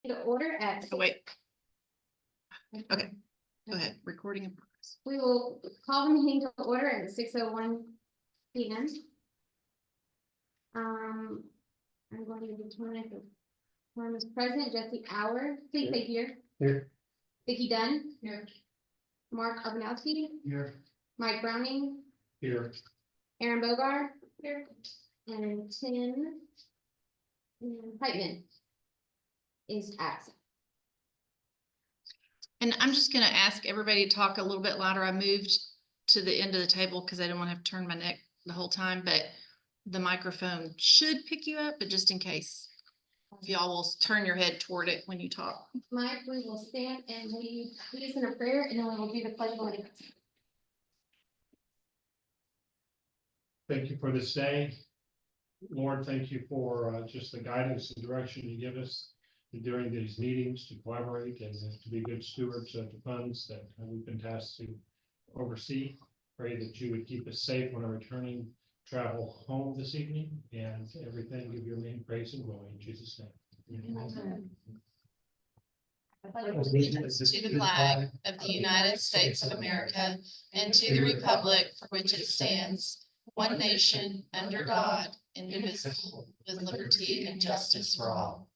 To order at. Oh, wait. Okay, go ahead. Recording in progress. We will call the meeting to order at 6:01 p.m. I'm going to determine if the quorum is present. Jesse Hour, please say here. Here. Vicky Dunn. Here. Mark Arbanowski. Here. Mike Browning. Here. Aaron Bogar. Here. And Tim Pipeman is absent. And I'm just gonna ask everybody to talk a little bit louder. I moved to the end of the table because I didn't want to have to turn my neck the whole time, but the microphone should pick you up, but just in case. If y'all will turn your head toward it when you talk. Mike, we will stand and lead in a prayer, and then we will do the pledge of allegiance. Thank you for this day. Lord, thank you for just the guidance and direction you give us during these meetings to collaborate and to be good stewards of the funds that we've been tasked to oversee. Pray that you would keep us safe when we're returning travel home this evening, and everything give your name praise and glory in Jesus' name. Allegiance to the flag of the United States of America and to the republic for which it stands, one nation, under God, indivisible, with liberty and justice for all.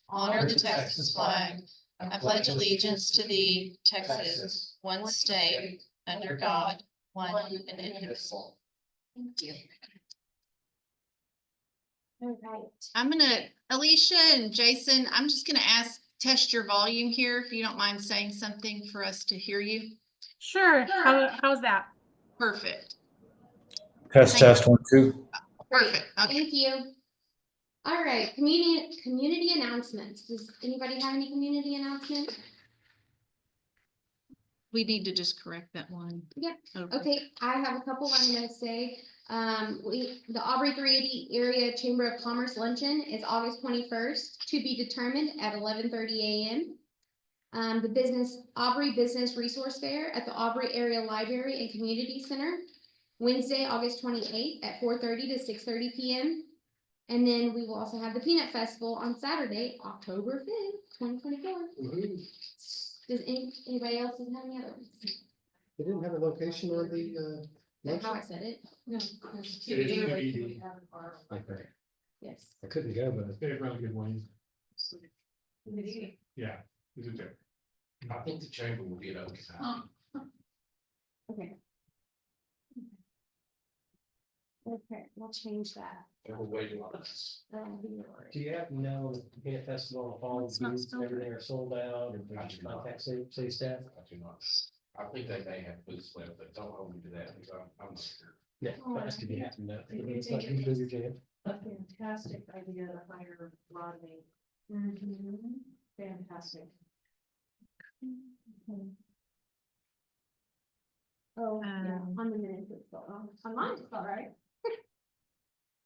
Honor the Texas flag. I pledge allegiance to thee, Texas, one state, under God, one and indivisible. Thank you. All right. I'm gonna, Alicia and Jason, I'm just gonna test your volume here, if you don't mind saying something for us to hear you. Sure. How's that? Perfect. Test, Thank test, 1, 2. Perfect. Okay. Thank you. All right, community announcements. Does anybody have any community announcements? We need to just correct that one. Yeah. Okay, I have a couple I'm gonna say. The Aubrey 380 Area Chamber of Commerce Luncheon is August 21st, to be determined at 11:30 a.m. The Aubrey Business Resource Fair at the Aubrey Area Library and Community Center, Wednesday, August 28th at 4:30 to 6:30 p.m. And then we will also have the Peanut Festival on Saturday, October 5th, 2024. Does anybody else have any other ones? They didn't have a location on the, That's how I said it. No. okay, Yes. I couldn't go, but They have really good ones. Yeah. Is it there? I think the chamber will be at okay time. Okay. Okay, we'll change that. And we're waiting on this. do you have Peanut Festival, all It's not booths, spelled everything are sold out, and I just do not. contact city staff? I do not. I think they may have booths left, but don't hold me to that because I'm not sure. Yeah, that's if you happen to. It's not usually your jam. A fantastic idea to hire Rodney. Fantastic. Oh, yeah, on the minutes it's spelled wrong. On mine it's spelled right.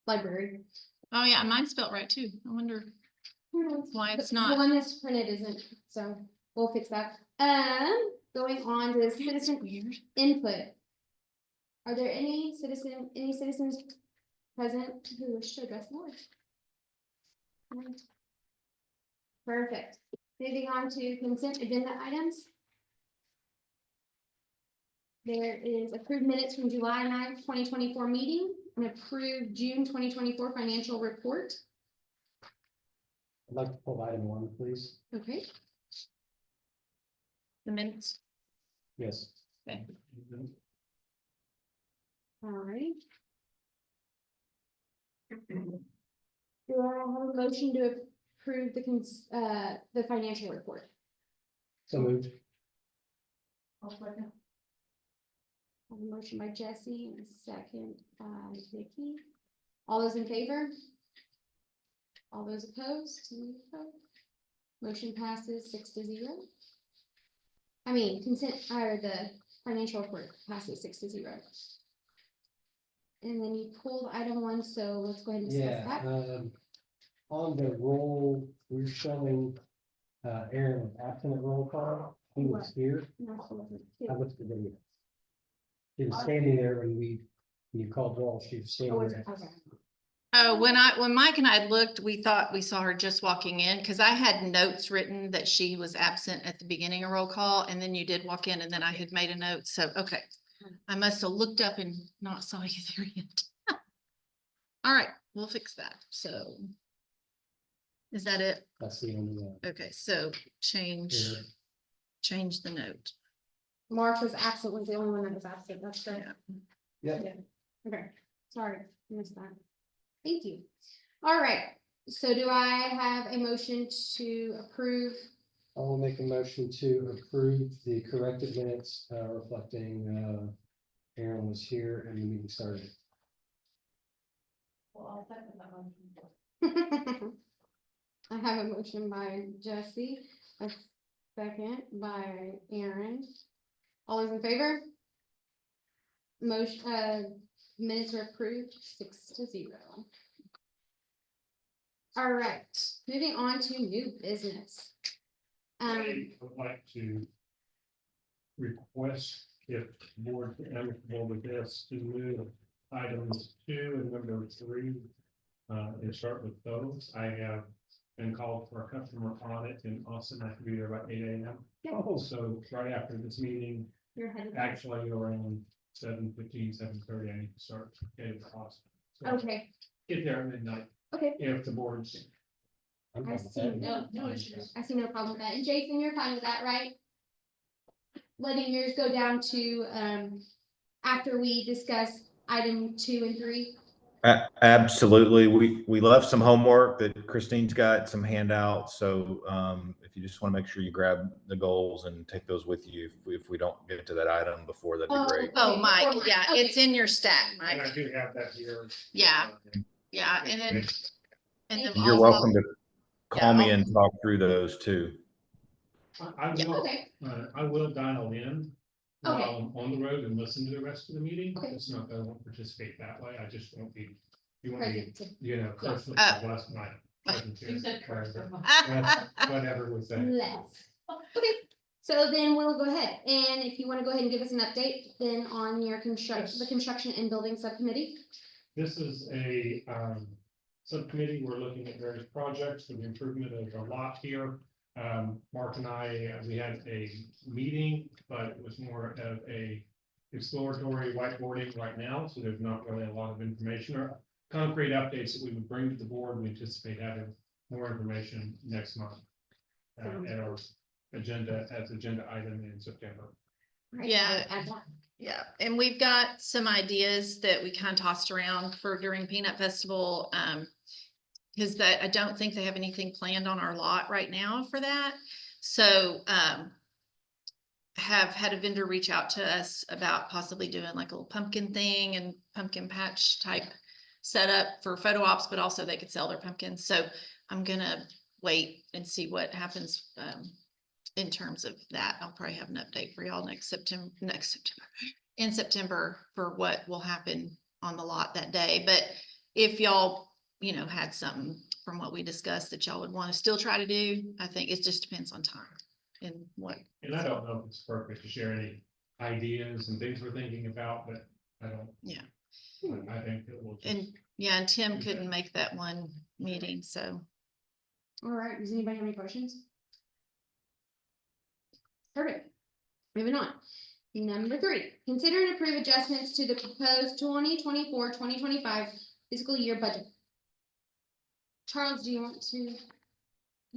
Library. Oh, yeah, mine's spelled right too. I wonder why it's The not. one that's printed isn't, so we'll fix that. Going on to citizen Weird. input. Are there any citizens present who wish to address the board? Perfect. Moving on to consent agenda items. There is approved minutes from July 9th, 2024 meeting, and approved June 2024 financial report. I'd like to pull item 1, please. Okay. The minutes. Yes. Okay. All right. Do I have a motion to approve the financial report? So moved. I have a motion by Jesse and a second by Vicky. All those in favor? All those opposed? Motion passes 6-0. I mean, consent, or the financial report passes 6-0. And then you pulled item 1, so let's go ahead and discuss Yeah, that. on the roll, we're showing, Aaron was absent at roll call. He was here. I looked at the video. He was standing there when you called roll, she was standing there. Okay. Oh, when Mike and I looked, we thought we saw her just walking in, because I had notes written that she was absent at the beginning of roll call, and then you did walk in, and then I had made a note, so, okay. I must have looked up and not saw you there yet. All right, we'll fix that, so. Is that it? That's the only one. Okay, so change the note. Mark was absent, was the only one that was absent, that's correct. Yeah. Okay, sorry, I missed that. Thank you. All right, so do I have a motion to approve? I will make a motion to approve the corrected minutes, reflecting, Aaron was here and the meeting started. Well, I'll second that one. I have a motion by Jesse, a second by Aaron. All those in favor? Motion, minutes are approved 6-0. All right, moving on to new business. I would like to request if the board is amicable with this to move items 2 and number 3. And start with those. I have been called for a customer audit in Austin. I have to be there by 8 a.m. Oh, So right after this meeting, You're headed. actually around 7:15, 7:30, I need to start getting to Austin. So Okay, get there at midnight okay, if the board's. I'm I fine with see that. no issues. I see no problem with that. And Jason, you're fine with that, right? Letting yours go down to, after we discuss item 2 and 3. Absolutely. We left some homework that Christine's got, some handouts. So if you just want to make sure you grab the goals and take those with you, if we don't get to that item before, that'd be great. Oh, Okay, Mike, before yeah, okay. it's in your stack, And I Mike. do have that here. Yeah. Yeah, and then You're also- welcome to call me I'll- and talk through those too. I Yeah. will, Okay, I will dial in Okay. while I'm on the road and listen to the rest of the meeting. Okay. It's not that I won't participate that way. I just won't be, you want me, present. personally, Oh. bless my. presence here, You said first. whatever- Whatever we say. Less. Okay, so then we'll go ahead, and if you wanna go ahead and give us an update then on your construction, the construction and building subcommittee. This is a subcommittee. We're looking at various projects for the improvement of the lot here. Mark and I, we had a meeting, but it was more of a exploratory whiteboarding right now, so there's not really a lot of information or concrete updates that we would bring to the board. We anticipate having more information next month at our agenda, as agenda item in September. Right, Yeah. I'll add that. Yeah, and we've got some ideas that we kind of tossed around for during Peanut Festival. Because that, I don't think they have anything planned on our lot right now for that. So, have had a vendor reach out to us about possibly doing like a little pumpkin thing and pumpkin patch type setup for photo ops, but also they could sell their pumpkins. So I'm gonna wait and see what happens, in terms of that. I'll probably have an update for y'all in September for what will happen on the lot that day. But if y'all, had something from what we discussed that y'all would want to still try to do, I think it just depends on time and what. And I don't know if it's appropriate to share any ideas and things we're thinking about, but I don't. Yeah. I think that we'll just. And yeah, and Tim couldn't make that one meeting, so. All right, does anybody have any questions? Perfect. Moving on. Number 3, consider and approve adjustments to the proposed 2024-2025 fiscal year budget. Charles, do you want to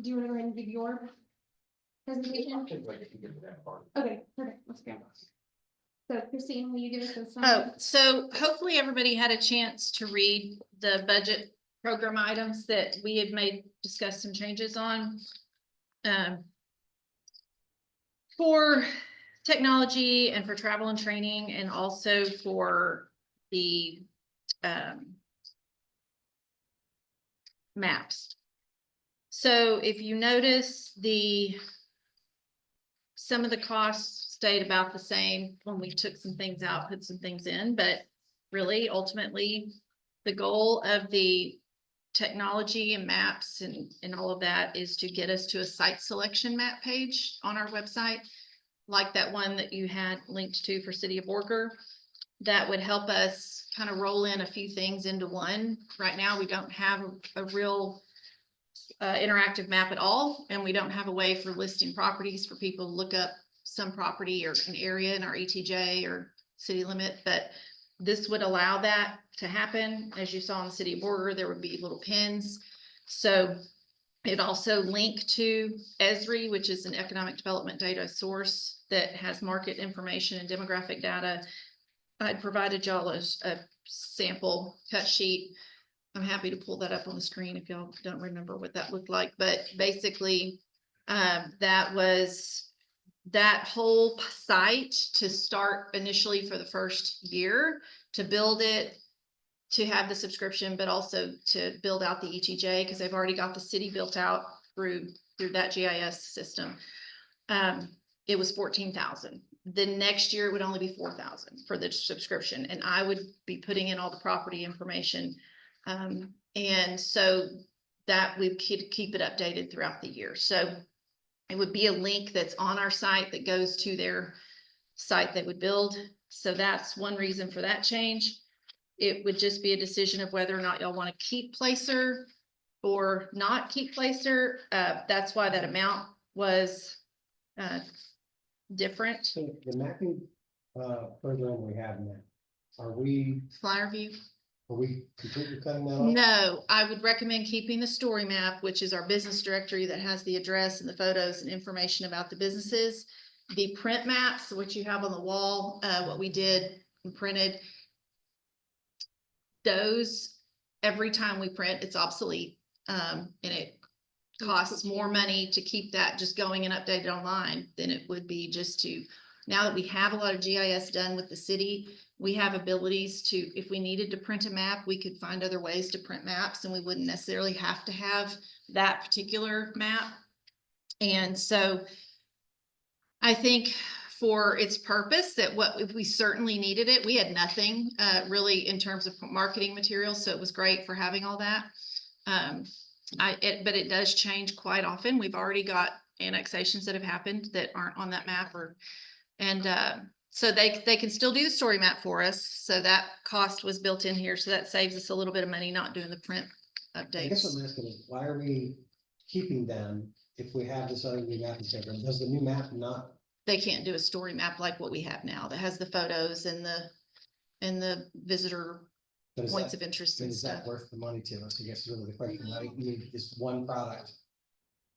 go ahead and give your presentation? I think like you can get to that part. Okay, perfect, let's go. So Christine, will you give us a Oh, summary? so hopefully everybody had a chance to read the budget program items that we had discussed some changes on. For technology and for travel and training, and also for the maps. So if you notice, some of the costs stayed about the same when we took some things out, put some things in, but really ultimately the goal of the technology and maps and all of that is to get us to a site selection map page on our website, like that one that you had linked to for City of Worker. that would help us kind of roll in a few things into one. Right now, we don't have a real interactive map at all, and we don't have a way for listing properties for people to look up some property or an area in our ETJ or city limit, but this would allow that to happen. As you saw in the city of Borger, there would be little pins. So it also linked to ESRI, which is an economic development data source that has market information and demographic data. I'd provided y'all a sample cut sheet. I'm happy to pull that up on the screen if y'all don't remember what that looked like, but basically, that was that whole site to start initially for the first year, to build it, to have the subscription, but also to build out the ETJ, because they've already got the city built out through that GIS system. It was 14,000. The next year it would only be 4,000 for the subscription, and I would be putting in all the property information. And so that we could keep it updated throughout the year. So it would be a link that's on our site that goes to their site they would build. So that's one reason for that change. It would just be a decision of whether or not y'all want to keep Placer or not keep Placer. That's why that amount was different. So the mapping, program we have now, are we Flyer view. completely cutting that off? No, I would recommend keeping the story map, which is our business directory that has the address and the photos and information about the businesses. The print maps, which you have on the wall, what we did and printed, those, every time we print, it's obsolete. And it costs more money to keep that just going and updated online than it would be just to, now that we have a lot of GIS done with the city, we have abilities to, if we needed to print a map, we could find other ways to print maps, and we wouldn't necessarily have to have that particular map. And so I think for its purpose, that what if we certainly needed it, we had nothing really in terms of marketing materials, so it was great for having all that. But it does change quite often. We've already got annexations that have happened that aren't on that map, so they can still do the story map for us. So that cost was built in here. So that saves us a little bit of money not doing the print I guess what updates. I'm asking is, why are we keeping them if we have this other new mapping program? Does the new map not? They can't do a story map like what we have now that has the photos and the visitor but is points that- of interest I mean, and is that stuff. worth the money to us? I guess is really the question, right? You need this one product.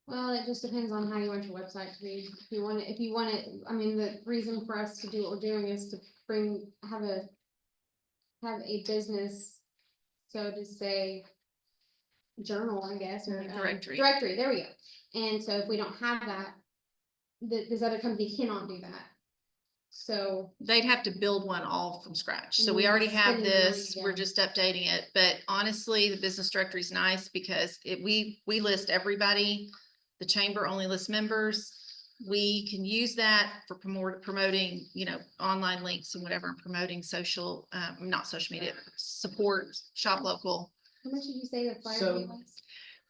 Well, it just depends on how you want your website to be. If you want it, I mean, the reason for us to do what we're doing is to have a business, so to say, journal, I guess, or Directory. Directory, there we go. And so if we don't have that, this other company cannot do that. So, They'd have to build one all from scratch. So we Mm, already have spending the money, this, we're yeah. just updating it. But honestly, the business directory is nice because we list everybody. The chamber only lists members. We can use that for promoting, online links and whatever, and promoting social, not social media, support, shop local. how much did you say the flyer So- fee was?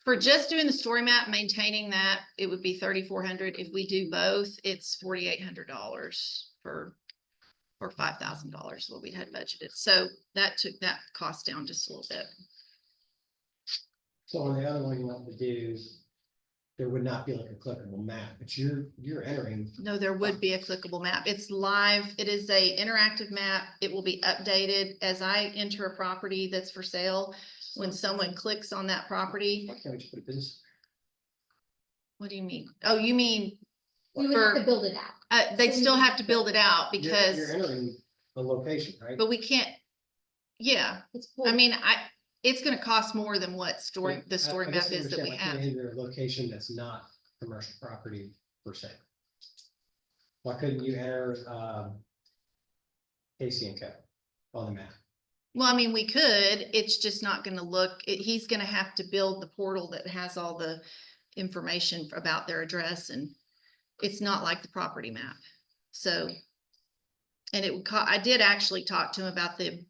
For just doing the story map, maintaining that, it would be $3,400. If we do both, it's $4,800 for $5,000, what we had budgeted. So that took that cost down just a little bit. So on the other one you want to do, there would not be like a clickable map, but you're entering. No, there would be a clickable map. It's live. It is a interactive map. It will be updated as I enter a property that's for sale. When someone clicks on that property, Why can't we just put a business? what do you mean? Oh, you mean, We would have for- to build it out. they'd still have to build it out You're because, entering a location, right? but we can't, yeah. It's I full. mean, it's gonna cost more than what But the story I guess map I is that we understand, why can't have. you enter a location that's not commercial property per se. Why couldn't you enter, Casey and Co on the map? Well, I mean, we could, it's just not gonna look, he's gonna have to build the portal that has all the information about their address, and it's not like the property map. So, and it would I did actually talk to him about the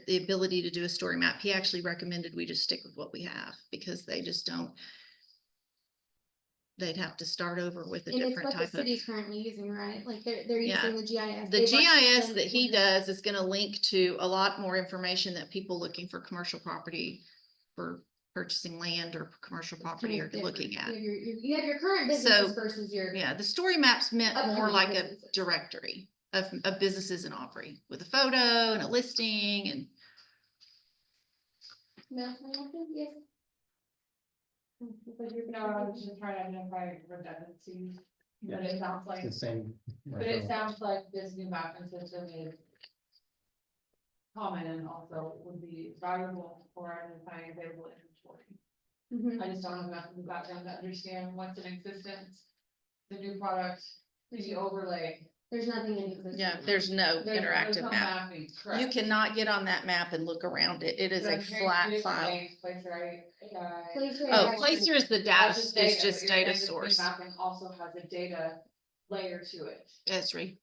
ability to do a story map. He actually recommended we just stick with what we have because they they'd have to start over with a And it's different what the type of. city's currently using, right? Like they're Yeah. using the GIS. The They've already GIS done that he it. does is gonna link to a lot more information that people looking for commercial property for purchasing land or commercial property are Different. looking at. You have your current businesses versus your. Yeah, the story maps meant more Upcoming like a businesses. directory of businesses in Aubrey with a photo and a listing and. No, yes. No, I was just trying to identify redundancies, but it sounds like, It's the same. but it sounds like this new mapping system is common and also would be valuable for identifying available inventory. Mhm. I just don't have enough of the background to understand what's in existence, the new product, the overlay. There's nothing in existence. Yeah, there's no There's interactive no map. mapping, You correct. cannot get on that map and look around it. It is But a I'm curious, flat it is file. named Placer, AI. Placer Oh, AI. Placer is the data, That's is but just you're data saying this new source. Mapping also has a data layer to it. Esri,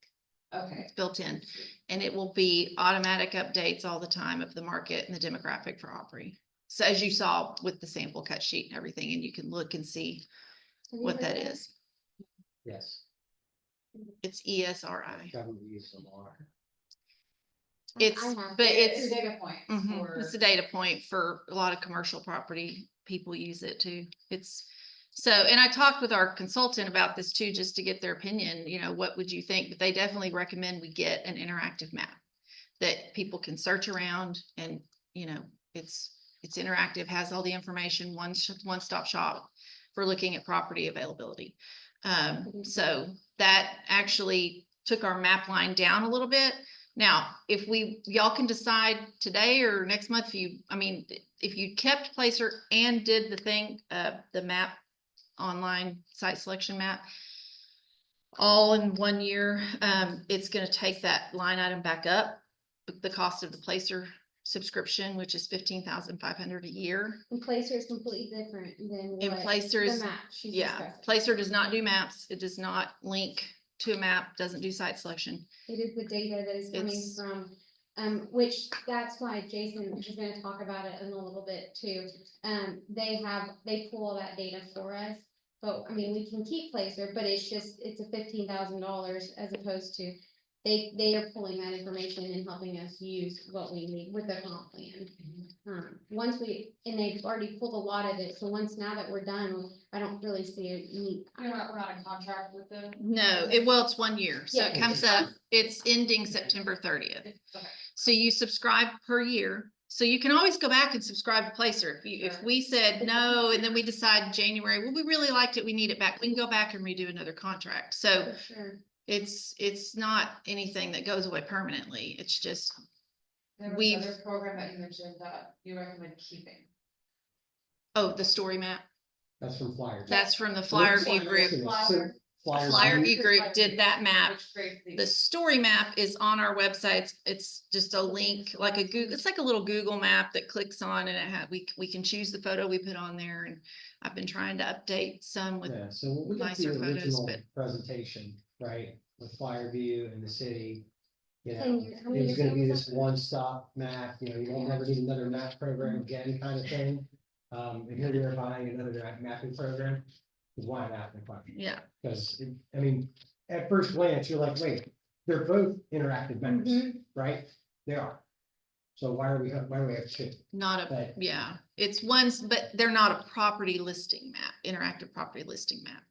Okay. it's built in, and it will be automatic updates all the time of the market and the demographic for Aubrey. So as you saw with the sample cut sheet and everything, and you can look and see Have you what heard that of it? is. Yes. It's ESRI. Government use them a lot. It's, I have. but It's a it's, data point for. it's a data point for a lot of commercial property. People use it too. It's, so, and I talked with our consultant about this too, just to get their opinion, you know, what would you think? But they definitely recommend we get an interactive map that people can search around and, you know, it's interactive, has all the information, one-stop shop for looking at property availability. So that actually took our map line down a little bit. Now, if y'all can decide today or next month, if you kept Placer and did the thing, the map online site selection map all in 1 year, it's gonna take that line item back up. The cost of the Placer subscription, which is $15,500 a year. And Placer is completely different than And what Placer the is, map she's yeah, discussing. Placer does not do maps. It does not link to a map, doesn't do site selection. It is the data that is coming It's- from, which that's why Jason is gonna talk about it in a little bit too. They pull all that data for us. But I mean, we can keep Placer, but it's a $15,000 as opposed to, they are pulling that information and helping us use what we need with the comp plan. And they've already pulled a lot of it, so now that we're done, I don't really see a need. We're not in contract with them. No, it's 1 year. So it Yeah. comes up, it's ending September 30th. Okay. So you subscribe per year. So you can always go back and subscribe to Placer. If we said no, and then we decide January, well, we really liked it, we need it back, we can go back and redo another contract. So For sure. it's not anything that goes away permanently. It's just, There was We've- another program that you mentioned that you recommend keeping. oh, the story map. That's from Flyers. That's from the Flyer View group. Flyer View group did that map. Which creates The story map is on our website. It's just a link, like it's like a little Google map that clicks on and we can choose the photo we put on there. And I've been trying to update some with, Yeah, so when we got nicer the photos, original but- presentation, right, with Flyer View and the city. You know, 10 years. How many it was years gonna be ago this was one-stop map, you know, you won't never need another map program again kind of thing. And here we are buying another mapping program, is why I'm asking the question. yeah. Because, I mean, at first glance, you're like, wait, they're both interactive maps, Mhm. right? They are. So why do we have two? Not a, Right. yeah, it's ones, but they're not a property listing map, interactive property listing map.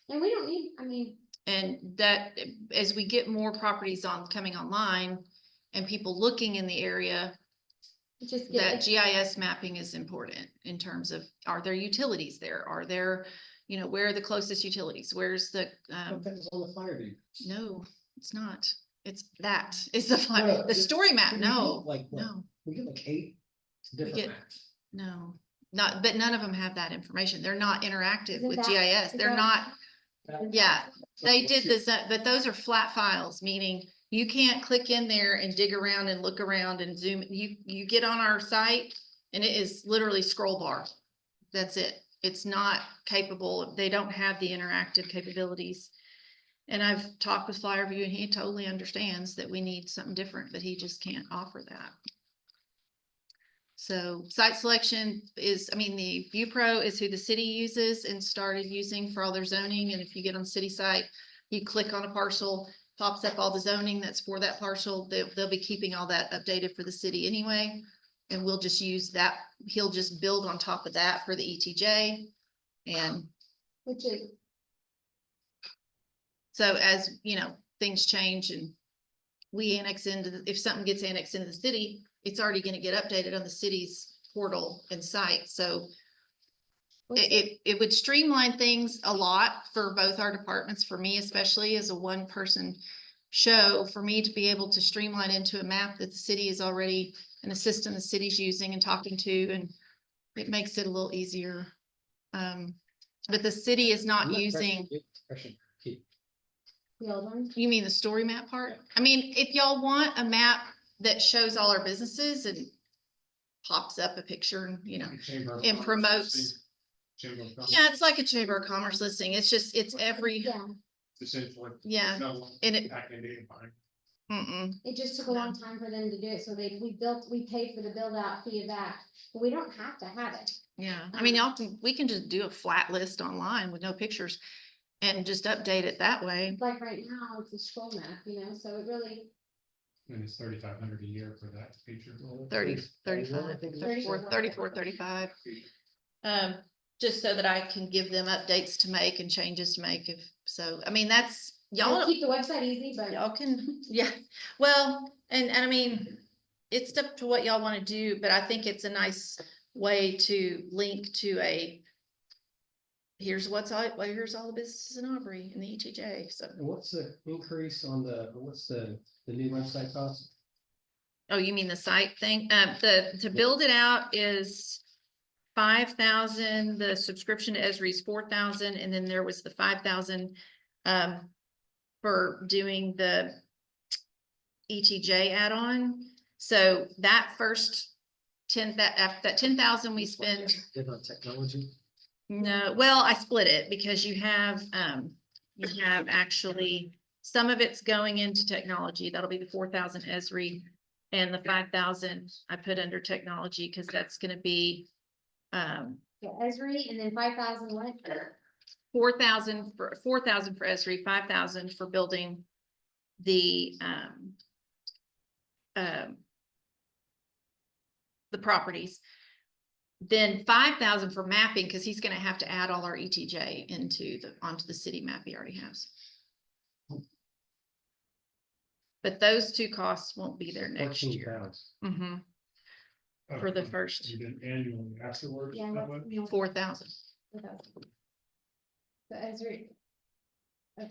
And we don't need, I mean, And that, as we get more properties coming online and people looking in the area, just that get, GIS mapping is important in terms of, are there utilities there? Are there, where are the closest utilities? Where's the, But that was on the Flyer View. no, it's not. It's the flyer, No, the story map, we no, get like, what? no, We get like 8 different get- maps. no. Not, but none of them have that information. They're not interactive Isn't with that- GIS. is They're that- not, yeah. They did this, but those are flat files, meaning you can't click in there and dig around and look around and zoom. You get on our site and it is literally scroll bar. That's it. It's not capable. They don't have the interactive capabilities. And I've talked with Flyer View and he totally understands that we need something different, but he just can't offer that. So site selection is, I mean, the View Pro is who the city uses and started using for all their zoning. And if you get on city site, you click on a parcel, pops up all the zoning that's for that parcel. They'll be keeping all that updated for the city anyway. And we'll just use that. He'll just build on top of that for the ETJ. And Which is, so as, you know, things change and we annex into, if something gets annexed into the city, it's already gonna get updated on the city's portal and site. So it would streamline things a lot for both our departments, for me especially as a one-person show, for me to be able to streamline into a map that the city is already, in a system the city's using and talking to, and it makes it a little easier. But the city is not using, the old one. you mean the story map part? I mean, if y'all want a map that shows all our businesses and pops up a picture and, you know, Chamber of and Commerce promotes. listing, Chamber of Commerce, Yeah, it's like a Chamber of Commerce listing. It's just, it's every, Yeah, essentially. yeah, No, and it, back in the day, fine. it just took a long time for them to do it, so we paid for the build out fee of that, but we don't have to have it. yeah. I mean, y'all can, we can just do a flat list online with no pictures and just update it that way. Like right now, it's a scroll map, you know, so it really, And it's 3,500 a year for that feature. 30, 35, 34, 35. Just so that I can give them updates to make and changes to make if, so, I mean, that's, it'll y'all, keep the website easy, but. y'all can, yeah, well, and I mean, it's up to what y'all want to do, but I think it's a nice way to link to a, here's what's all, well, here's all the businesses in Aubrey and the ETJ, so. And what's the increase on what's the new website cost? Oh, you mean the site thing? To build it out is 5,000, the subscription to Esri is 4,000, and then there was the 5,000 for doing the ETJ add-on. So that first 10,000 we spend. Different technology? No, well, I split it because you have actually, some of it's going into technology. That'll be the 4,000 Esri, and the 5,000 I put under technology because that's gonna be Yeah, Esri, and then 5,000 what? 4,000 for Esri, 5,000 for building the properties. Then 5,000 for mapping, because he's gonna have to add all our ETJ onto the city map he already has. But those two costs won't be there next year. 14,000. For the first. You did annually afterwards. Yeah, that what's, way? you know, 4,000. 4,000. The Esri. Okay.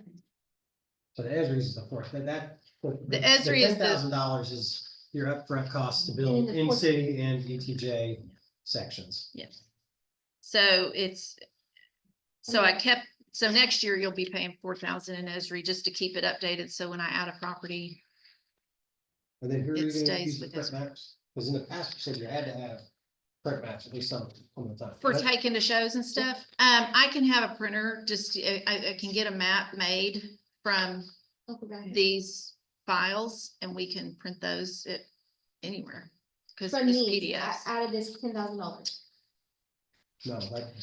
So the Esri is the fourth, that. The Esri is the- $10,000 is your upfront cost to And build then the in fourth- city and ETJ sections. Yes. So so next year you'll be paying 4,000 in Esri just to keep it updated. So when I add a property, And then who are It you gonna stays use the with print Esri. maps? Because in the past, you said you had to have print maps at least some the time. for Right? taking to shows and stuff, I can have a printer, just, I can get a map made from Okay. these files and we can print those anywhere. Cause From it's me, PDFs. out of this $10,000. No,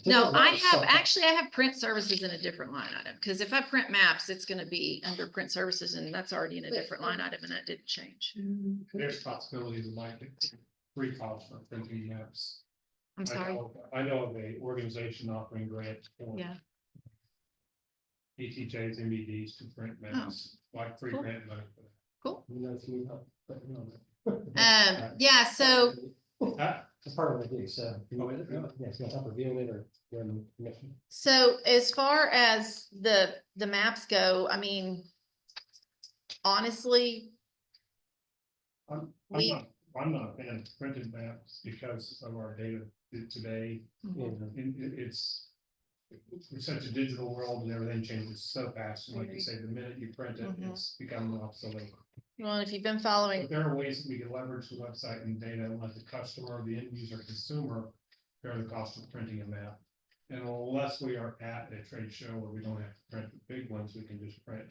No, I $10,000 have, so- actually, I have print services in a different line item, because if I print maps, it's gonna be under print services, and that's already in a But- different line item, and that didn't change. There's possibilities of like free costs for printing maps. I'm sorry, I know of a organization offering grants for yeah, ETJs, MBDs to print maps, like free Cool. grant money. for that. cool. You know, if you help, but, you know, Yeah, so, That's part of what I do, so. Yes, you help reviewing it or doing the commission. so as far as the maps go, I mean, honestly, I'm We- not a fan of printed maps because of our data today. It's such a digital world and everything changes so fast. And like you say, the minute you print it, Mhm. it's becoming obsolete. well, if you've been following, But there are ways that we can leverage the website and data and let the customer, the end user, consumer bear the cost of printing a map. And unless we are at a trade show where we don't have to print the big ones, we can just print.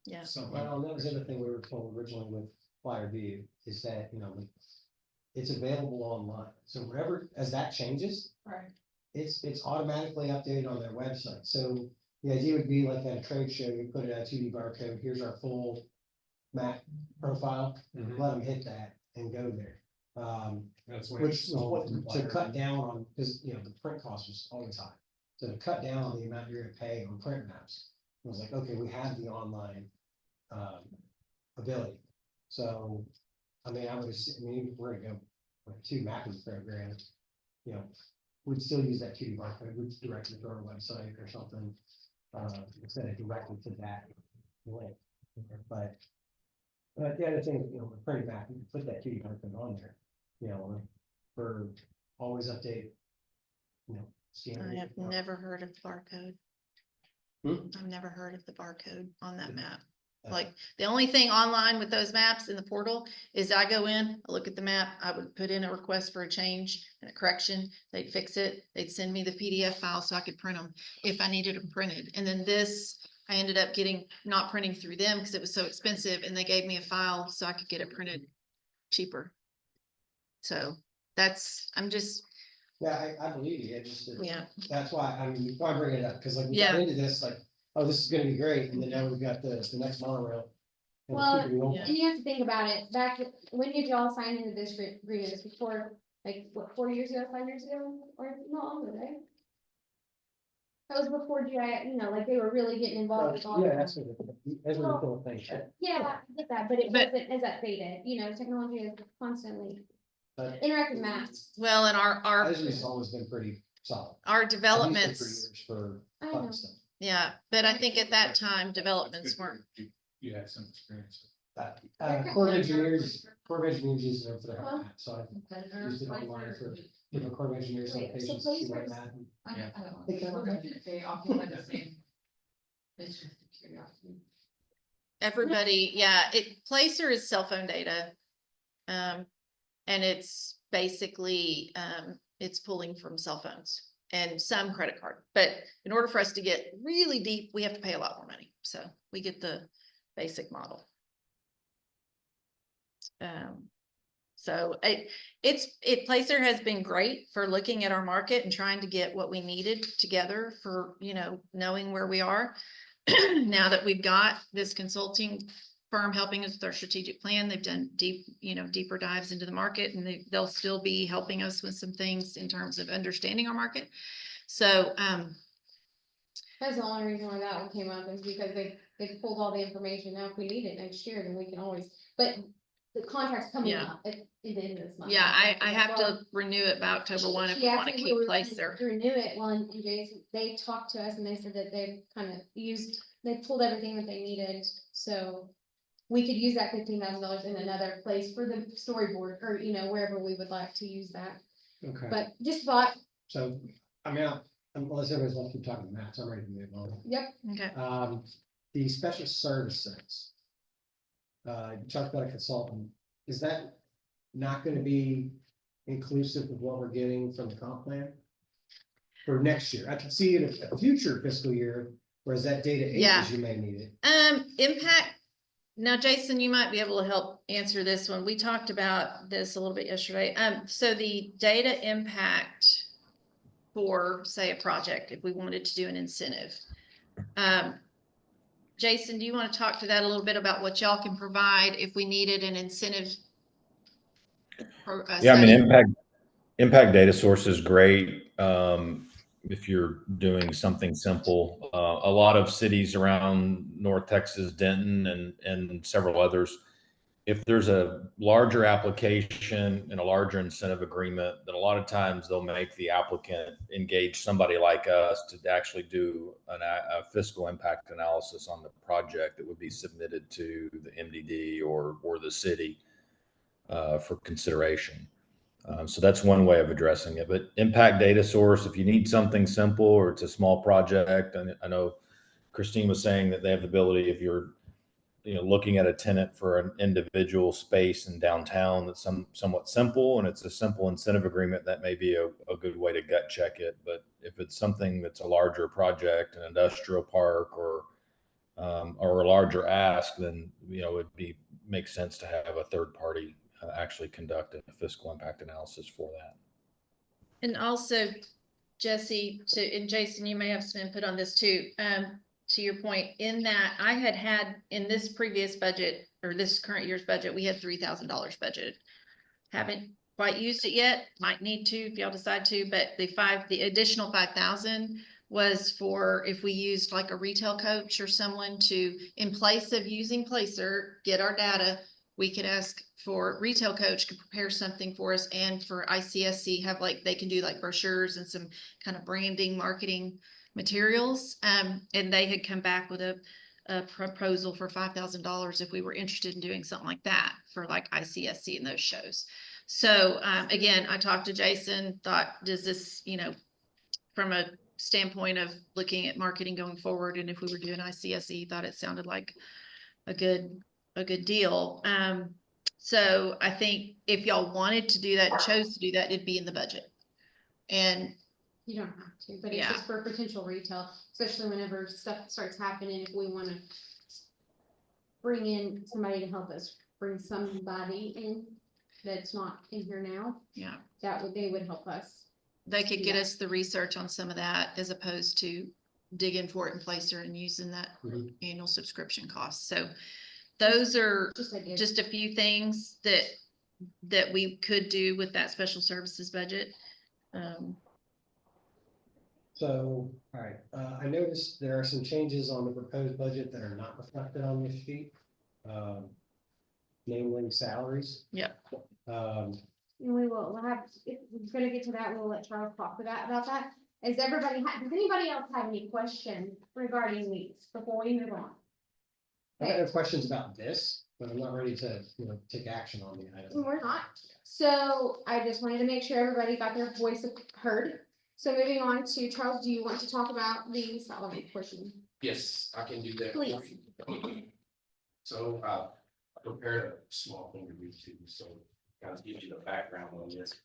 Yeah. Something. Well, and that was the other thing we were told originally with Flyer B is that, you know, it's available online. So whatever, as that changes, Right. it's automatically updated on their website. So the idea would be like at a trade show, you put it at a 2D barcode, here's our full map profile, let them hit that and go there. That's Which was what, to cut down on, because, you know, the print cost was always high. So to cut down on the amount you're gonna pay on print maps, it was like, okay, we have the online ability. So, I mean, I mean, we're gonna go with 2 mapping programs, you know, we'd still use that 2D barcode, we'd direct it to our website or something, instead of directly to that link. But the other thing, you know, with printing map, you can put that 2D barcode on there, you know, for always update, you know. scan I it. have never heard of the barcode. I've never heard of the barcode on that map. Like, the only thing online with those maps in the portal is I go in, I look at the map, I would put in a request for a change and a correction, they'd fix it, they'd send me the PDF file so I could print them if I needed them printed. And then this, I ended up not printing through them because it was so expensive, and they gave me a file so I could get it printed cheaper. So I'm just, Yeah, I believe you, yeah, that's why, I mean, why I bring it up, because like we Yeah. got into this, like, oh, this is gonna be great, and then now we've got the next monorail. and Well, keeping it open. And you have to think about it, when did y'all sign into this agreement? Before, like, what, 4 years ago, 5 years ago, or not longer, right? That was before GI, you know, like, they were really getting involved with all Yeah, that. that's what, that's what the whole thing. Yeah, I get that, but it But- wasn't as updated, you know, technology is constantly, But interactive maps. well, and our Esri's always been pretty solid. our I've used it developments, For years for I fun know. stuff. yeah, but I think at that time, developments weren't. You had some experience. Corps of Engineers uses it for their hard map, so I've used it online for different Corps of Engineers Wait, so locations. to see what placers- map. I don't know. They can- We're gonna say often like the same. It's just a curiosity. Everybody, yeah, Placer is cell phone data. And it's basically, it's pulling from cell phones and some credit card. But in order for us to get really deep, we have to pay a lot more money. So we get the basic model. So Placer has been great for looking at our market and trying to get what we needed together for, you know, knowing where we are. Now that we've got this consulting firm helping us with our strategic plan, they've done deeper dives into the market, and they'll still be helping us with some things in terms of understanding our market. So, That's the only reason why that one came up, is because they pulled all the information. Now, if we need it next year, then we can always, but the contract's coming Yeah. up at the end of this month. yeah, I have to renew it by October 1 if we Yeah, want to keep Placer. to renew it, well, and Jason, they talked to us and they said that they've kind of they pulled everything that they needed, so we could use that $15,000 in another place for the storyboard, or, you know, wherever we would like to use that, Okay, but just thought, so, I mean, unless everybody's wants to keep talking maps, I'm ready to move on. yep, Okay. The special services. You talked about a consultant, is that not gonna be inclusive of what we're getting from the comp plan? For next year, I can see it in a future fiscal year, whereas that data Yeah. ages, you may need it. Impact. Now, Jason, you might be able to help answer this one. We talked about this a little bit yesterday. So the data impact for, say, a project, if we wanted to do an incentive. Jason, do you want to talk to that a little bit about what y'all can provide if we needed an incentive? Yeah, I mean, study? impact data source is great. If you're doing something simple, a lot of cities around North Texas, Denton, and several others, if there's a larger application and a larger incentive agreement, then a lot of times they'll make the applicant engage somebody like us to actually do a fiscal impact analysis on the project that would be submitted to the MDD or the city for consideration. So that's one way of addressing it. But impact data source, if you need something simple or it's a small project, and I know Christine was saying that they have the ability, if you're looking at a tenant for an individual space in downtown that's somewhat simple and it's a simple incentive agreement, that may be a good way to gut check it. But if it's something that's a larger project, an industrial park or a larger ask, then it'd makes sense to have a third party actually conduct a fiscal impact analysis for that. And also, Jesse, and Jason, you may have some input on this too. To your point, in that I had in this previous budget or this current year's budget, we had $3,000 budgeted. Haven't quite used it yet, might need to if y'all decide to, but the additional 5,000 was for if we used like a retail coach or someone to, in place of using Placer, get our data, we could ask for retail coach to prepare something for us, and for ICSC have like, they can do like brochures and some kind of branding, marketing materials. And they had come back with a proposal for $5,000 if we were interested in doing something like that for like ICSC and those shows. So, again, I talked to Jason, thought, does this, from a standpoint of looking at marketing going forward, and if we were doing ICSE, thought it sounded like a good deal. So I think if y'all wanted to do that, and chose to do that, it'd be in the budget. And You don't have to, but it's Yeah. just for potential retail, especially whenever stuff starts happening, if we wanna bring in somebody to help us bring somebody in that's not in here now, yeah, they would help us. they could get Yeah. us the research on some of that as opposed to digging for it in Placer and using that Mhm. annual subscription cost. So those are Just like just a few things that we could do with that special services budget. So, all right, I noticed there are some changes on the proposed budget that are not reflected on this sheet. Namely salaries. Yep. Um, And we'll have, if we're gonna get to that, we'll let Charles talk to that, about that. Does anybody else have any questions regarding these before we move on? I have no questions about this, but I'm not ready to, take action on the item. We're not. So I just wanted to make sure everybody got their voice heard. So moving on to Charles, do you want to talk about the salary portion? Yes, I can do that. Please. So, I prepared a small thing to read to you, so kind of give you the background on this.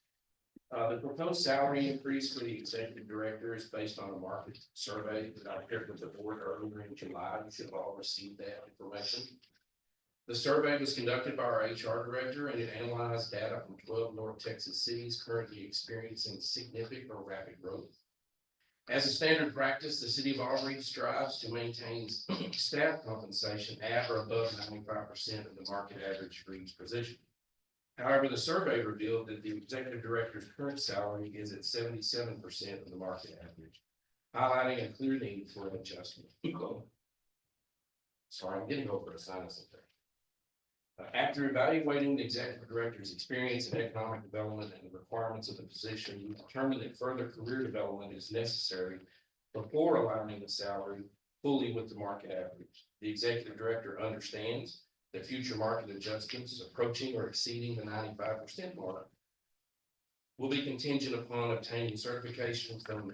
The proposed salary increase for the executive director is based on a market survey that I shared with the board earlier in July. You should have all received that information. The survey was conducted by our HR director, and it analyzed data from 12 North Texas cities currently experiencing significant or rapid growth. As a standard practice, the city of Auburn strives to maintain staff compensation at or above 95% of the market average for each position. However, the survey revealed that the executive director's current salary is at 77% of the market average, highlighting a clear need for an adjustment. Sorry, I'm getting over a sinus infection. After evaluating the executive director's experience in economic development and the requirements of the position, we determined that further career development is necessary before aligning the salary fully with the market average. The executive director understands that future market adjustments approaching or exceeding the 95% mark will be contingent upon obtaining certification from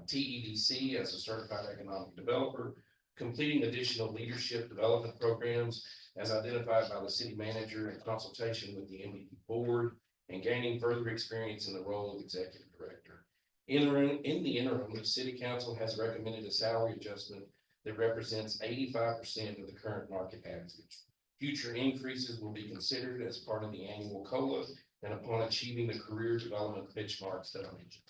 TEDC as a certified economic developer, completing additional leadership development programs as identified by the city manager in consultation with the MVP board, and gaining further experience in the role of executive director. In the interim, the city council has recommended a salary adjustment that represents 85% of the current market average. Future increases will be considered as part of the annual COLA and upon achieving the career development benchmarks that I mentioned.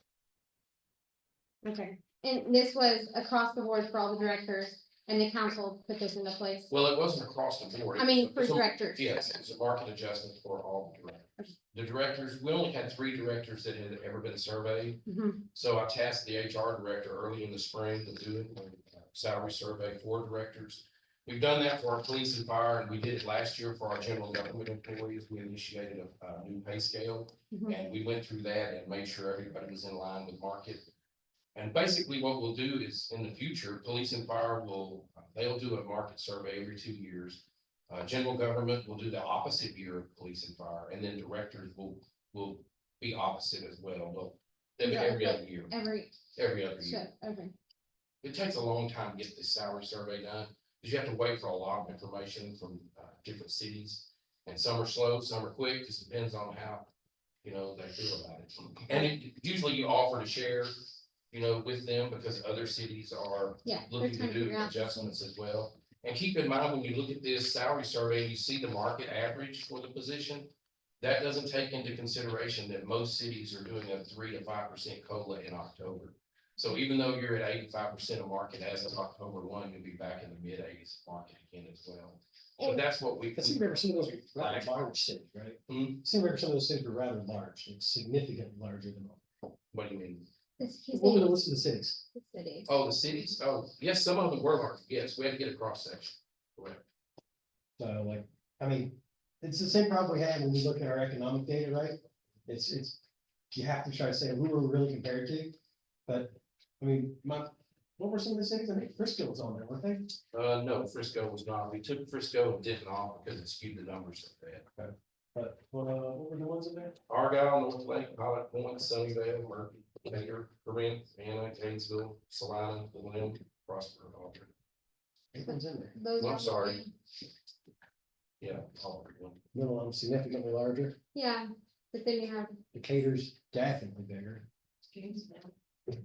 Okay, and this was across the board for all the directors, and the council put this into place? Well, it wasn't across the board. I mean, for It's a- directors. Yes, it's a market adjustment for all the directors. The directors, we only had 3 directors that had ever been surveyed. Mhm. So I tasked the HR director early in the spring to do a salary survey for directors. We've done that for our police and fire, and we did it last year for our general government employees. We initiated a new pay scale. Mhm. And we went through that and made sure everybody was in line with market. And basically what we'll do is in the future, police and fire they'll do a market survey every 2 years. General government will do the opposite year of police and fire, and then directors will be opposite as well. Well, every other year, Every, every other year. so, okay, It takes a long time to get this salary survey done, because you have to wait for a lot of information from different cities. And some are slow, some are quick, just depends on how, they feel about it. And usually you offer to share, with them, because other cities are yeah. they're looking trying to do figure out- adjustments as well. And keep in mind, when you look at this salary survey, you see the market average for the position. That doesn't take into consideration that most cities are doing a 3 to 5% COLA in October. So even though you're at 85% of market as of October 1, you'll be back in the mid-80s market again as well. So that's what we. It seems like some of those are rather large cities, right? Hmm? Seems like some of those cities are rather large, like significantly larger than all. What do you mean? He's What were the saying list of the cities? the city. Oh, the cities? Oh, yes, some of them were large. Yes, we had to get a cross section. Correct. So like, I mean, it's the same problem we had when we look at our economic data, right? It's, you have to try to say who we're really compared to. But, I mean, what were some of the cities? I think Frisco was on there, weren't they? No, Frisco was not. We took Frisco and didn't off because it skewed the numbers so bad. But, what were the ones in there? Argyle, North Lake, Pilot Point, Sunnyvale, Murphy, Taylor, Corinth, Anna, Gainesville, Salina, Glen, Prosper, Aldridge. Which one's in there? Those I'm are- sorry. Yeah, Aldridge. Middle of them significantly larger. Yeah, but then you have, Decatur's definitely bigger.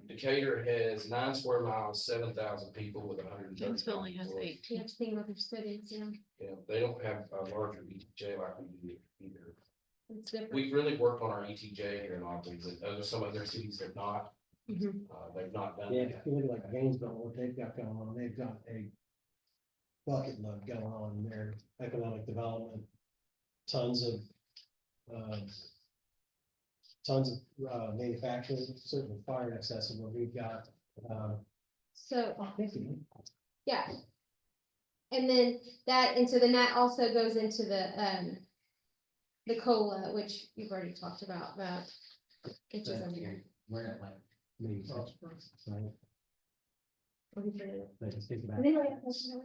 Decatur has 9 square miles, 7,000 people with 130. Gainesville only has 8. you have to think about their cities, yeah, Yeah, they don't have a larger ETJ like we do either. it's different. We've really worked on our ETJ here in Albany, but other, some other cities have not. Mhm. They've not done Yeah, that. if you look at like Gainesville, what they've got going on, they've got a bucket load going on in their economic development. Tons of manufacturing, certainly far in excess of what we've got. So, Thank you. yeah. And then so then that also goes into the COLA, which you've already talked about, that. Which is in here. We're at like, maybe, right? What do you Let's just think about think? it. Anybody have questions on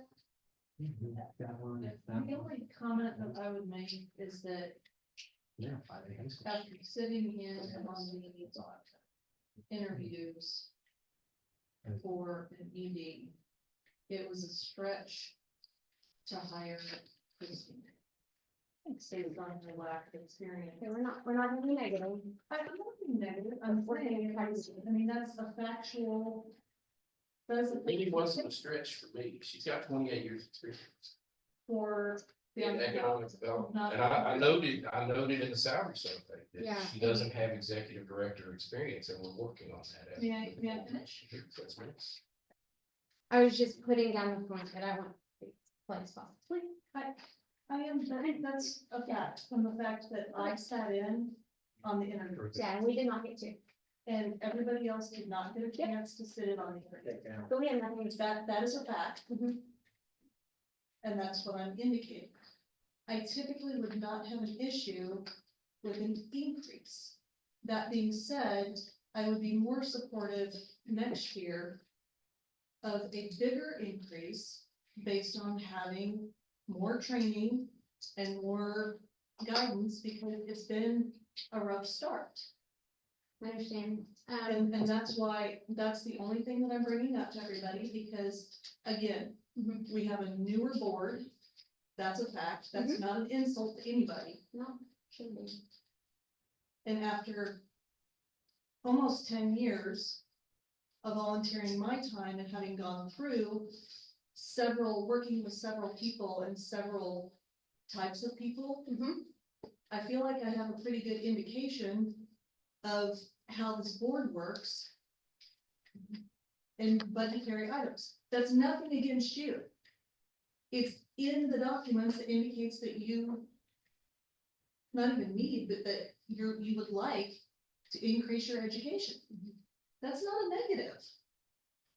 that? That one, that The one. only comment that I would make is that Yeah, I think so. after sitting in on the interviews for an ED, it was a stretch to hire Christine. Based on her lack of experience. Okay, we're not gonna be negative. I'm not being negative, I'm saying, I mean, that's a factual. Doesn't. Really wasn't a stretch for me. She's got 28 years experience For. the in economic development. Not- And I noted in the salary survey Yeah. that she doesn't have executive director experience and we're working on that. May I finish? That's right. I was just putting down the point that I want to place possibly. I am, I think that's a fact, from the fact that I sat in on the interview. Yeah, and we did not get to. And everybody else did not get a chance to sit in on the interview. But we had nothing to That is a fact, Mhm. and that's what I'm indicating. I typically would not have an issue with an increase. That being said, I would be more supportive next year of a bigger increase based on having more training and more guidance, because it's been a rough start. I understand. And that's why, that's the only thing that I'm bringing up to everybody, because again, Mhm. we have a newer board. That's a fact. That's not an insult to anybody. No, shouldn't be. And after almost 10 years of volunteering my time and having gone through working with several people and several types of people, Mhm. I feel like I have a pretty good indication of how this board works in budgetary items. That's nothing against you. It's in the documents that indicates that you not even need, but that you would like to increase your education. That's not a negative.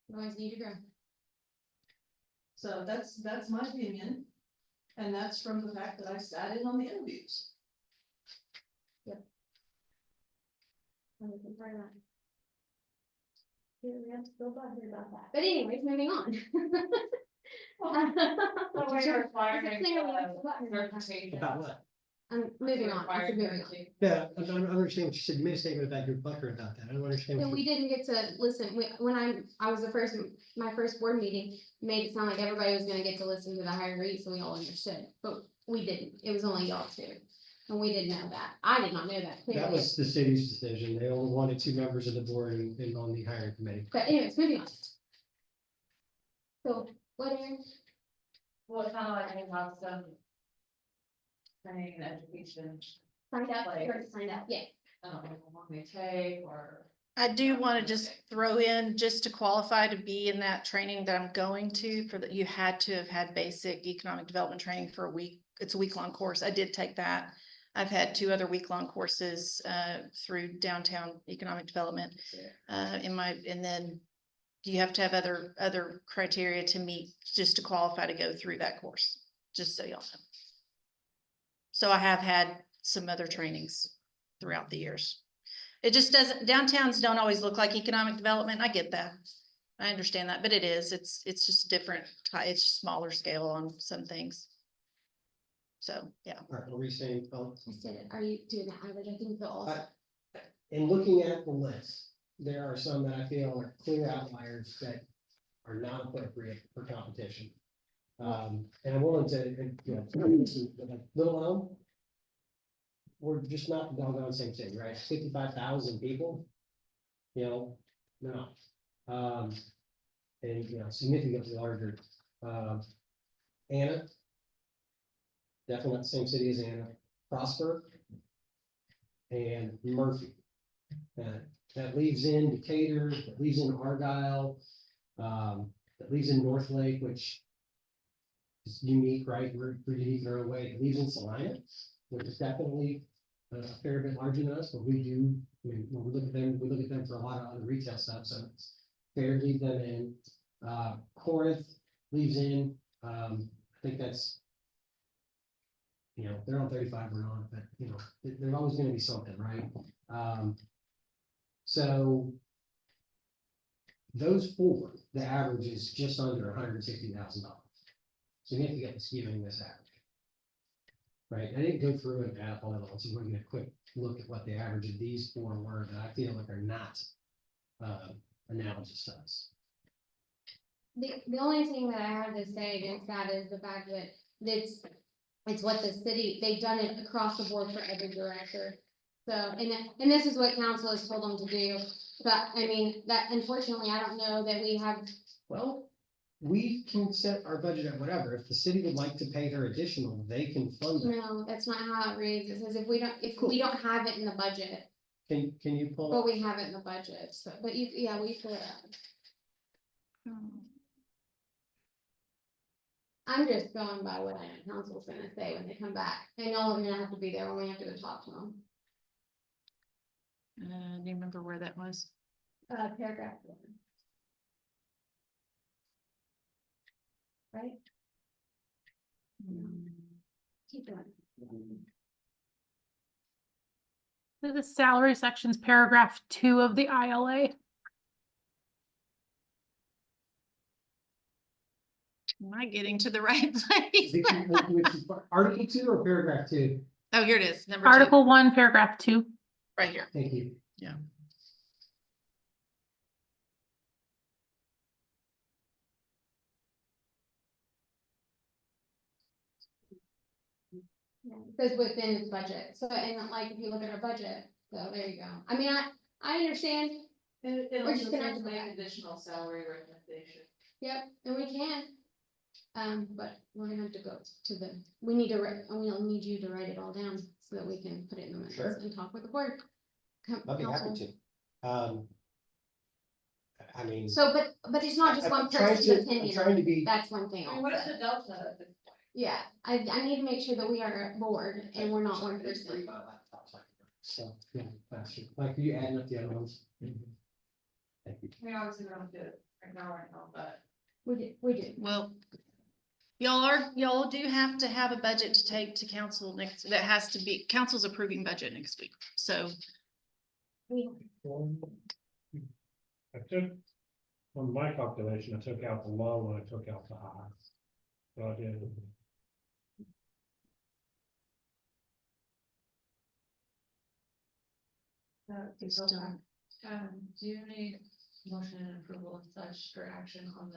You always need to grow. So that's my opinion. And that's from the fact that I sat in on the interviews. I'm looking for that. Yeah, we have to feel bad about that. But anyways, moving on. So we're requiring, Clearly, we have to feel bad about that. certification. About what? Moving on, I said moving on. Yeah, I don't understand what you said. You made a statement about your butler about that. I don't understand. So what we you- didn't get to listen, when I was my first board meeting, made it sound like everybody was gonna get to listen to the higher read, so we all understood, but we didn't, it was only y'all two. And we didn't know that, I did not know that That clearly, was the city's decision. They only wanted 2 members of the board and on the hiring committee. but anyways, moving on. So, what, Aaron? Well, it's kind of like we have some training and education Signed up, or signed up, yes. I don't know how long they take or. I do want to just throw in, just to qualify to be in that training that I'm going to, for that you had to have had basic economic development training for a week. It's a week-long course. I did take that. I've had 2 other week-long courses through downtown economic development and then you have to have other criteria to meet just to qualify to go through that course, just so y'all know. So I have had some other trainings throughout the years. It just doesn't, downtowns don't always look like economic development. I get that. I understand that, but it's just different. It's smaller scale on some things. So, yeah. All right, what were you saying, Phil? I said, are you doing the average? I think the also. In looking at the list, there are some that I feel are clear outliers that are not appropriate for competition. And I'm willing to, you know, like Little Elm. We're just not the doggone same thing, right? 55,000 people. You know, no. And you know, significantly larger. Anna. Definitely not the same city as Anna. Prosper. And Murphy. That leaves in Decatur, that leaves in Argyle, that leaves in North Lake, which is unique, right? We're unique in our own way. It leaves in Salina, which is definitely a fair bit larger than us, but we do, I mean, when we look at them for a lot of other retail stuff, so it's fair to leave them in. Corinth leaves in, I think that's, you know, they're on 35, we're not, but you know, there's always gonna be something, right? So those 4, the average is just under $160,000. Significantly skewing this average. Right, I didn't go through and add all of those, so we're gonna quick look at what the average of these 4 were that I feel like are not analogous to us. The only thing that I have to say against that is the fact that it's what the city, they've done it across the board for every director. So, and this is what council has told them to do, but I mean, that unfortunately, I don't know that we have. Well, we can set our budget at whatever. If the city would like to pay their additional, they can fund it. No, that's not how it reads. It says if we don't have it in the budget, Can you pull? but we have it in the budget, so, but yeah, we pull it up. I'm just going by what council's gonna say when they come back. I know we're gonna have to be there when we have to go talk to them. Do you remember where that was? Paragraph 1. Right? Keep going. The salary section's paragraph 2 of the ILA. Am I getting to the right place? Article 2 or paragraph 2? Oh, here it is, number 2, Article 1, paragraph 2. right here. Thank you. Yeah. Yeah, it says within its budget, so, and like, if you look at our budget, so there you go. I mean, I understand. We're just gonna have to make additional salary recommendation. Yep, and we can. But we're gonna have to go to we need you to write it all down so that we can put it in the minutes Sure. and talk with the board. I'd be happy Council. to. I mean. So, but it's not just I'm one trying person's to- I'm opinion. trying to be. That's one thing. also. the delta? Yeah, I need to make sure that we are a board and we're not one person. So, yeah, that's true. Like, are you adding up the other ones? Thank you. We obviously don't do it right now, but. We do. Well, y'all do have to have a budget to take to council next, that has to be, council's approving budget next week, so. I took, on my calculation, I took out the low and I took out the high. So I did. Do you need motion and approval and such for action on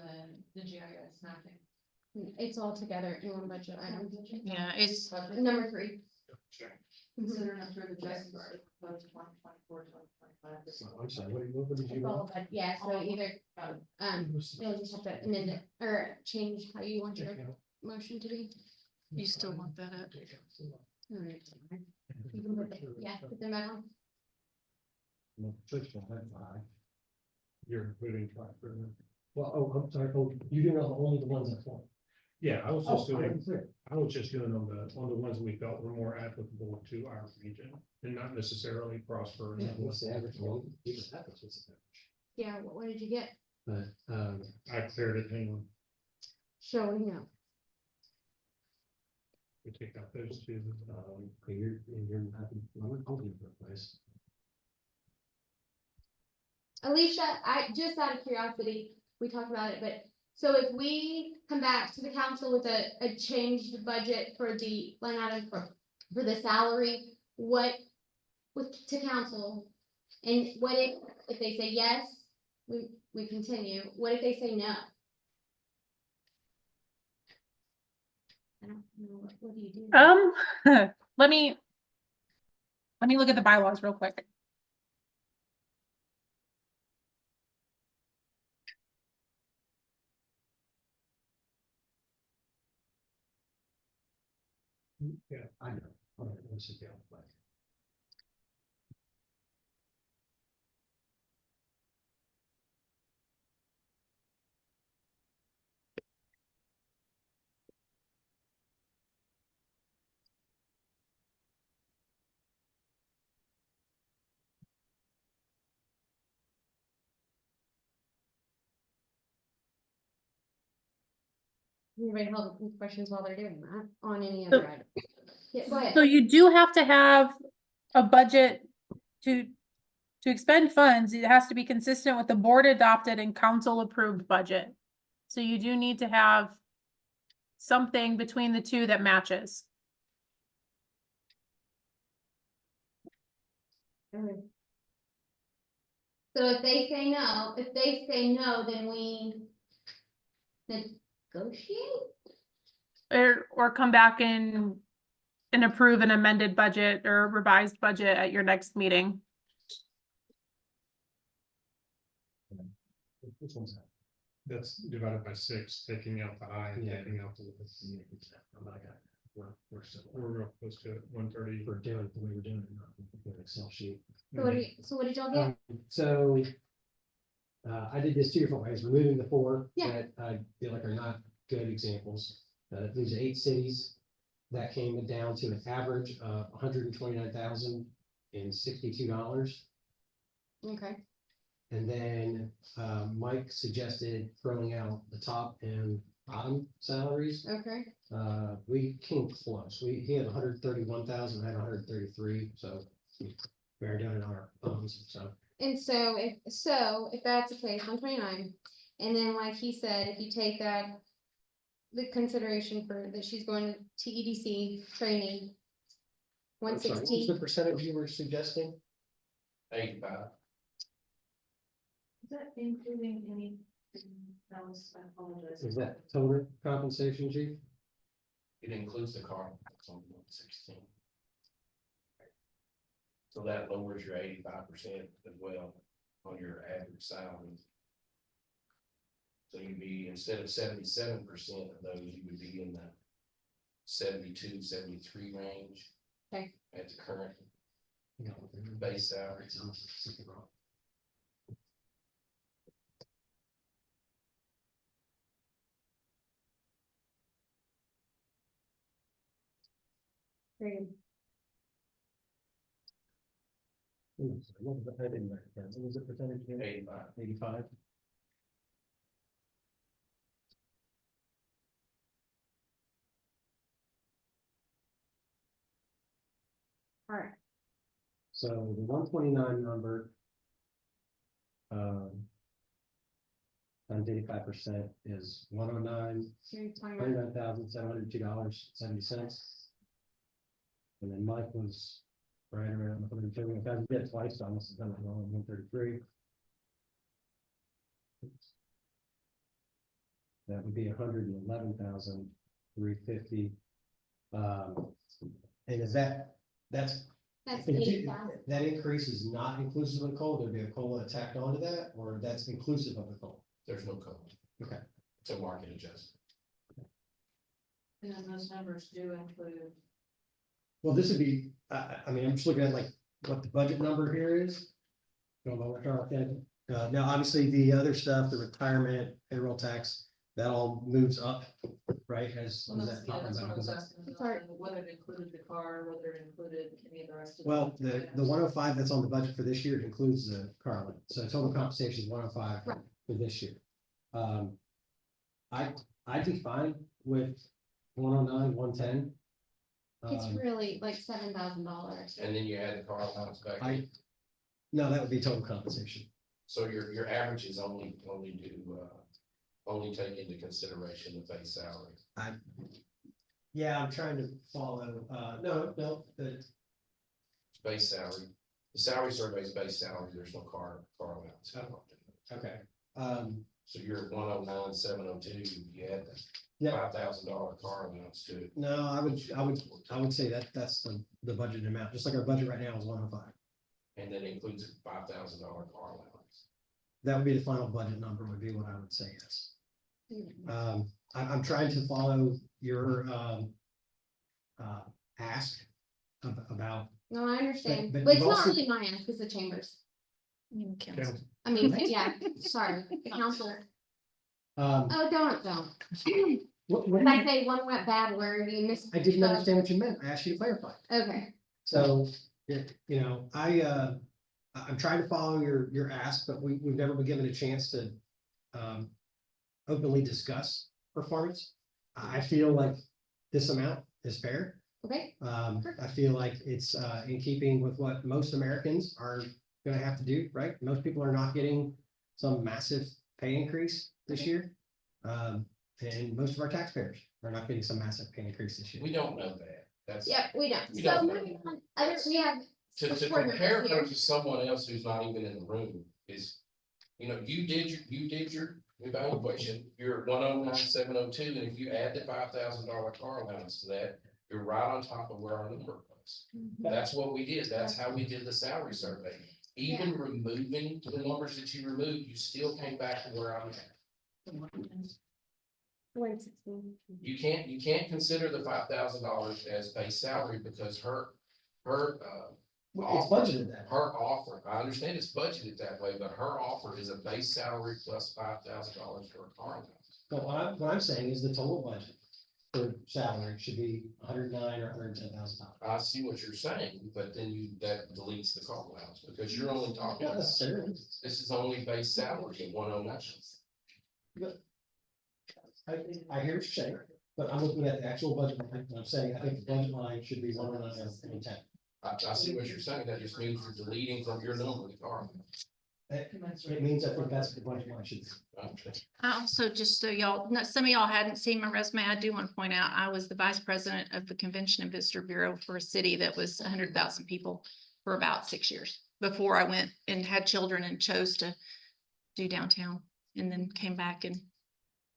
the GIS mapping? It's all together in one budget item. Yeah, it's. Number 3. Consider and approve adjustments to proposed 2024, 2025. I'm sorry, what did you It's all want? but yeah, so either, you'll just have to amend it or change how you want your motion to be. You still want that up? Alright. You can put it, yeah, put them back on. You're including tractor. Well, oh, I'm sorry, oh, you do know only the ones that fall. Yeah, I was Oh, just I doing, wasn't clear. I was just doing on the ones we felt were more applicable to our region and not necessarily Prosper. Yeah, what's the average? Well, you just have it, what's the average? Yeah, what did you get? But, I cleared it, hang on, Showing up. we take out those two. you're happy, I'll be for place. Alicia, out of curiosity, we talked about it, but so if we come back to the council with a changed budget for the line item for the salary, what to council? And what if they say yes, we continue, what if they say no? I don't know, what do you do? Let me look at the bylaws real quick. Yeah, I know. All right, let's just go. Anybody hold any questions while they're doing that on any So- other item? Yeah, go ahead. So you do have to have a budget to expend funds. It has to be consistent with the board adopted and council approved budget. So you do need to have something between the two that matches. Okay. So if they say no, then we negotiate? Or come back and approve an amended budget or revised budget at your next meeting. Which one's that? That's divided by 6, taking out the I and Yeah. taking out the. Oh my God. We're still, We're real close to 130. we're doing it the way we're doing it, not with an Excel sheet. So what did y'all get? So. I did this two different ways, removing the 4 Yeah. that I feel like are not good examples. These are 8 cities. That came down to an average of $129,062. Okay, And then, Mike suggested throwing out the top and bottom salaries. okay. We came close. He had 131,000, I had 133, so we're doing it on our thumbs, so. And so if that's the case, 129, and then like he said, if you take that, the consideration for that she's going to TEDC training. I'm sorry, what was 160, the percentage you were suggesting? 85. Is that including any else? I apologize. Is that total compensation, chief? It includes the car. It's on 116. So that lowers your 85% as well on your average salary. So you'd be, instead of 77% of those, you would be in the 72, 73 range. Okay. At the current base salary. very good. What was the, I didn't write it down. What was the percentage? 85. 85? All right, So the 129 number. Times 85% is 109, so you're talking about, $29,702.70. And then Mike was right around 130, if I did it twice, so I must have done it wrong, 133. That would be 111,350. And is that's that's that 80,000. increase is not inclusive of the COLA, there'd be a COLA tacked onto that, or that's inclusive of the COLA? There's no code. Okay. It's a market adjustment. And then those numbers do include Well, this would be, I mean, I'm just looking at like what the budget number here is. Don't know what Charlotte said. Now, obviously, the other stuff, the retirement, payroll tax, that all moves up, right, as Well, that talking that's what I about. was 'Cause asking, Sorry. whether it included the car, whether it included any of the rest of. Well, the 105 that's on the budget for this year includes the car allowance, so total compensation is 105 Right. for this year. I'd be fine with 109, 110. It's really like $7,000. And then you add the car allowance back in. No, that would be total compensation. So your average is only take into consideration the base salary. Yeah, I'm trying to follow, no, Base salary, the salary survey is base salary, there's no car allowance. okay. So you're at 109,702, you add Yeah. $5,000 car allowance to it. No, I would say that that's the budget amount, just like our budget right now is 105. And that includes a $5,000 car allowance. That would be the final budget number would be what I would say, yes. I'm trying to follow your, ask about, No, I understand, But but it's you've not also- really my ask, it's the chambers. Council. I mean, yeah, sorry, the council. Oh, don't. what If do I you- say one went bad word, you missed. I didn't understand what you meant. I asked you to clarify. Okay, So, you know, I'm trying to follow your ask, but we've never been given a chance to openly discuss performance. I feel like this amount is fair. okay, I feel like it's in keeping with what most Americans are gonna have to do, right? Most people are not getting some massive pay increase this year. And most of our taxpayers are not getting some massive pay increase this year. We don't know that. That's. yep, we don't. We So don't. moving on, we have. To support compare members her here. to someone else who's not even in the room is, you know, you did your evaluation, you're at 109,702, and if you add the $5,000 car allowance to that, you're right on top of where our number was. That's what we did, that's how we did the salary survey. Even removing the numbers that you removed, you still came back to where I'm at. 116. You can't consider the $5,000 as base salary because her It's budgeted that. her offer, I understand it's budgeted that way, but her offer is a base salary plus $5,000 for a car allowance. But what I'm saying is the total budget for salary should be 109 or $110,000. I see what you're saying, but then that deletes the car allowance because you're only talking Not about, necessarily. this is only base salary at 109. I hear what you're saying, but I'm looking at the actual budget line, and I'm saying I think the budget line should be 109 and 110. I see what you're saying, that just means you're deleting from your number the car allowance. It means I think that's what the budget line should be. I understand. I also, just so y'all, some of y'all hadn't seen my resume, I do want to point out, I was the vice president of the Convention and Visitor Bureau for a city that was 100,000 people for about 6 years before I went and had children and chose to do downtown and then came back and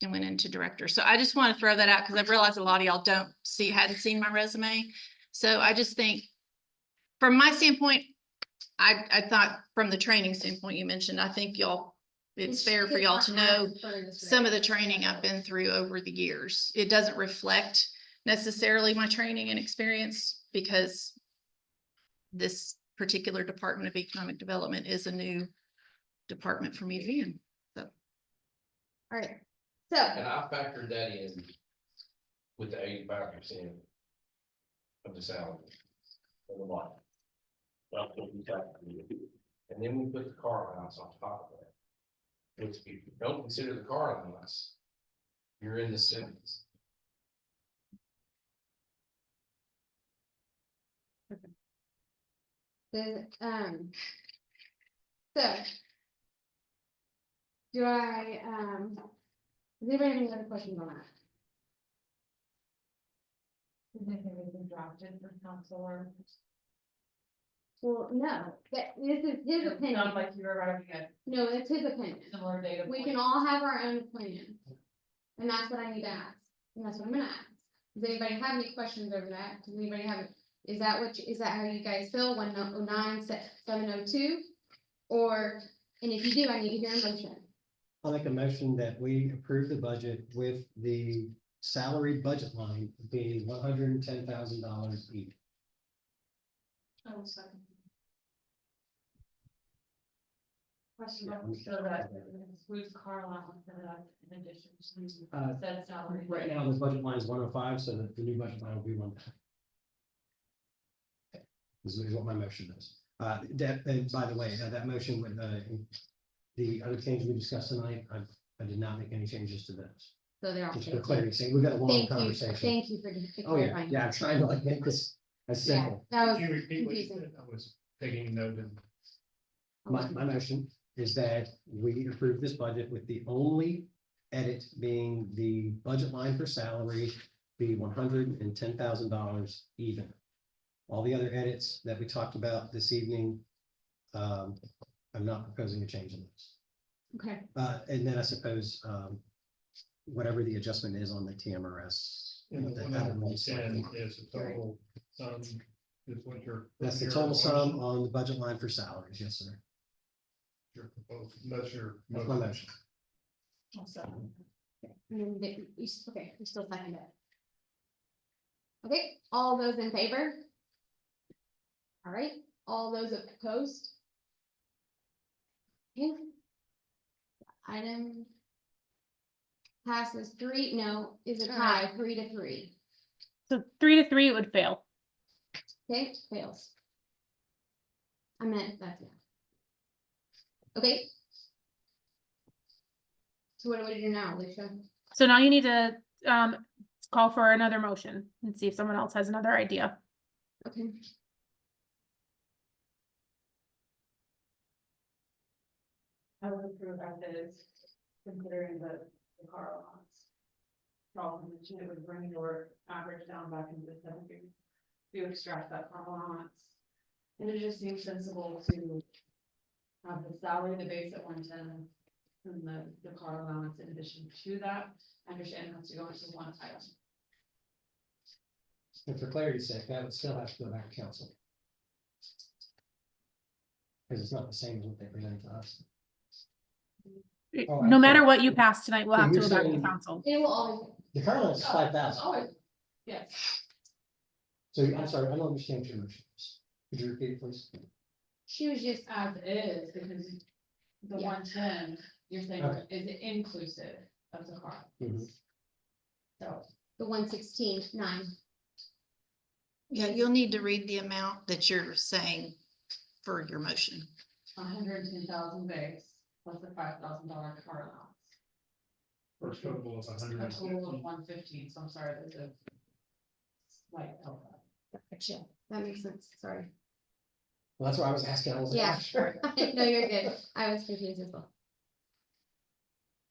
went into director. So I just want to throw that out because I've realized a lot of y'all hadn't seen my resume. So I just think from my standpoint, I thought from the training standpoint you mentioned, I think it's fair for y'all to know some of the training I've been through over the years. It doesn't reflect necessarily my training and experience because this particular Department of Economic Development is a new department for me to be in. So. All right, so, And I factored that in with the 85% of the salary of the line. That's what we factored in. And then we put the car allowance on top of that. Which if you don't consider the car allowance, you're in the 70s. so. Do I, does anybody have any other questions on that? Well, no, this is his opinion. like you were arriving at No, it's his opinion. similar data. We can all have our own opinion. And that's what I need to ask, and that's what I'm gonna ask. Does anybody have any questions over that? Does anybody have, is that how you guys feel, 109, 702? Or, and if you do, I need to hear a motion. I'll make a motion that we approve the budget with the salary budget line being $110,000 each. I will second. Question Yeah, about, we- so that excludes car allowance for that in addition to Uh, said salary. Right now, the budget line is 105, so that the new budget line will be 1. This is what my motion is. And by the way, that motion with the other changes we discussed tonight, I did not make any changes to those. So they're all. Just for fixed. clarity's sake, we've got a long Thank you, conversation. thank you for Oh, yeah, clarifying. yeah, I'm trying to like make this as Yeah, simple. that was Can you repeat what you confusing. said? I was taking note of. My motion is that we approve this budget with the only edit being the budget line for salary be $110,000 even. All the other edits that we talked about this evening, I'm not proposing a change in those. Okay, And then I suppose, whatever the adjustment is on the TMRS. And the that- 110 is the total sum, is what you're. That's the your total sum motion, on the budget line for salaries, yes, sir. Your proposal, that's your. That's my motion. and then okay, we still second it. Okay, all those in favor? All right, all those opposed? Okay. Item passes is a tie, 3-3. So 3-3, it would fail. Okay, fails. I meant that's yeah. Okay. So what do we do now, Alicia? So now you need to, call for another motion and see if someone else has another idea. Okay. I would approve that is considering the car allowance. Problem, mentioned it would bring your average down back into the 70s. You extract that car allowance. And it just seems sensible to have the salary, the base at 110, and the car allowance in addition to that. I understand it has to go into one item. And for clarity's sake, that would still have to go back to council. Because it's not the same as what they presented to us. Oh, No matter okay. what you pass tonight, we'll So have to you're go back to saying- council. It will always, The car allowance is 5,000. Oh, yes. So I'm sorry, I don't understand what your motion is. Could you repeat it, please? she was just, As is, because the Yeah. 110, you're saying Okay. is inclusive of the car. Mhm. So, the 116.9. Yeah, you'll need to read the amount that you're saying for your motion. 110,000 base plus the $5,000 car allowance. For a total of A total of 150. 115, so I'm sorry, there's a slight delta. Gotcha. That makes sense, sorry. Well, that's what I was asking. I was like, Yeah. ah, sure. No, you're good. I was confused as well.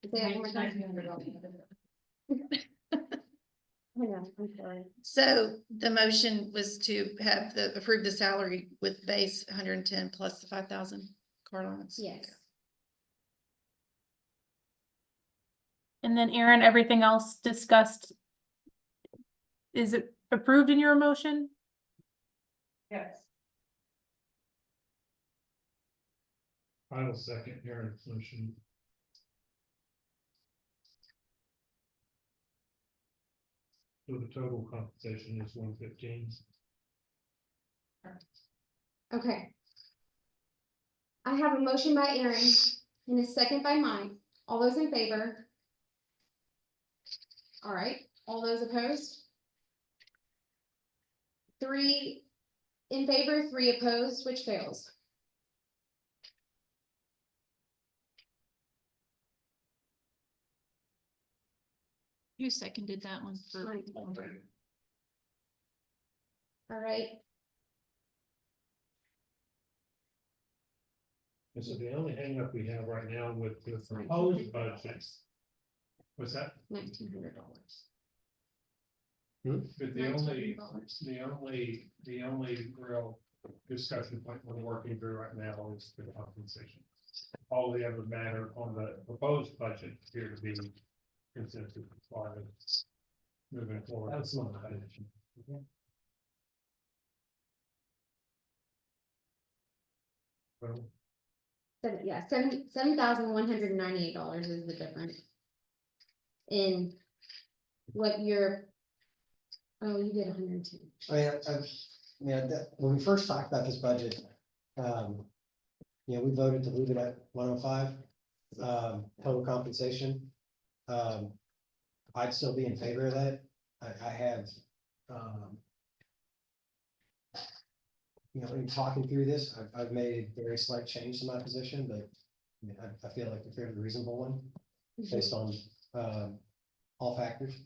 Say that one more time. I know, I'm sorry. So the motion was to have approve the salary with base 110 plus the 5,000 car allowance. Yes. And then Aaron, everything else discussed. Is it approved in your motion? Yes. I will second Aaron's motion. So the total compensation is 115. Okay. I have a motion by Aaron and a second by Mike. All those in favor? All right, all those opposed? 3 in favor, 3 opposed, which fails. You seconded that one for. Mike. All right, And so the only hang up we have right now with the proposed budget. What's that? $1,900. But the only real discussion point we're working through right now is the compensation. All the other matter on the proposed budget appear to be consensus as far as moving forward. That's not my motion. Well, Yeah, $7,198 is the difference. In what you're, oh, you did 110. I mean, Yeah, when we first talked about this budget, we voted to leave it at 105, total compensation. I'd still be in favor of that. I have, in talking through this, I've made a very slight change to my position, but I feel like a fairly reasonable one based on, all factors.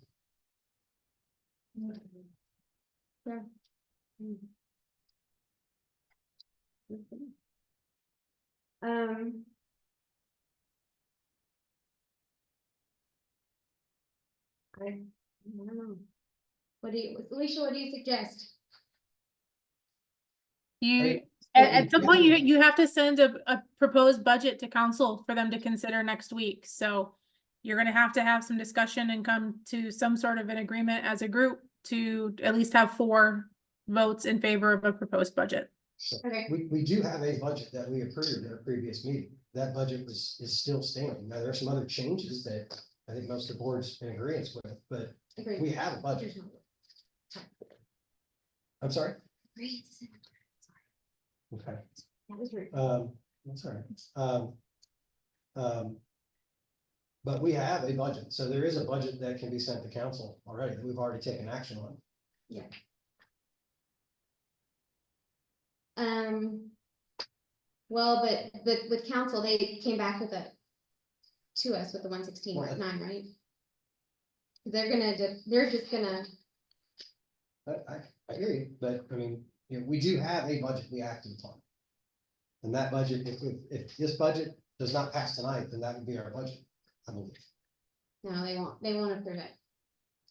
Um. I don't know. Alicia, what do you suggest? You, Well, at some point, you have to send a proposed budget to council for them to consider next week, so you're gonna have to have some discussion and come to some sort of an agreement as a group to at least have 4 votes in favor of a proposed budget. Okay. We do have a budget that we approved at a previous meeting. That budget is still standing. Now, there are some other changes that I think most of the board's in agreement with, but Agreed. we have a budget. I'm sorry? Agreed. Okay. That was rude. That's all right. But we have a budget, so there is a budget that can be sent to council already, that we've already taken action on. Well, but with council, they came back with to us with the 116.9, right? They're just gonna, I hear you, but I mean, we do have a budget we acted upon. And that budget, if this budget does not pass tonight, then that would be our budget, I believe. no, they won't approve it.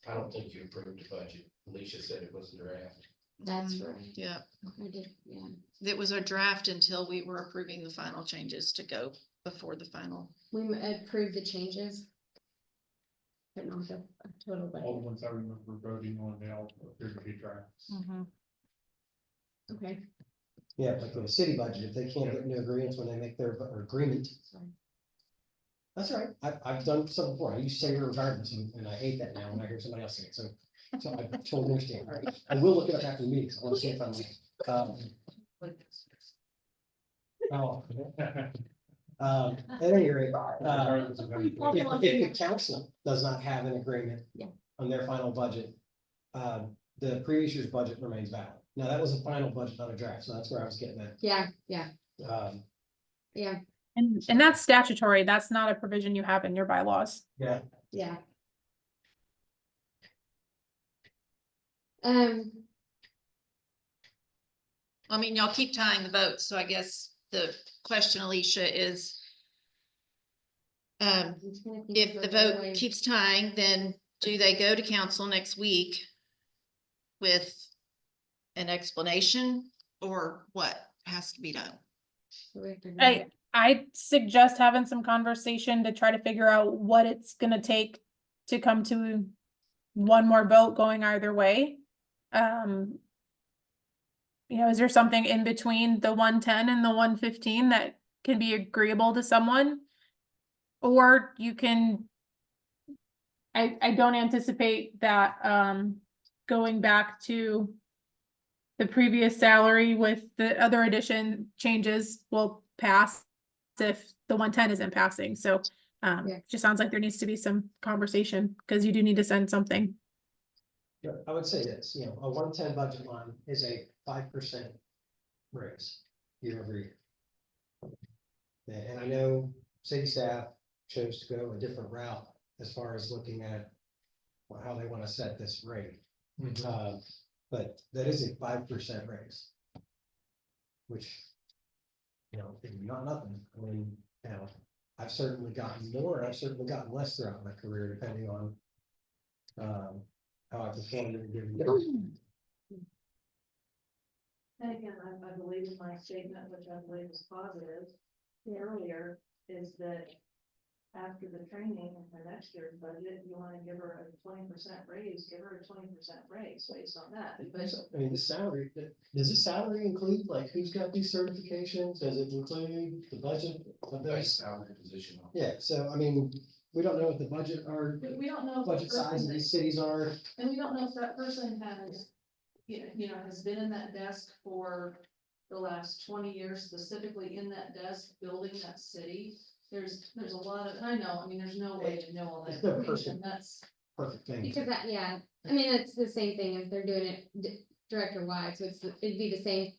I don't think you approved the budget. Alicia said it was a draft. That's right. Yeah, I did, yeah. it was a draft until we were approving the final changes to go before the final. We approved the changes. But not the total All the budget. ones I remember voting on, they all appear to be drafts. Okay. Yeah, like for the city budget, if they can't get into agreements when they make their agreement. Sorry. That's all right. I've done some before. I used to say regardless, and I hate that now when I hear somebody else say it. So I totally understand. All right. I will look it up after the meeting. So I want to see if I'm at any rate, if the council does not have an agreement on their final budget, the previous year's budget remains valid. Now, that was a final budget, not a draft, so that's where I was getting at. Yeah. And that's statutory, that's not a provision you have in your bylaws. Yeah. Yeah. I mean, y'all keep tying the votes, so I guess the question, Alicia, is if the vote keeps tying, then do they go to council next week with an explanation, or what has to be done? I suggest having some conversation to try to figure out what it's gonna take to come to one more vote going either way. Is there something in between the 110 and the 115 that can be agreeable to someone? Or you can, I don't anticipate that, going back to the previous salary with the other addition changes will pass if the 110 isn't passing. So it just sounds like there needs to be some conversation because you do need to send something. Yeah, I would say this, a 110 budget line is a 5% raise year over year. And I know city staff chose to go a different route as far as looking at how they want to set this rate. But that is a 5% raise. Which, is not nothing. I mean, I've certainly gotten more, I've certainly gotten less throughout my career, depending on how I performed in a given year. And again, I believe in my statement, which I believe is positive earlier, is that after the training and for next year's budget, you want to give her a 20% raise, give her a 20% raise based on that. But I mean, the salary, does the salary include, like, who's got these certifications? Does it include the budget of Base those? salary position. Yeah, so, I mean, we don't know what the budget or we don't know if budget that size of person, these cities are. and we don't know if that person has has been in that desk for the last 20 years, specifically in that desk, building that city. There's a lot of, and I know, I mean, there's no way to know all that It's the information, perfect- that's, Perfect thing. Because that, yeah, I mean, it's the same thing if they're doing it director wide, so it'd be the same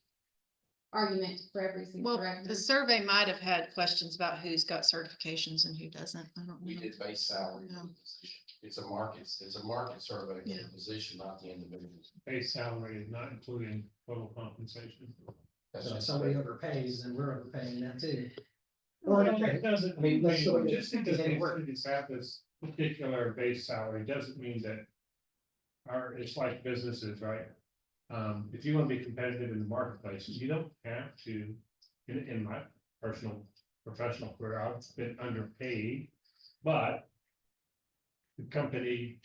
argument for every single Well, director. the survey might have had questions about who's got certifications and who doesn't. I don't We know. did base salary for the position. It's a market survey for Yeah. the position, not the individual. Base salary is not including total compensation. That's So if just- somebody overpays, then we're overpaying that too. Well, Or- it doesn't, I mean, let's show you- just because it they work. cities have this particular base salary doesn't mean that. It's like businesses, right? If you want to be competitive in the marketplace, you don't have to, in my personal professional career, I've been underpaid, but. The company.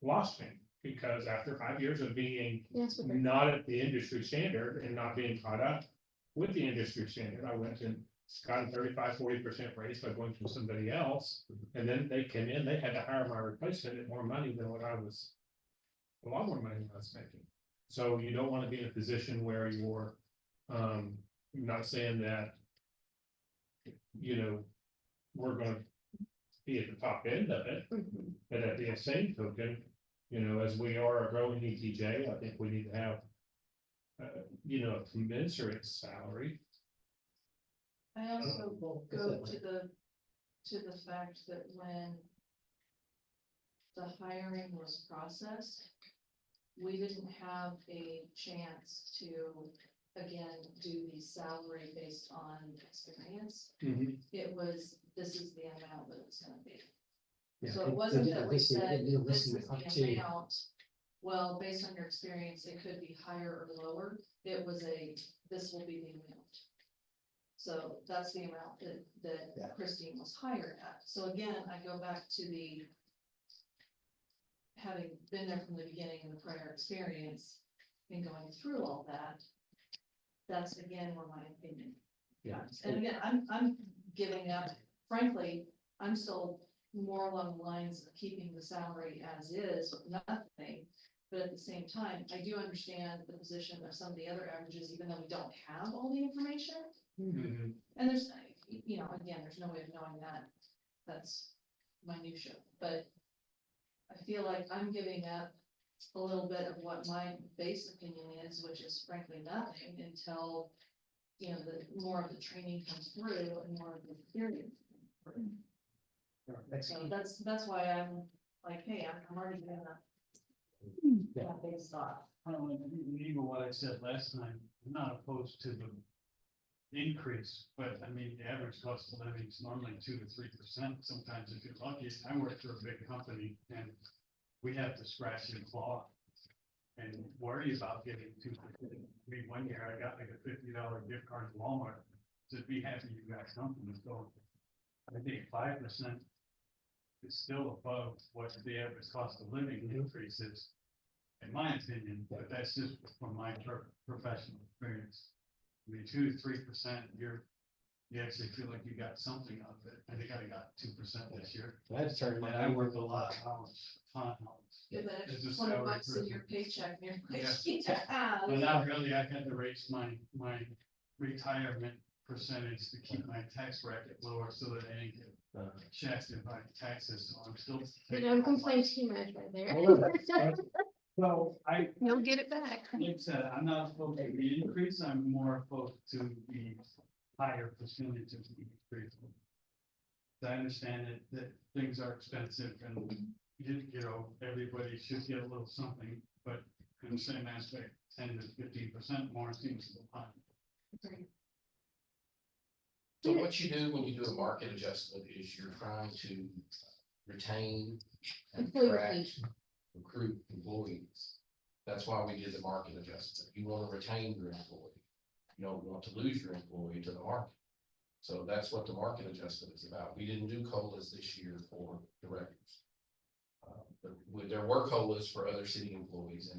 Lost me because after 5 years of being Yes, with the- not at the industry standard and not being caught up with the industry standard, I went and got a 35-40% raise by going to somebody else. And then they came in, they had to hire my replacement at more money than what I was. A lot more money than I was making. So you don't want to be in a position where you're, not saying that. We're gonna be at the top end of it. Mhm. But at the same token, as we are a growing ETJ, I think we need to have. A commensurate salary. I also go to the fact that when the hiring was processed, we didn't have a chance to, again, do the salary based on experience. It was, this is the amount that it's gonna be. Yeah, So it wasn't that we said, it didn't this listen is up the to- amount. Well, based on your experience, it could be higher or lower. It was this will be the amount. So that's the amount Yeah. that Christine was hired at. So again, I go back to the having been there from the beginning in the prior experience and going through all that. That's again where my opinion comes. And again, I'm giving up, frankly, I'm still more along the lines of keeping the salary as is with nothing. But at the same time, I do understand the position of some of the other averages, even though we don't have all the information. And there's, again, there's no way of knowing that. That's minutia, but I feel like I'm giving up a little bit of what my base opinion is, which is frankly nothing until, the more of the training comes through and more of the experience. comes through. That's So that's why I'm like, hey, I'm already gonna. That base thought. I don't know, even what I said last time, I'm not opposed to the increase, but I mean, the average cost of living is normally 2 to 3%. Sometimes if you're lucky, I work for a big company and we have to scratch and claw and worry about getting 2%. I mean, one year I got like a $50 gift card to Walmart to be happy you got something. So I think 5% is still above what the average cost of living increase is. In my opinion, but that's just from my professional experience. I mean, 2 to 3%, you actually feel like you got something out of it. I think I got 2% this year. That's turned But out. I work a lot of hours, ton of hours. Give that It's extra a 20 salary bucks in person. your paycheck, and you're like, Yeah. yeah. But not really, I had to raise my retirement percentage to keep my tax bracket lower so that I didn't get shafted by taxes, so I'm still. You don't complain too much right there. Well, You'll get it back. like I said, I'm not opposed to the increase, I'm more opposed to the higher percentage of the increase. I understand that things are expensive and everybody should get a little something, but in the same aspect, 10 to 15% more seems a little high. So what you do when you do a market adjustment is you're trying to retain and Employee attract, retention. recruit employees. That's why we did the market adjustment. You want to retain your employee. You don't want to lose your employee to the market. So that's what the market adjustment is about. We didn't do COLAs this year for directors. There were COLAs for other city employees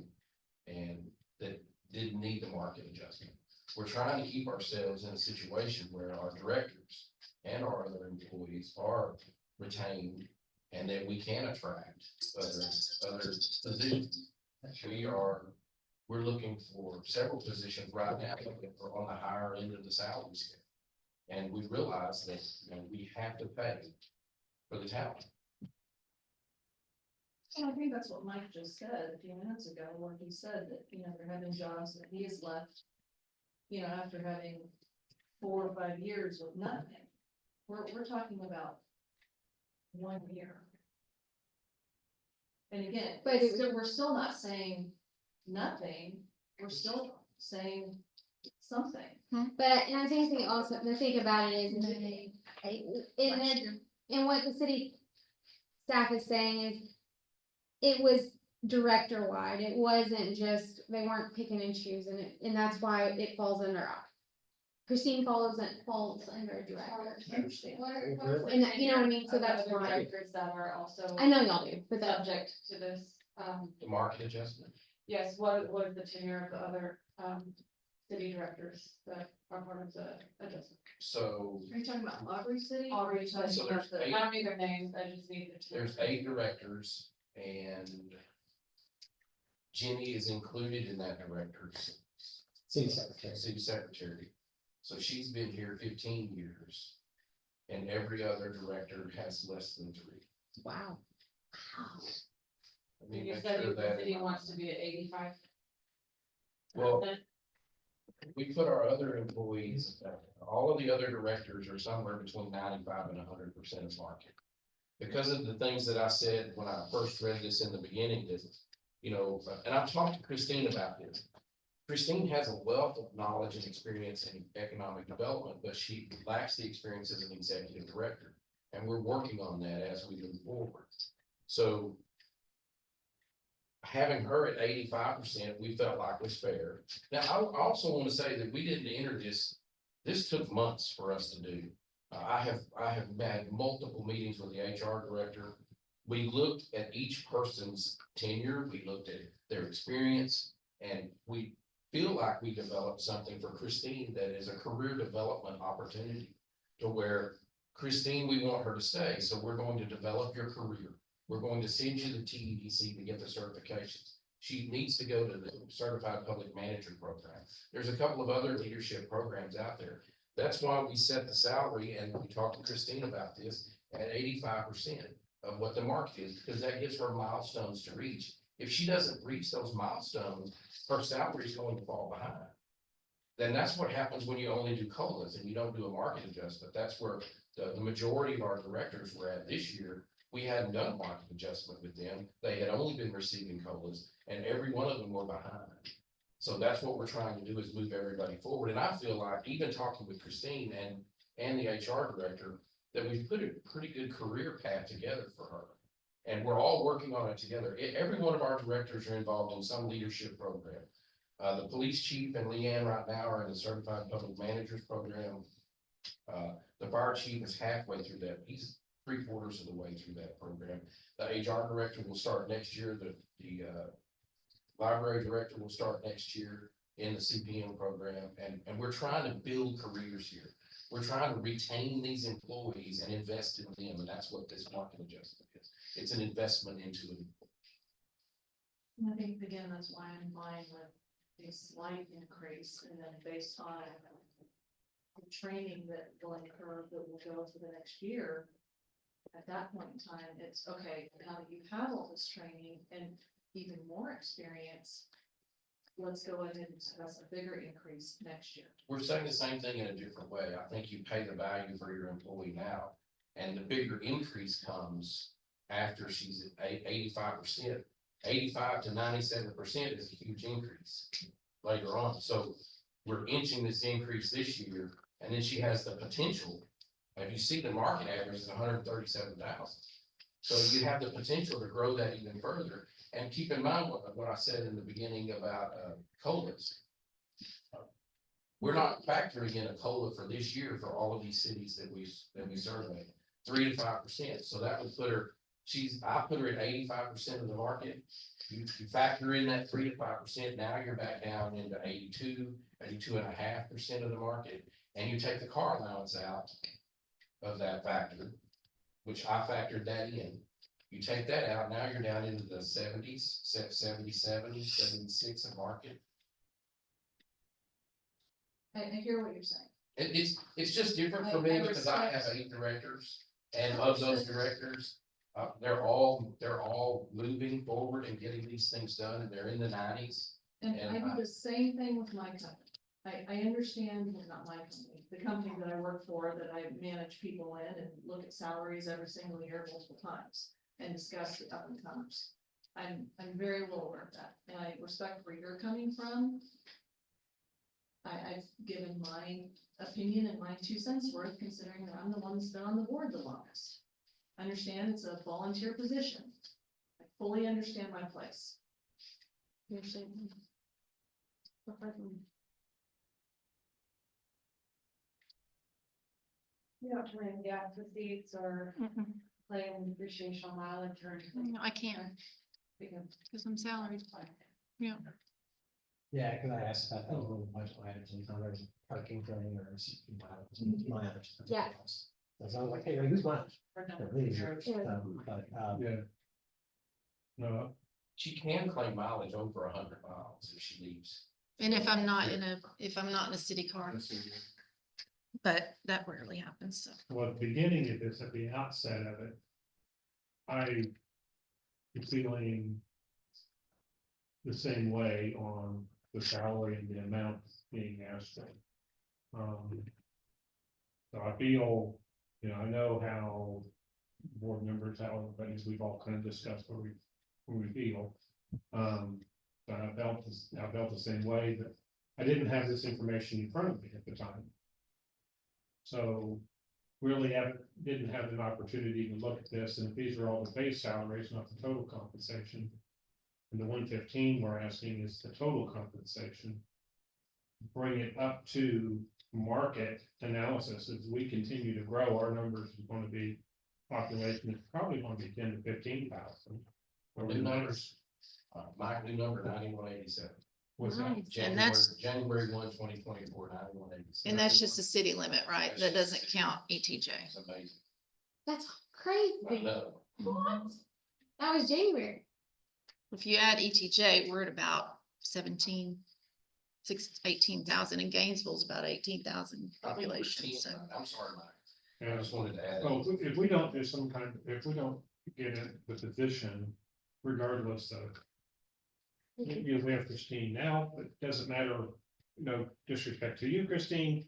and that didn't need the market adjustment. We're trying to keep ourselves in a situation where our directors and our other employees are retained and that we can attract other positions. we're looking for several positions right now, looking for on the higher end of the salary scale. And we realize that, we have to pay for the talent. I think that's what Mike just said a few minutes ago, where he said that, they're having jobs that he has left, after having 4 or 5 years with nothing. We're talking about 1 year. And again, But we're still not saying nothing, we're still saying something. But, and I think the thing about it is, and what the city staff is saying is, it was director wide, it wasn't just, they weren't picking and choosing it, and that's why it falls under. Christine falls under director. I understand. And that, you know what I mean, so that's Other why, directors that are also I know y'all do, but that, subject to this, The market adjustment. yes, what is the tenure of the other, city directors that are part of the adjustment? So Are you talking about Aubrey City? Already, So there's I don't need their names, I just need their. there's 8 directors, and Jenny is included in that director's City secretary. city secretary. So she's been here 15 years, and every other director has less than 3. wow. Let me You make said sure the that, city wants to be at 85. well, we put our other employees, all of the other directors are somewhere between 95 and 100% of market. Because of the things that I said when I first read this in the beginning, is, and I've talked to Christine about this. Christine has a wealth of knowledge and experience in economic development, but she lacks the experience as an executive director. And we're working on that as we move forward. So having her at 85%, we felt like was fair. Now, I also want to say that we didn't enter this took months for us to do. I have had multiple meetings with the HR director. We looked at each person's tenure, we looked at their experience, and we feel like we developed something for Christine that is a career development opportunity, to where Christine, we want her to stay, so we're going to develop your career. We're going to send you the TEDC to get the certifications. She needs to go to the Certified Public Manager program. There's a couple of other leadership programs out there. That's why we set the salary, and we talked to Christine about this, at 85% of what the market is, because that gives her milestones to reach. If she doesn't reach those milestones, her salary is going to fall behind. Then that's what happens when you only do COLAs and you don't do a market adjustment. That's where the majority of our directors were at this year. We hadn't done a market adjustment with them. They had only been receiving COLAs, and every one of them were behind. So that's what we're trying to do, is move everybody forward. And I feel like, even talking with Christine and the HR director, that we've put a pretty good career path together for her. And we're all working on it together. Every one of our directors are involved in some leadership program. The police chief and Leanne right now are in the Certified Public Managers program. The fire chief is halfway through that. He's 3/4 of the way through that program. The HR director will start next year. The library director will start next year in the CPM program. And we're trying to build careers here. We're trying to retain these employees and invest in them. And that's what this market adjustment is. It's an investment into them. And I think, again, that's why I'm fine with a slight increase, and then based on the training that will occur, that will go for the next year. At that point in time, it's okay, now that you have all this training and even more experience, let's go ahead and discuss a bigger increase next year. We're saying the same thing in a different way. I think you pay the value for your employee now, and the bigger increase comes after she's at 85%. 85 to 97% is a huge increase later on. So we're inching this increase this year, and then she has the potential. If you see, the market average is 137,000. So you have the potential to grow that even further. And keep in mind what I said in the beginning about COLAs. We're not factoring in a COLA for this year for all of these cities that we surveyed, 3 to 5%. So that would put her. I put her at 85% of the market. You factor in that 3 to 5%. Now you're back down into 82.5% of the market, and you take the car allowance out of that factor, which I factored that in. You take that out, now you're down into the 70s, 77, 76 a market. I hear what you're saying. It's just different for I me because I have respect- 8 directors, and of those directors, they're all moving forward and getting these things done, and they're in the 90s. And And I I- do the same thing with my company. I understand, well, not my company, the company that I work for, that I manage people in and look at salaries every single year multiple times and discuss the up and comers. I'm very well aware of that, and I respect where you're coming from. I've given my opinion and my 2 cents worth, considering that I'm the one that's been on the board the longest. I understand it's a volunteer position. I fully understand my place. You're saying- You don't claim gas receipts or claim depreciation on mileage or anything. No, I can't, because I'm salaried. Yeah. Yeah, cause I asked about that little budget items and how there's a parking thing or mileage. Yeah. So I was like, hey, who's mileage? For Yeah, number leave of it. years. Yeah. No, She can claim mileage over 100 miles if she leaves. And if I'm not in a city car, but that rarely happens, so. well, at the beginning of this, at the outset of it, I was feeling the same way on the salary and the amount being asked for. So I feel, I know how board members, how everybody's, we've all kind of discussed where we feel. But I felt the same way, that I didn't have this information in front of me at the time. So really didn't have an opportunity to look at this, and if these are all the base salaries, not the total compensation. And the 115 we're asking is the total compensation. Bring it up to market analysis. As we continue to grow, our numbers is going to be, population is probably going to be 10 to 15,000. New numbers. My new number 9187. What's that? Nice. And that's, January 1, 2024, 9187. and that's just the city limit, right? That doesn't count ETJ. It's amazing. That's I crazy. know. What? That was January. If you add ETJ, we're at about 18,000, and Gainesville's about 18,000 population, so. I'm sorry, Mike. I Yeah. just wanted to add. So if we don't do some kind, if we don't get the position, regardless of. We have Christine now, but it doesn't matter, no disrespect to you, Christine.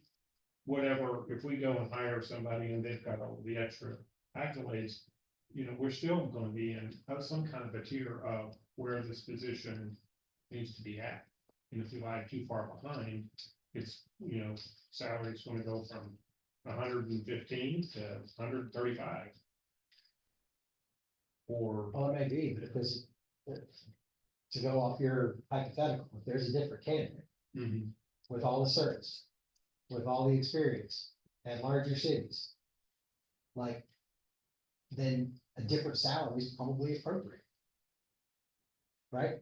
Whatever, if we go and hire somebody and they've got all the extra accolades, we're still gonna be in some kind of a tier of where this position needs to be at. And if you lag too far behind, it's, salary's gonna go from 115 to 135. Or, Well, it may be, but if there's, to go off your hypothetical, if there's a different candidate with all the certs, with all the experience at larger cities, like, then a different salary is probably appropriate. Right?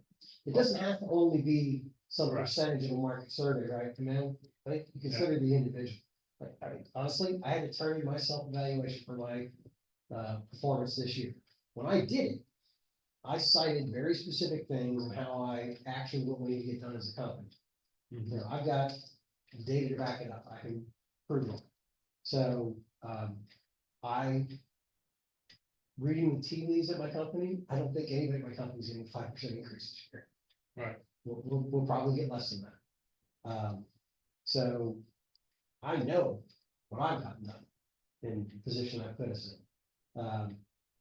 It doesn't have to only be some Right. percentage of a market survey, right? I mean, I think you consider the individual. Like, honestly, I had to turn in my self-evaluation for my performance this year. When I did it, I cited very specific things of how I actually what we need to get done as a company. I've got data to back it up. I can prove it. So, reading the tea leaves at my company, I don't think anybody at my company is getting 5% increase this year. Right. We'll probably get less than that. So I know what I've gotten done in the position I put us in.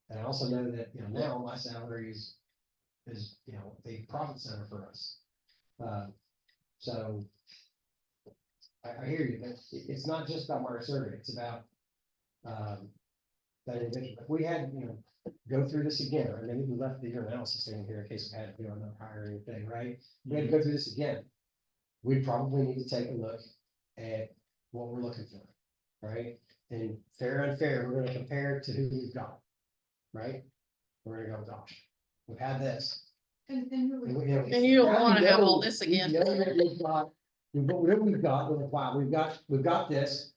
And I also know that, now my salary is, a profit center for us. So I hear you, but it's not just about market survey, it's about, that individual. If we had, go through this again, or maybe we left the year analysis in here in case we had to do another hiring thing, right? We had to go through this again. We probably need to take a look at what we're looking for, right? And fair and unfair, we're gonna compare it to who we've got, right? We're gonna go, gosh, we've had this. And really. And you don't Now wanna we have know- all this again. we know that we've got, whatever we've got, we're like, wow, we've got this.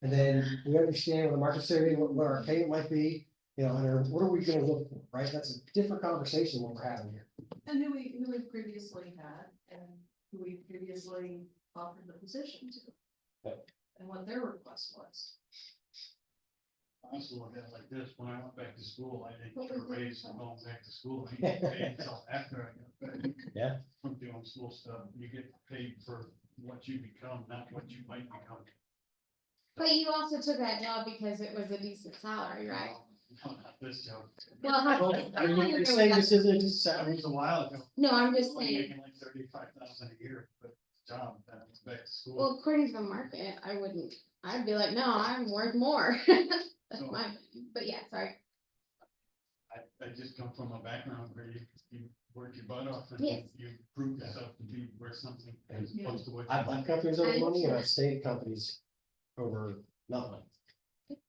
And then we understand what the market survey, what our payment might be, You know, and what are we gonna look for, right? That's a different conversation than we're having here. And who we previously had and who we previously offered the position to. Yep. And what their request was. I also look at it like this, when I went back to school, I didn't get a raise from going back to school. I didn't get paid until after I got back. Yeah. From doing school stuff, you get paid for what you become, not what you might become. But you also took that job because it was a decent salary, right? No, not this job. Well, how- Well, I don't you're know saying that- this isn't just That salary? was a while ago. No, I'm just I was saying, making like 35,000 a year, but job, that was back to school. well, according to the market, I'd be like, no, I'm worth more. That's No. my, opinion. But yeah, sorry. I just come from a background where you work your butt off and Yes. you prove yourself to be worth something as opposed to what. I've you left companies over money and I've stayed at companies over not money.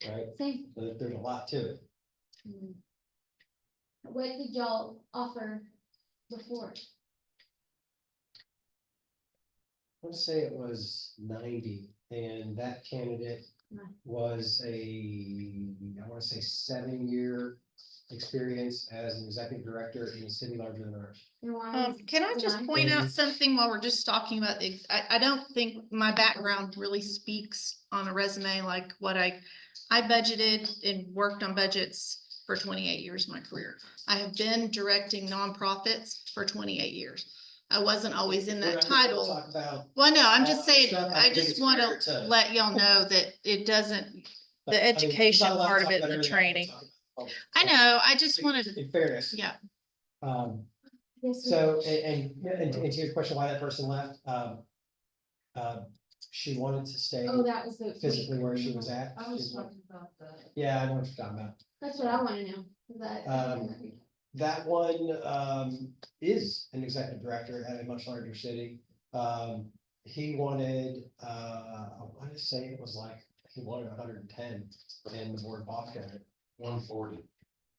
Right? Same. So there's a lot to it. Mm. What did y'all offer before? I want to say it was 90, and that candidate Right. was I want to say 7-year experience as an executive director in a city larger than ours. And why was Can I just denied? point out something while we're just talking about, I don't think my background really speaks on a resume like what I budgeted and worked on budgets for 28 years of my career. I have been directing nonprofits for 28 years. I wasn't always in We're that not gonna title. Talk about, Well, no, I'm just saying, stuff I I think just it's want fair to to- let y'all know that it doesn't, but, the I mean, education we're not allowed to part of talk it, about the everything training. we talk about. I know, I just wanted, In fairness. yeah. Yes, we- So, and to your question, why that person left, she wanted to stay Oh, that was the. physically where she was at. I was talking about the. Yeah, I know what you're talking about. That's what I wanna know. That. That one, is an executive director at a much larger city. He wanted, I want to say it was like, he wanted 110 and the board balked at it. 140.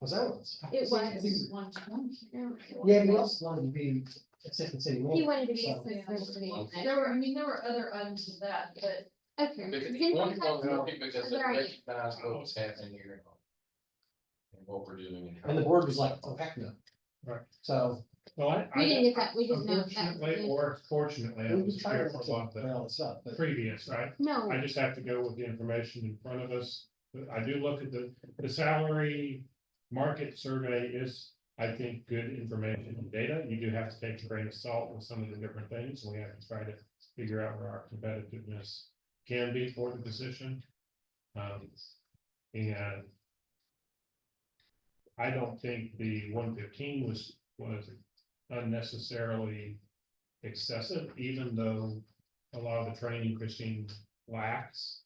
Was that what? It I think- was. 120. Yeah, he also wanted to be assistant city He manager. wanted to be so- assistant city. There were other items of that, but Okay. Because Didn't we have 140 some- because Right. they recognize what's happening here. And what we're doing. and how- And the board was like, oh, heck no. Right. So. Well, We didn't get that, we didn't know if that. Unfortunately or fortunately, I We was was trying here to for a lot play all this up, but previous, right? No, I just have to go with the information in front of us. But I do look at the salary market survey is, I think, good information and data. You do have to take a grain of salt with some of the different things. We have to try to figure out where our competitiveness can be for the position. And I don't think the 115 was unnecessarily excessive, even though a lot of the training Christine lacks.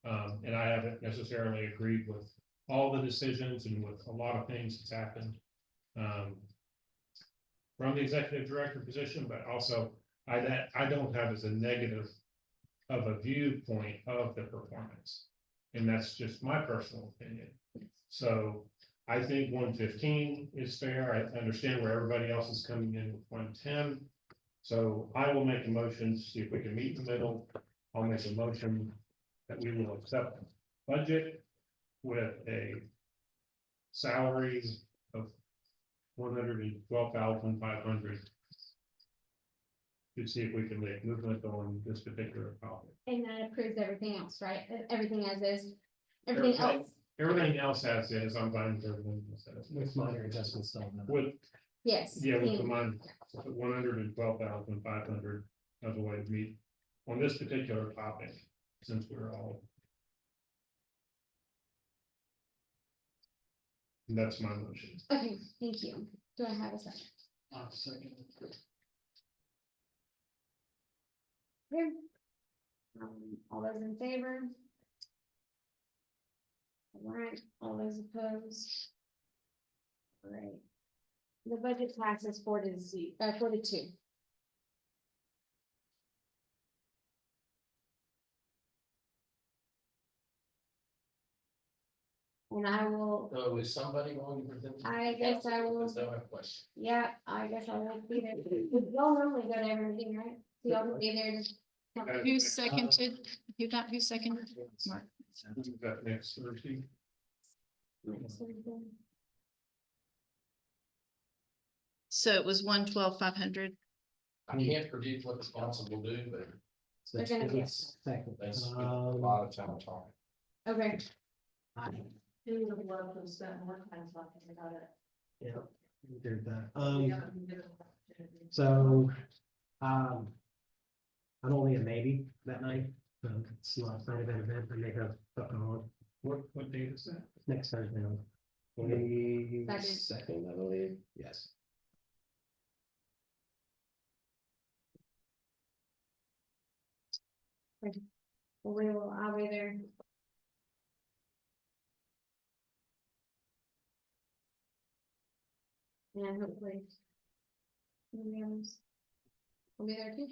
And I haven't necessarily agreed with all the decisions and with a lot of things that's happened. From the executive director position, but also I don't have as a negative of a viewpoint of the performance. And that's just my personal opinion. So I think 115 is fair. I understand where everybody else is coming in with 110. So I will make a motion to see if we can meet in the middle. I'll make a motion that we will accept the budget with a salary of 112,500. To see if we can make movement on this particular topic. and that approves everything else, right? Everything as is. Everything Everything. else, Everything else as is, I'm fine with everything. else as is. with minor adjustments still. With, yes. yeah, with the mind, 112,500 as a way to meet on this particular topic, since we're all. And that's my motion. Okay, thank you. Do I have a second? Second. Here. All those in favor? All right, all those opposed? All right. The budget passes 4-2. And I will, So is somebody going to present? to the I guess I council? will. Because they'll have questions. yeah, I guess I won't be there. Y'all normally go to every meeting, right? So y'all can be there to. Who seconded? Who seconded? Mark. That next Thursday. So it was 112,500. I can't predict what the council will do, but They're gonna be- they spend a lot of time talking. Okay, Who would love to spend more time talking about it? Yeah. Agree with that. Yeah, we give it an opportunity. So, I'm only a maybe that night, so it's not a event, I may have something on What date is that? next Thursday. On 22nd, I believe, yes. I'll be there. And hopefully. Maybe I'll be there too.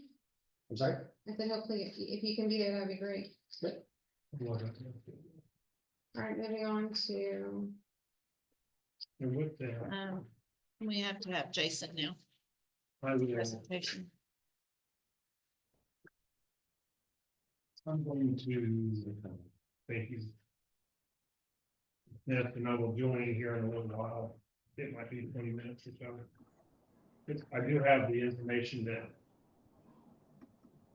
I'm sorry? I said hopefully if you can be there, that'd be great. All right, moving on to, And with that, We have to have Jason now. Presentation. I'm going to thank you. Yes, and I will join here in a little while. It might be 20 minutes or so. I do have the information that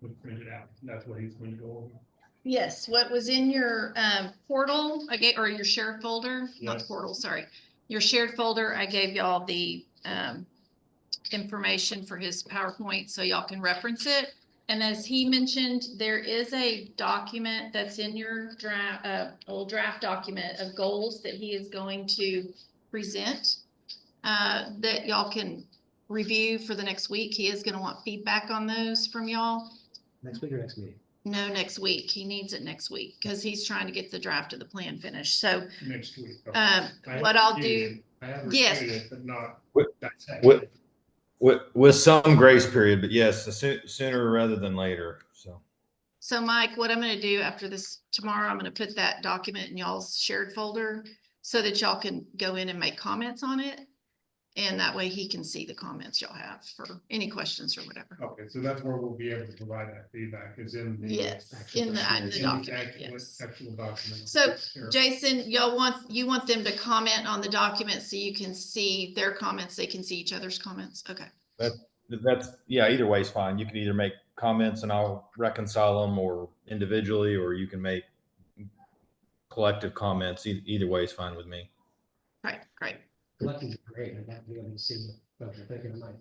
was printed out. That's what he's going to go over. Yes, what was in your portal, or your shared folder, not Yes. portal, sorry. Your shared folder, I gave y'all the information for his PowerPoint, so y'all can reference it. And as he mentioned, there is a document that's in your draft, old draft document of goals that he is going to present that y'all can review for the next week. He is gonna want feedback on those from y'all. Next week or next meeting? No, next week. He needs it next week because he's trying to get the draft of the plan finished. So Next week. what I'll do, I have yes. reviewed it, but not. What- dissected. With some grace period, but yes, sooner rather than later, so. so Mike, what I'm gonna do after this tomorrow, I'm gonna put that document in y'all's shared folder so that y'all can go in and make comments on it. And that way he can see the comments y'all have for any questions or whatever. Okay, so that's where we'll be able to provide that feedback is in the. Yes, in the document, yes. Actual document. So, Here. Jason, you want them to comment on the document so you can see their comments, they can see each other's comments? Okay. That's, yeah, either way is fine. You can either make comments and I'll reconcile them, or individually, or you can make collective comments. Either way is fine with me. Right, great. Collecting is great, I'd have to be able to see what folks are thinking, like,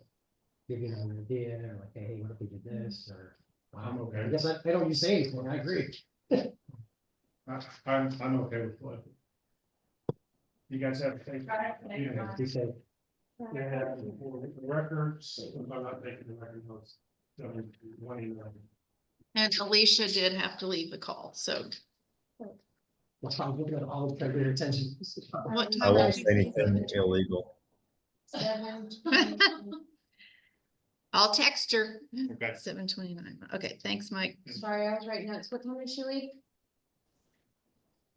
give you an idea, or like, hey, what if we did this, or. I'm okay. I guess I don't you say anything, I agree. I'm okay with what. You guys have to think. Yeah. You say, Yeah, for the records, I'm not taking the record notes. So, 111. And Alicia did have to leave the call, so what's wrong, looking at all the their attention. what I time won't did say you anything illegal. 7. I'll text her. Okay. 7:29. Okay, thanks, Mike. Sorry, I was writing notes. What time did she leave?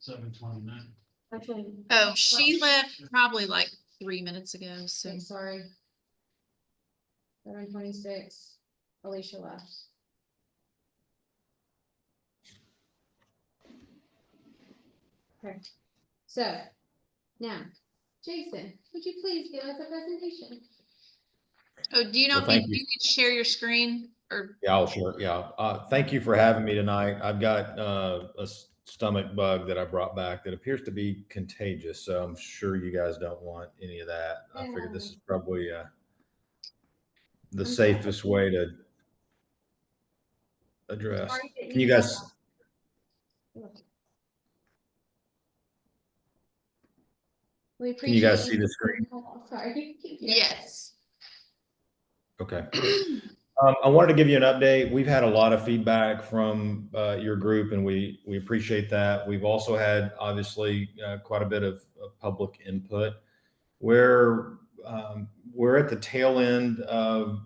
7:29. Okay. Oh, she left probably like 3 minutes ago, so. Okay, sorry. 7:26. Alicia left. Okay, so now, Jason, would you please give us a presentation? Oh, do you know, Well, thank if you. you could share your screen or, Yeah, I'll share. Yeah. Thank you for having me tonight. I've got a stomach bug that I brought back that appears to be contagious. So I'm sure you guys don't want any of that. I figured this is probably the safest way to address. Sorry that Can you guys, We can you guys see appreciate the screen? Sorry. yes. Okay. I wanted to give you an update. We've had a lot of feedback from your group, and we appreciate that. We've also had, obviously, quite a bit of public input. We're at the tail end of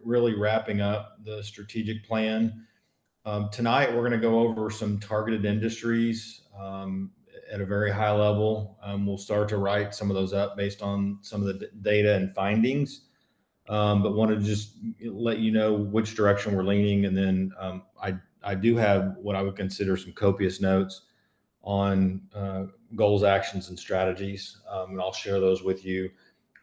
really wrapping up the strategic plan. Tonight, we're going to go over some targeted industries at a very high level. We'll start to write some of those up based on some of the data and findings. But wanted to just let you know which direction we're leaning. And then I do have what I would consider some copious notes on goals, actions, and strategies. And I'll share those with you.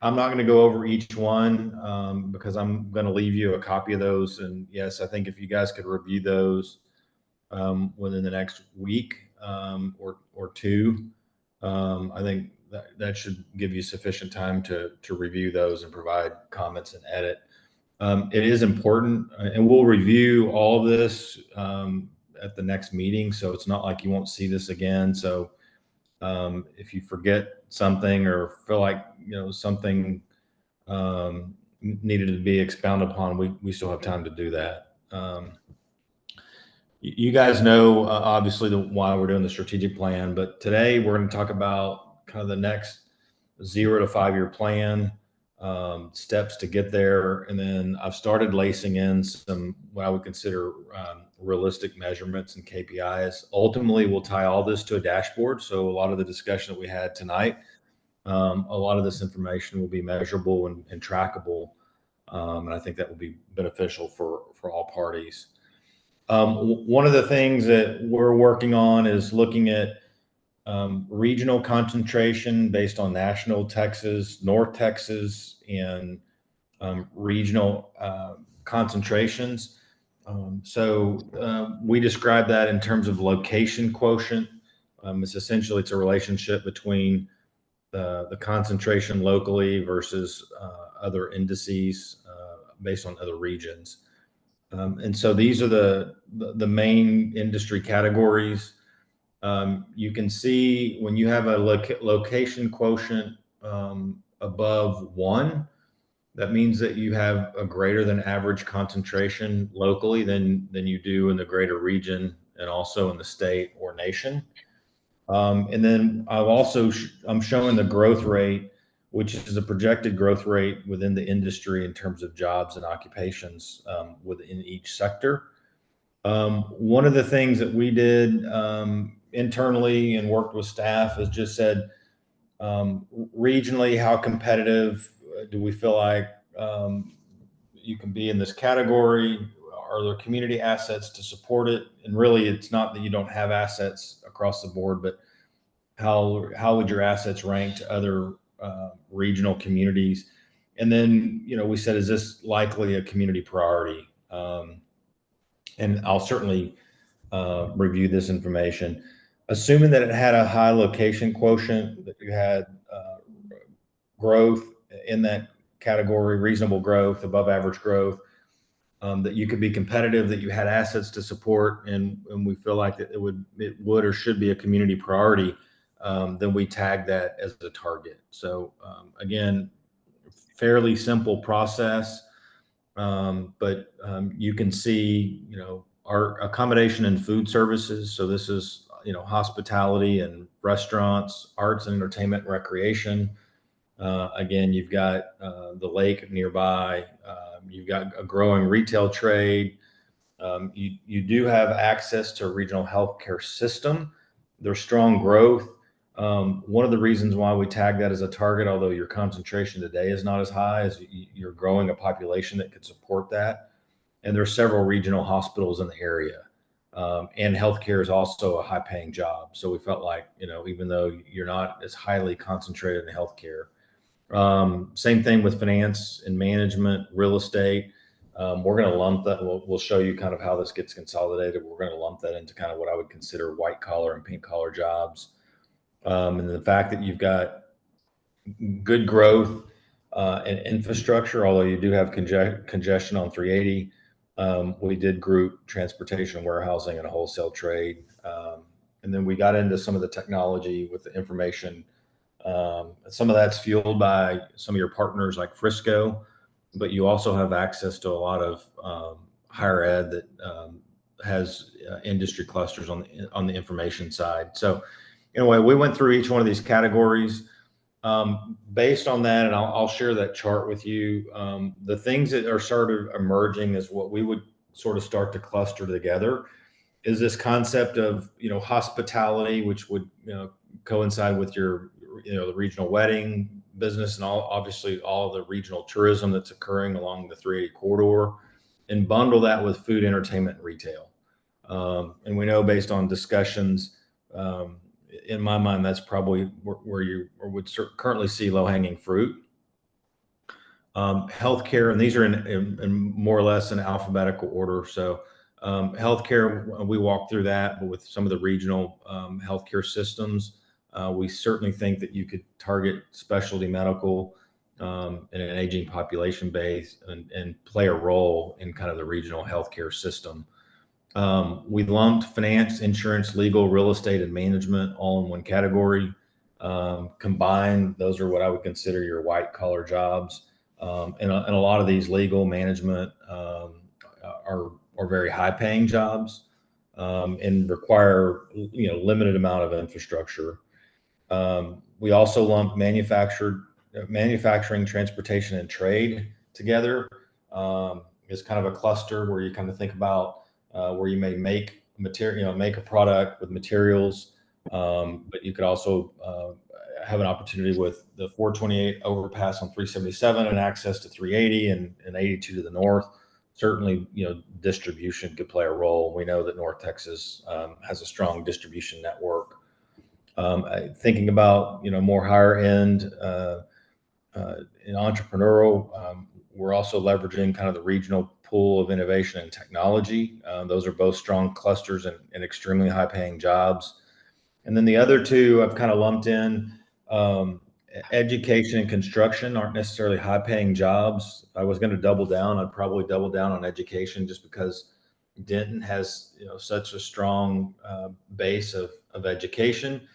I'm not going to go over each one because I'm going to leave you a copy of those. And yes, I think if you guys could review those within the next week or two, I think that should give you sufficient time to review those and provide comments and edit. It is important, and we'll review all of this at the next meeting. So it's not like you won't see this again. So if you forget something or feel like something needed to be expounded upon, we still have time to do that. You guys know obviously why we're doing the strategic plan, but today we're going to talk about kind of the next 0 to 5 year plan, steps to get there, and then I've started lacing in some what I would consider realistic measurements and KPIs. Ultimately, we'll tie all this to a dashboard. So a lot of the discussion that we had tonight, a lot of this information will be measurable and trackable, and I think that will be beneficial for all parties. One of the things that we're working on is looking at regional concentration based on national Texas, North Texas, and regional concentrations. We describe that in terms of location quotient. It's a relationship between the concentration locally versus other indices based on other regions. And so these are the main industry categories. You can see when you have a location quotient above 1, that means that you have a greater than average concentration locally than you do in the greater region and also in the state or nation. And then I'm showing the growth rate, which is a projected growth rate within the industry in terms of jobs and occupations within each sector. One of the things that we did internally and worked with staff is just said, regionally, how competitive do we feel like you can be in this category? Are there community assets to support it? And really, it's not that you don't have assets across the board, but how would your assets rank to other regional communities? And then, we said, is this likely a community priority? And I'll certainly review this information. Assuming that it had a high location quotient, that you had growth in that category, reasonable growth, above average growth, that you could be competitive, that you had assets to support, and we feel like that it would or should be a community priority, then we tag that as a target. So again, fairly simple process, but you can see, our accommodation and food services. So this is, hospitality and restaurants, arts and entertainment, recreation. Again, you've got the lake nearby. You've got a growing retail trade. You do have access to a regional healthcare system. There's strong growth. One of the reasons why we tag that as a target, although your concentration today is not as high, is you're growing a population that could support that. And there are several regional hospitals in the area. And healthcare is also a high paying job. So we felt like, even though you're not as highly concentrated in healthcare, same thing with finance and management, real estate. We're going to lump that. We'll show you kind of how this gets consolidated. We're going to lump that into kind of what I would consider white collar and pink collar jobs. And the fact that you've got good growth and infrastructure, although you do have congestion on 380. We did group transportation, warehousing, and a wholesale trade. And then we got into some of the technology with the information. Some of that's fueled by some of your partners like Frisco, but you also have access to a lot of higher ed that has industry clusters on the information side. So anyway, we went through each one of these categories. Based on that, and I'll share that chart with you. The things that are sort of emerging is what we would sort of start to cluster together is this concept of, hospitality, which would, coincide with your, the regional wedding business and obviously all of the regional tourism that's occurring along the 380 corridor, and bundle that with food, entertainment, and retail. And we know based on discussions in my mind, that's probably where you would currently see low hanging fruit. Healthcare, and these are in more or less in alphabetical order. So healthcare, we walked through that, but with some of the regional healthcare systems, we certainly think that you could target specialty medical in an aging population base and play a role in kind of the regional healthcare system. We lumped finance, insurance, legal, real estate, and management all in one category. Combined, those are what I would consider your white collar jobs. And a lot of these legal management are very high paying jobs and require limited amount of infrastructure. We also lump manufacturing, transportation, and trade together. Is kind of a cluster where you kind of think about where you may make material, make a product with materials, but you could also have an opportunity with the 428 overpass on 377 and access to 380 and 82 to the north. Certainly, distribution could play a role. We know that North Texas has a strong distribution network. Thinking about more higher end in entrepreneurial, we're also leveraging kind of the regional pool of innovation and technology. Those are both strong clusters and extremely high paying jobs. And then the other two I've kind of lumped in. Education and construction aren't necessarily high paying jobs. If I was going to double down, I'd probably double down on education just because Denton has such a strong base of education.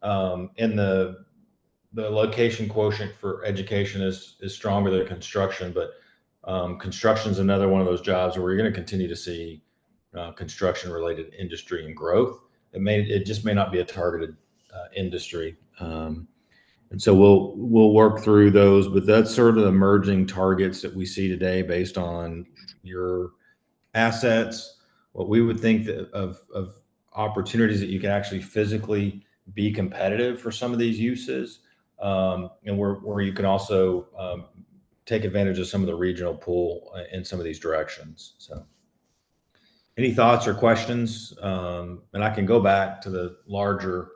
And the location quotient for education is stronger than construction, but construction is another one of those jobs where we're going to continue to see construction related industry and growth. It just may not be a targeted industry. And so we'll work through those, but that's sort of the emerging targets that we see today based on your assets, what we would think of opportunities that you can actually physically be competitive for some of these uses, and where you can also take advantage of some of the regional pool in some of these directions. So any thoughts or questions? And I can go back to the larger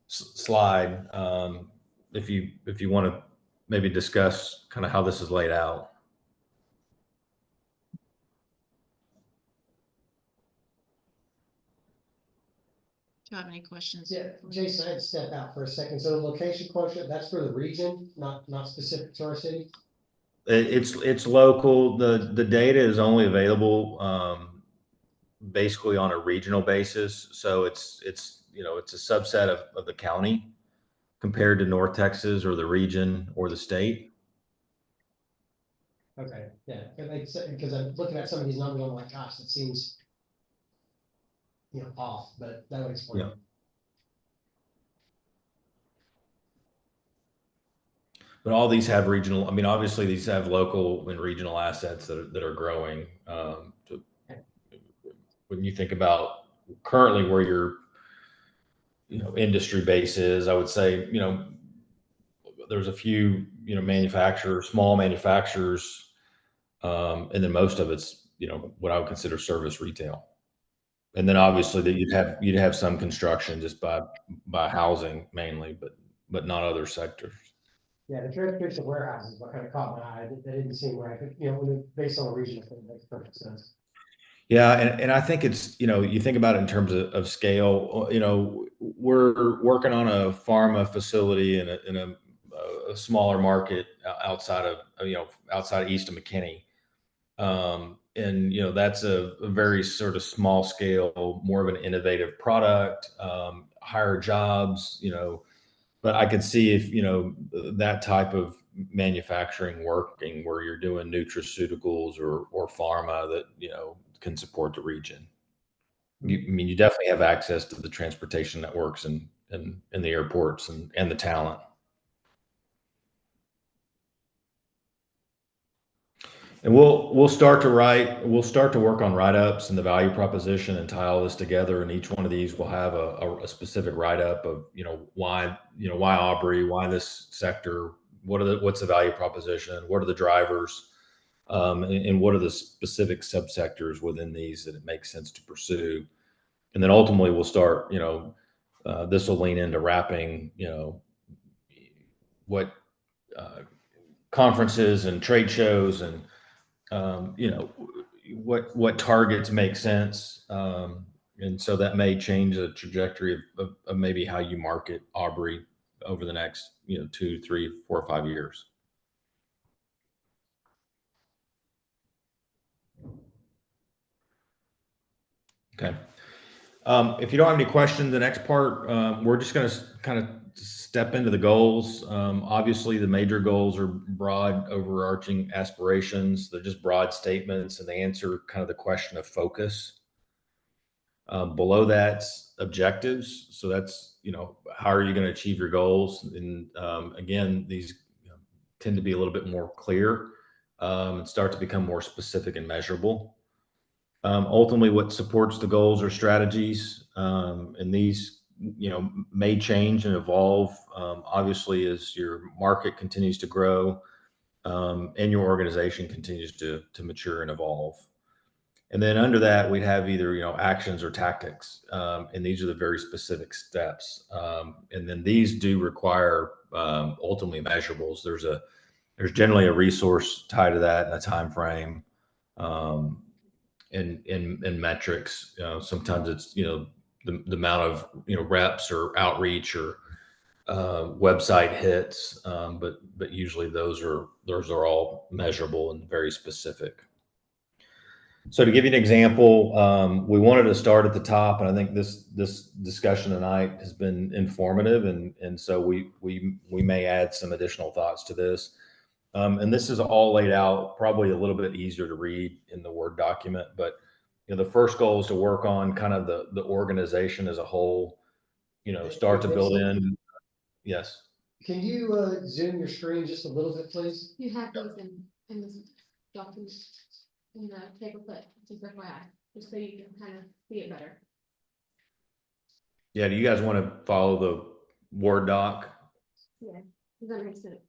slide if you want to maybe discuss kind of how this is laid out. Do you have any questions? Yeah, Jason, I had to step out for a second. So the location quotient, that's for the region, not specific to our city? It's local. The data is only available basically on a regional basis. So it's a subset of the county compared to North Texas or the region or the state. Okay, yeah, because I'm looking at some of these numbers, I'm like, gosh, it seems off, but that would explain. Yeah. But all these have regional. I mean, obviously, these have local and regional assets that are growing. When you think about currently where your industry base is, I would say there's a few manufacturers, small manufacturers, and then most of it's what I would consider service retail. And then obviously that you'd have some construction just by housing mainly, but not other sectors. Yeah, the transportation warehouses, what kind of caught my eye, that didn't seem right, but based on the region, it makes perfect sense. Yeah, and I think it's you think about it in terms of scale. We're working on a pharma facility in a smaller market outside of east of McKinney. And that's a very sort of small scale, more of an innovative product, higher jobs, but I could see if that type of manufacturing working where you're doing nutraceuticals or pharma that can support the region. You definitely have access to the transportation networks and the airports and the talent. And we'll start to work on write-ups and the value proposition and tie all this together. And each one of these will have a specific write-up of why Aubrey, why this sector, what's the value proposition, what are the drivers, and what are the specific subsectors within these that it makes sense to pursue. And then ultimately we'll start this will lean into wrapping, what conferences and trade shows and, what targets make sense. And so that may change the trajectory of maybe how you market Aubrey over the next, 2, 3, 4, 5 years. Okay. If you don't have any questions, the next part, we're just going to kind of step into the goals. Obviously, the major goals are broad, overarching aspirations. They're just broad statements, and they answer kind of the question of focus. Below that's objectives. So that's, how are you going to achieve your goals? And again, these tend to be a little bit more clear and start to become more specific and measurable. Ultimately, what supports the goals or strategies, and these, may change and evolve, obviously, as your market continues to grow, and your organization continues to mature and evolve. And then under that, we'd have either, actions or tactics. And these are the very specific steps. And then these do require, ultimately measurables. There's generally a resource tied to that and a time frame. In metrics. Sometimes it's, the amount of, reps or outreach or website hits. But usually those are all measurable and very specific. So to give you an example, we wanted to start at the top, and I think this discussion tonight has been informative, and so we may add some additional thoughts to this. And this is all laid out probably a little bit easier to read in the Word document, but the first goal is to work on kind of the organization as a whole, start to build in. Yes. Can you zoom your screen just a little bit, please? You have these in this document, in the paperclip, just FYI, just so you can kind of see it better. Yeah. Do you guys want to follow the Word doc? Yeah, does that make sense?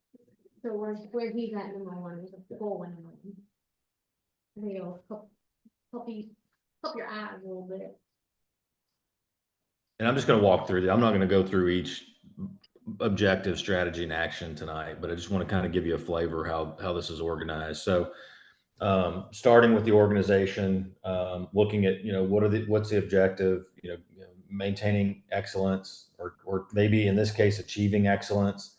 So where he's at in number one is a goal in number one. I think it'll help your eyes a little bit. And I'm just going to walk through I'm not going to go through each objective, strategy, and action tonight, but I just want to kind of give you a flavor how this is organized. So, starting with the organization, looking at, what's the objective, maintaining excellence, or maybe in this case, achieving excellence.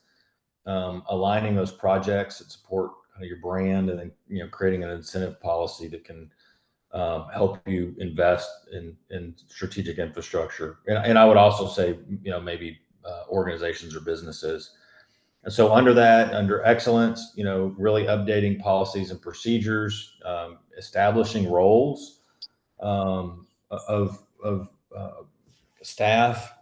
Aligning those projects that support kind of your brand, and then, creating an incentive policy that can help you invest in strategic infrastructure. And I would also say, maybe organizations or businesses. And so under excellence, really updating policies and procedures, establishing roles of staff,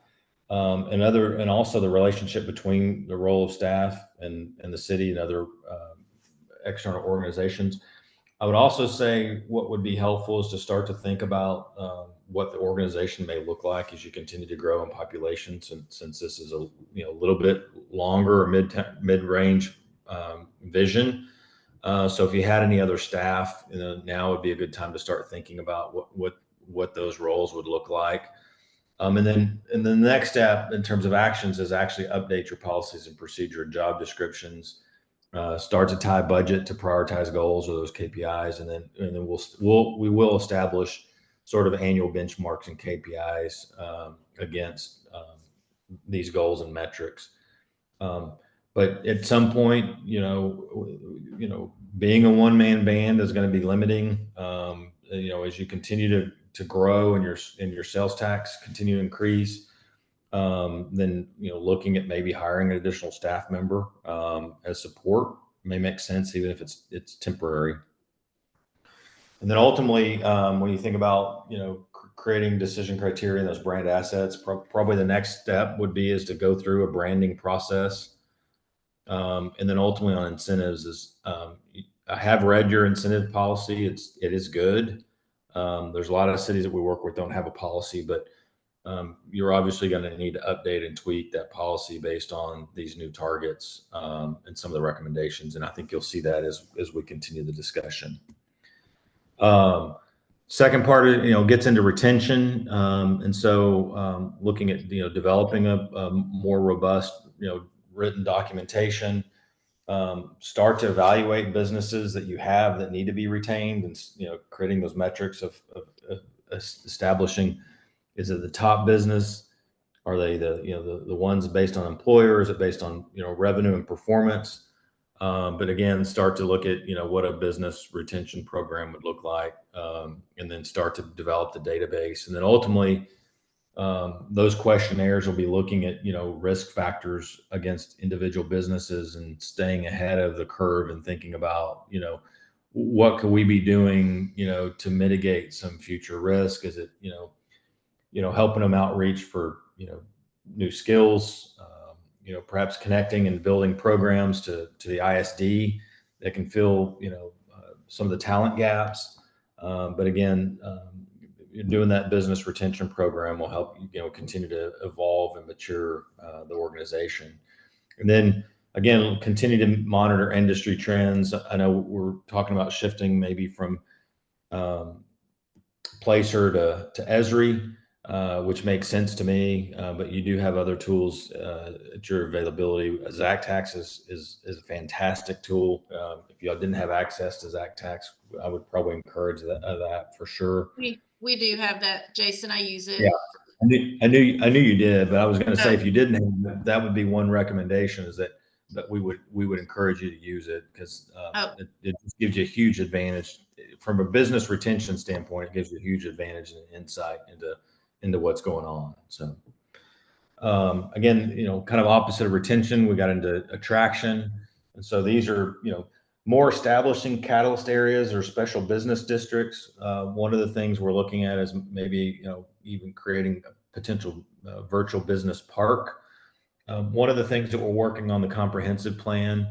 and also the relationship between the role of staff and the city and other external organizations. I would also say what would be helpful is to start to think about what the organization may look like as you continue to grow in population, since this is a little bit longer or mid-range vision. So if you had any other staff, now would be a good time to start thinking about what those roles would look like. And then the next step in terms of actions is actually update your policies and procedure and job descriptions. Start to tie budget to prioritize goals or those KPIs, and then we will establish sort of annual benchmarks and KPIs against these goals and metrics. But at some point, being a one-man band is going to be limiting. As you continue to grow and your sales tax continue to increase, then looking at maybe hiring an additional staff member as support may make sense, even if it's temporary. And then ultimately, when you think about creating decision criteria and those brand assets, probably the next step is to go through a branding process. And then ultimately on incentives is, I have read your incentive policy. It is good. There's a lot of cities that we work with don't have a policy, but you're obviously going to need to update and tweak that policy based on these new targets and some of the recommendations. And I think you'll see that as we continue the discussion. Second part, gets into retention. And so looking at, developing a more robust, written documentation. Start to evaluate businesses that you have that need to be retained, and creating those metrics of establishing, is it the top business? Are they the ones based on employer? Is it based on revenue and performance? But again, start to look at what a business retention program would look like, and then start to develop the database, and then ultimately those questionnaires will be looking at risk factors against individual businesses and staying ahead of the curve and thinking about what could we be doing to mitigate some future risk. Is it helping them outreach for new skills, perhaps connecting and building programs to the ISD that can fill some of the talent gaps. But again, doing that business retention program will help continue to evolve and mature the organization. And then again, continue to monitor industry trends. I know we're talking about shifting maybe from Placer to Esri, which makes sense to me. But you do have other tools at your availability. ZacTax is a fantastic tool. If y'all didn't have access to ZacTax, I would probably encourage that for sure. We do have that, Jason. I use it. Yeah. I knew you did, but I was going to say, if you didn't have it, that would be one recommendation, is that we would encourage you to use it, because it just gives you a huge advantage from a business retention standpoint. It gives you a huge advantage and insight into what's going on. So again, kind of opposite of retention, we got into attraction, and so these are more establishing catalyst areas or special business districts. One of the things we're looking at is maybe even creating a potential virtual business park. One of the things that we're working on the comprehensive plan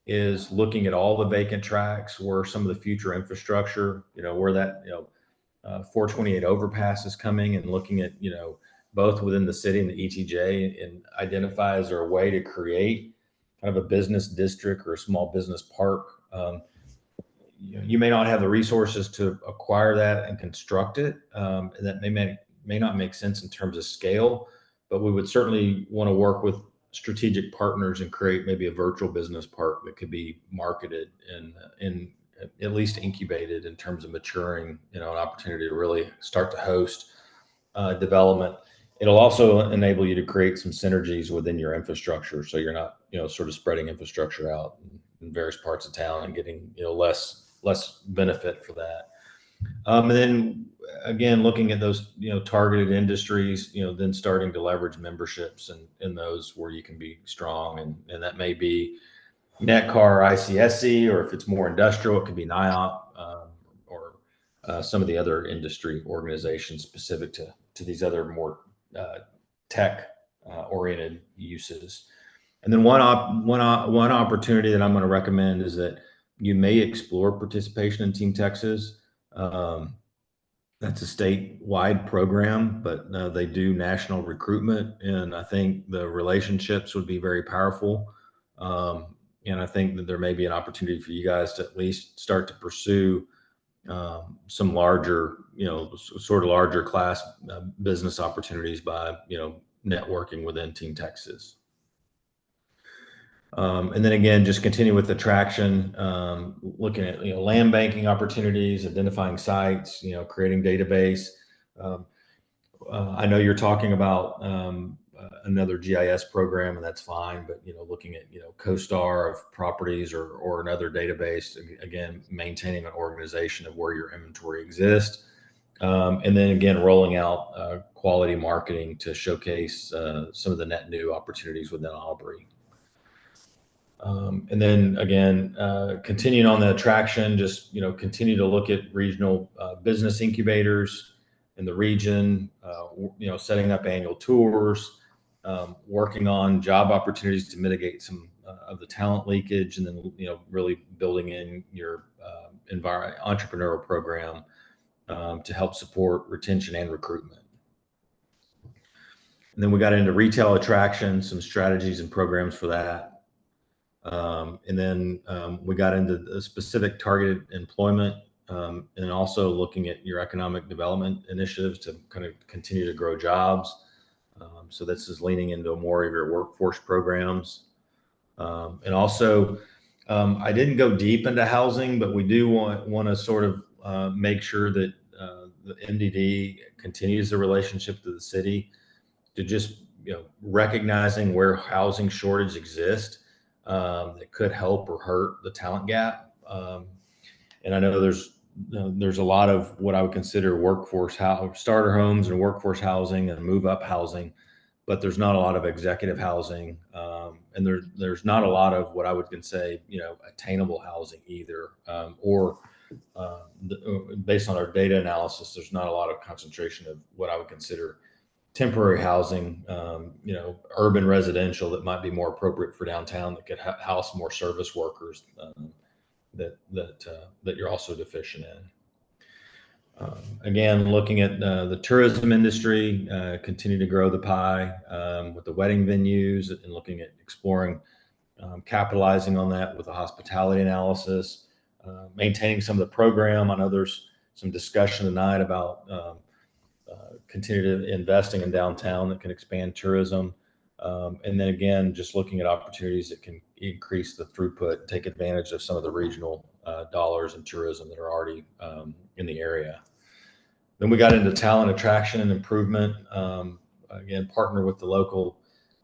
is looking at all the vacant tracks where some of the future infrastructure, where that 428 overpass is coming, and looking at both within the city and the ETJ, and identify, is there a way to create kind of a business district or a small business park. You may not have the resources to acquire that and construct it, and that may not make sense in terms of scale, but we would certainly want to work with strategic partners and create maybe a virtual business park that could be marketed and at least incubated in terms of maturing, an opportunity to really start to host development. It'll also enable you to create some synergies within your infrastructure, so you're not, sort of spreading infrastructure out in various parts of town and getting, less benefit for that. And then again, looking at those, targeted industries, then starting to leverage memberships in those where you can be strong, and that may be NetCar, ICSC, or if it's more industrial, it could be NIOP, or some of the other industry organizations specific to these other more tech oriented uses. And then one opportunity that I'm going to recommend is that you may explore participation in Team Texas. That's a statewide program, but they do national recruitment, and I think the relationships would be very powerful. And I think that there may be an opportunity for you guys to at least start to pursue some larger, sort of larger class business opportunities by, networking within Team Texas. And then again, just continue with the traction, looking at land banking opportunities, identifying sites, creating database. I know you're talking about another GIS program, and that's fine, but looking at CoStar of properties or another database, again, maintaining an organization of where your inventory exists. And then again, rolling out quality marketing to showcase some of the net new opportunities within Aubrey. And then again, continuing on the attraction, just continue to look at regional business incubators in the region, setting up annual tours, working on job opportunities to mitigate some of the talent leakage, and then really building in your entrepreneurial program to help support retention and recruitment. And then we got into retail attraction, some strategies and programs for that. And then we got into the specific targeted employment and also looking at your economic development initiatives to kind of continue to grow jobs. So this is leaning into more of your workforce programs. And also, I didn't go deep into housing, but we do want to sort of make sure that the MDD continues the relationship to the city, to just recognizing where housing shortage exists that could help or hurt the talent gap. And I know there's a lot of what I would consider workforce starter homes and workforce housing and move up housing, but there's not a lot of executive housing, and there's not a lot of what I would say attainable housing either, based on our data analysis, there's not a lot of concentration of what I would consider temporary housing, urban residential that might be more appropriate for downtown that could house more service workers that you're also deficient in. Again, looking at the tourism industry, continue to grow the pie with the wedding venues, and looking at exploring capitalizing on that with a hospitality analysis, maintaining some of the program. I know there's some discussion tonight about continue investing in downtown that can expand tourism. And then again, just looking at opportunities that can increase the throughput, take advantage of some of the regional dollars in tourism that are already in the area. Then we got into talent attraction and improvement. Again, partner with the local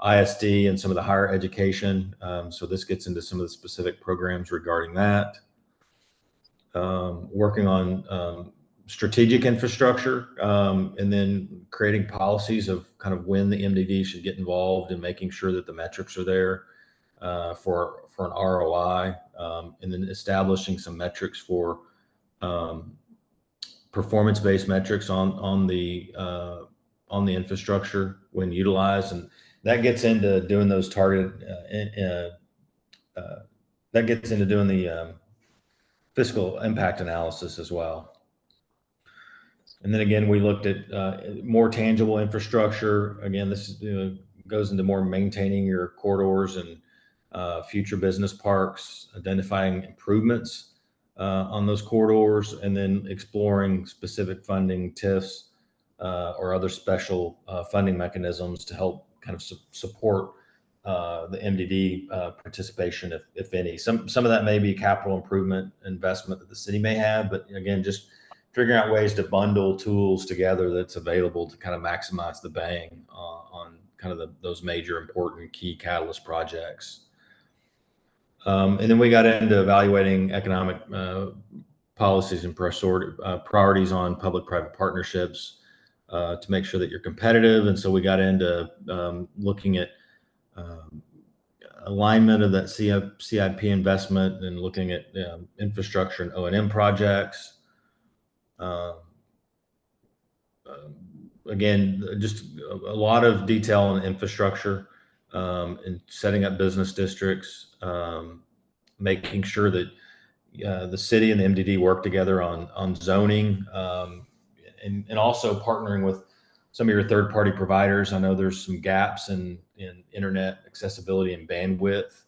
ISD and some of the higher education. So this gets into some of the specific programs regarding that. Working on strategic infrastructure, and then creating policies of kind of when the MDD should get involved and making sure that the metrics are there for an ROI, and then establishing some metrics for performance-based metrics on the infrastructure when utilized, and that gets into doing those targeted. That gets into doing the fiscal impact analysis as well. And then again, we looked at more tangible infrastructure. Again, this goes into more maintaining your corridors and future business parks, identifying improvements on those corridors, and then exploring specific funding, TIFs, or other special funding mechanisms to help kind of support the MDD participation, if any. Some of that may be capital improvement investment that the city may have, but again, just figuring out ways to bundle tools together that's available to kind of maximize the bang on kind of those major important key catalyst projects. And then we got into evaluating economic policies and priorities on public-private partnerships to make sure that you're competitive. And so we got into looking at alignment of that CIP investment and looking at infrastructure and O&M projects. Again, just a lot of detail on infrastructure and setting up business districts, making sure that the city and the MDD work together on zoning, and also partnering with some of your third-party providers. I know there's some gaps in internet accessibility and bandwidth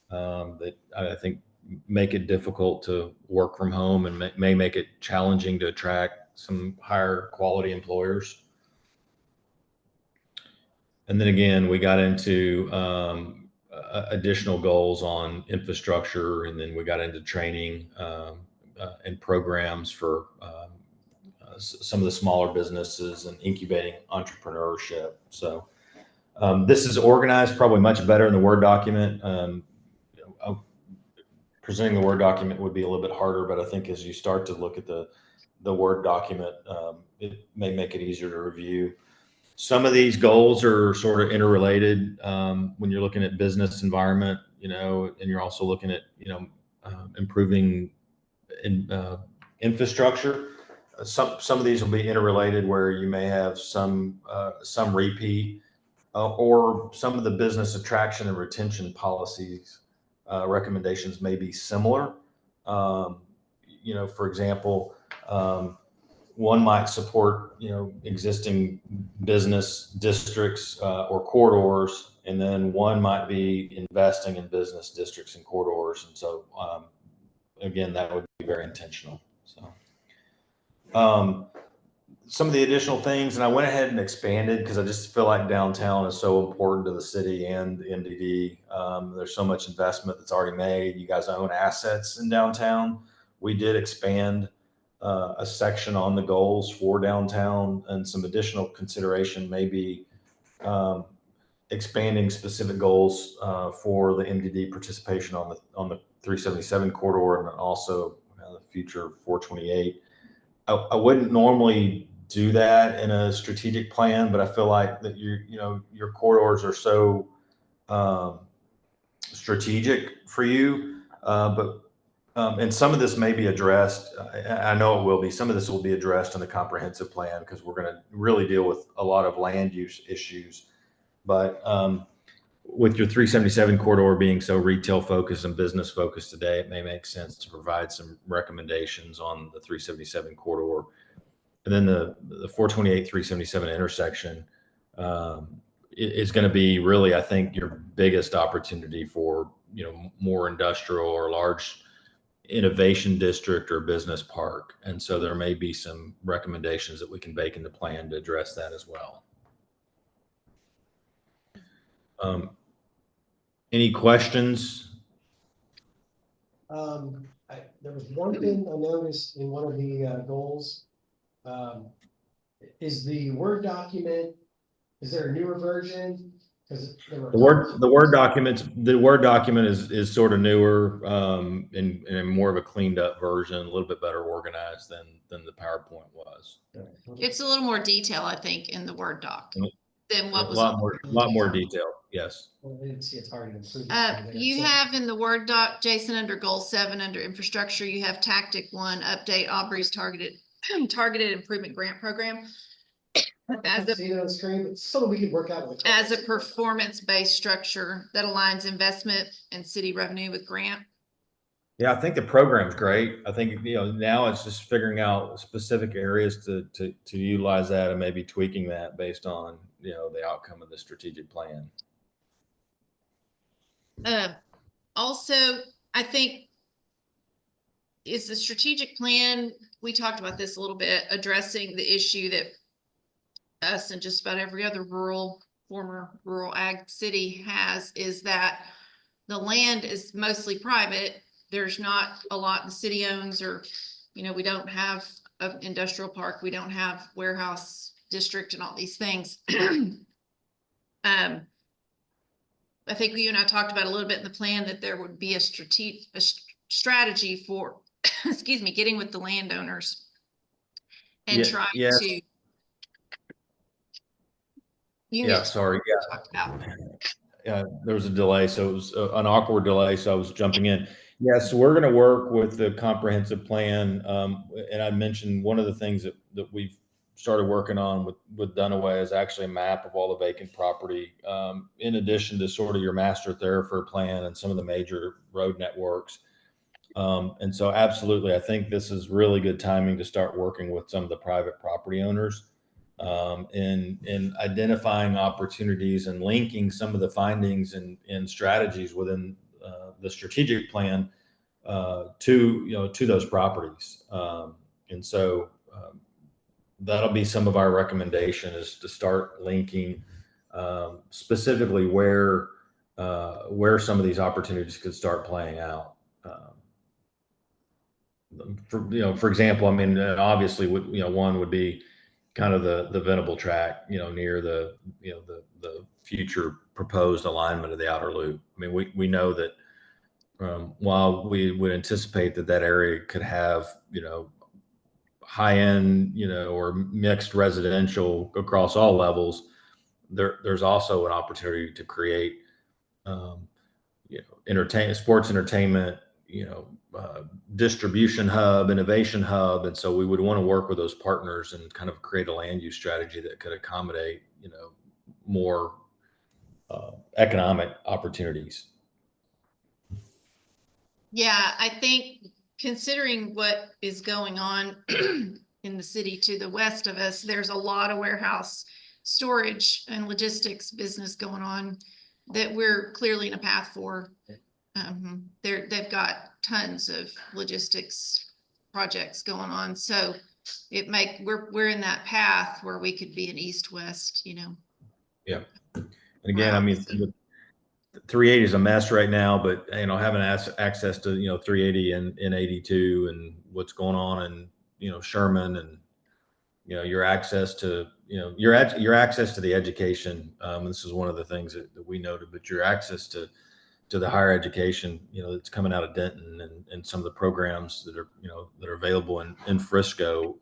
that I think make it difficult to work from home and may make it challenging to attract some higher quality employers. And then again, we got into additional goals on infrastructure, and then we got into training and programs for some of the smaller businesses and incubating entrepreneurship. So this is organized probably much better in the Word document. Presenting the Word document would be a little bit harder, but I think as you start to look at the Word document, it may make it easier to review. Some of these goals are sort of interrelated when you're looking at business environment, and you're also looking at, improving infrastructure. Some of these will be interrelated where you may have some repeat, or some of the business attraction and retention policies recommendations may be similar. For example, one might support, existing business districts or corridors, and then one might be investing in business districts and corridors. And so, again, that would be very intentional. So. Some of the additional things, and I went ahead and expanded because I just feel like downtown is so important to the city and the MDD. There's so much investment that's already made. You guys own assets in downtown. We did expand a section on the goals for downtown, and some additional consideration, maybe expanding specific goals for the MDD participation on the 377 corridor, and also the future 428. I wouldn't normally do that in a strategic plan, but I feel like that your corridors are so strategic for you. And some of this may be addressed. I know it will be. Some of this will be addressed in the comprehensive plan because we're going to really deal with a lot of land use issues. But with your 377 corridor being so retail focused and business focused today, it may make sense to provide some recommendations on the 377 corridor. And then the 428, 377 intersection is going to be really, I think, your biggest opportunity for, more industrial or large innovation district or business park. And so there may be some recommendations that we can bake in the plan to address that as well. Any questions? There was one thing I noticed in one of the goals. Is the Word document, is there a newer version? Because The Word document is sort of newer, and more of a cleaned up version, a little bit better organized than the PowerPoint was. It's a little more detail, I think, in the Word doc than what A was. lot more detail. Yes. Well, I didn't see it's already improved. You have in the Word doc, Jason, under goal 7, under infrastructure, you have tactic 1, update Aubrey's targeted improvement grant program. I see it on the screen, but something we could work out with. As a performance-based structure that aligns investment and city revenue with grant. Yeah, I think the program's great. I think, now it's just figuring out specific areas to utilize that and maybe tweaking that based on, the outcome of the strategic plan. Also, I think is the strategic plan, we talked about this a little bit, addressing the issue that us and just about every other former rural ag city has, is that the land is mostly private. There's not a lot the city owns, or, we don't have an industrial park. We don't have warehouse district and all these things. I think you and I talked about a little bit in the plan that there would be a strategy for, excuse me, getting with the landowners and trying to. Sorry. Talked about. There was a delay, so it was an awkward delay, so I was jumping in. Yes, we're going to work with the comprehensive plan, and I mentioned one of the things that we've started working on with Dunaway is actually a map of all the vacant property, in addition to sort of your master thoroughfare plan and some of the major road networks. And so absolutely, I think this is really good timing to start working with some of the private property owners in identifying opportunities and linking some of the findings and strategies within the strategic plan to those properties. And so that'll be some of our recommendation, is to start linking specifically where some of these opportunities could start playing out. For example, I mean, obviously, one would be kind of the Venable track, near the future proposed alignment of the outer loop. I mean, we know that while we would anticipate that area could have, high end, or mixed residential across all levels, there's also an opportunity to create, sports entertainment, distribution hub, innovation hub. And so we would want to work with those partners and kind of create a land use strategy that could accommodate, more economic opportunities. Yeah, I think considering what is going on in the city to the west of us, there's a lot of warehouse storage and logistics business going on that we're clearly in a path for. They've got tons of logistics projects going on. So we're in that path where we could be an east-west, And again, I mean, the 380 is a mess right now, but having access to 380 and 82 and what's going on in Sherman, and your access to your access to the education. This is one of the things that we noted, but your access to the higher education, that's coming out of Denton, and some of the programs that are available in Frisco,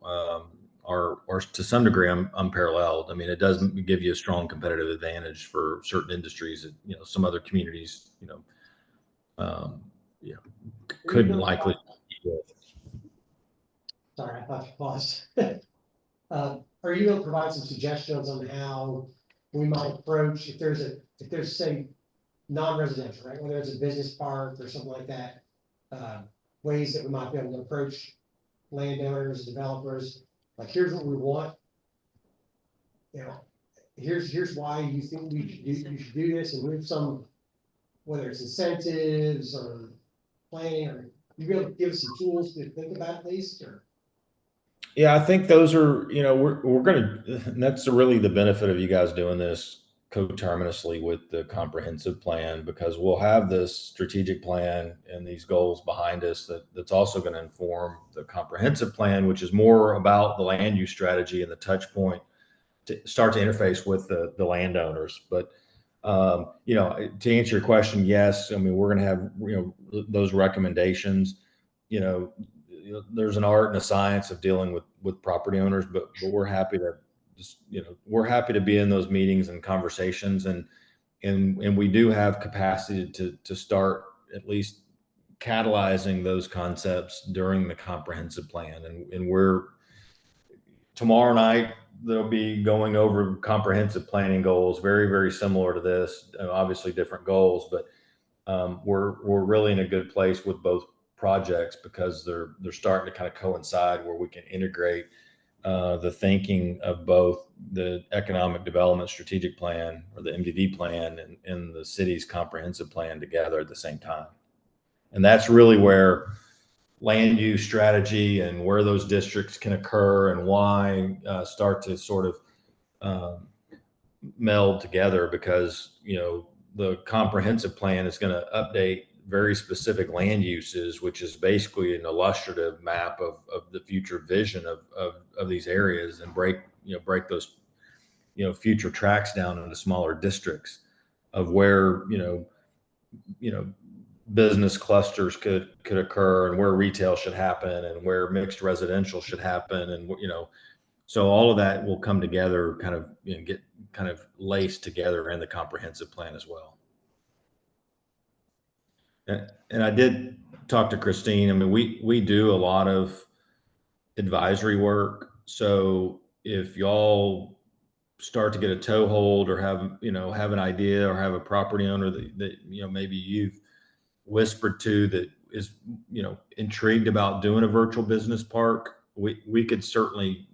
are to some degree unparalleled. I mean, it does give you a strong competitive advantage for certain industries that some other communities um, you know couldn't likely compete with. Sorry, I thought you paused. Are you able to provide some suggestions on how we might approach if there's say non-residential, right? Whether it's a business park or something like that, ways that we might be able to approach landowners, developers, like, here's what we want. Here's why you think you should do this, and here's some, whether it's incentives or planning, or you be able to give us some tools to think about at least, or. Yeah, I think those are, we're going to, that's really the benefit of you guys doing this coterminously with the comprehensive plan, because we'll have this strategic plan and these goals behind us that's also going to inform the comprehensive plan, which is more about the land use strategy and the touch point to start to interface with the landowners. But, to answer your question, yes, I mean, we're going to have, those recommendations. There's an art and a science of dealing with property owners, but we're happy to we're happy to be in those meetings and conversations, and we do have capacity to start at least catalyzing those concepts during the comprehensive plan. And we're tomorrow night, they'll be going over comprehensive planning goals, very, very similar to this, obviously different goals, but we're really in a good place with both projects, because they're starting to kind of coincide, where we can integrate the thinking of both the economic development strategic plan, or the MDD plan, and the city's comprehensive plan together at the same time. And that's really where land use strategy and where those districts can occur and why start to sort of meld together, because the comprehensive plan is going to update very specific land uses, which is basically an illustrative map of the future vision of these areas, and break those future tracks down into smaller districts of where business clusters could occur, and where retail should happen, and where mixed residential should happen, and so all of that will come together, kind of get kind of laced together in the comprehensive plan as well. And I did talk to Christine. I mean, we do a lot of advisory work. So if y'all start to get a toehold, or have an idea, or have a property owner that maybe you've whispered to, that is intrigued about doing a virtual business park, we could certainly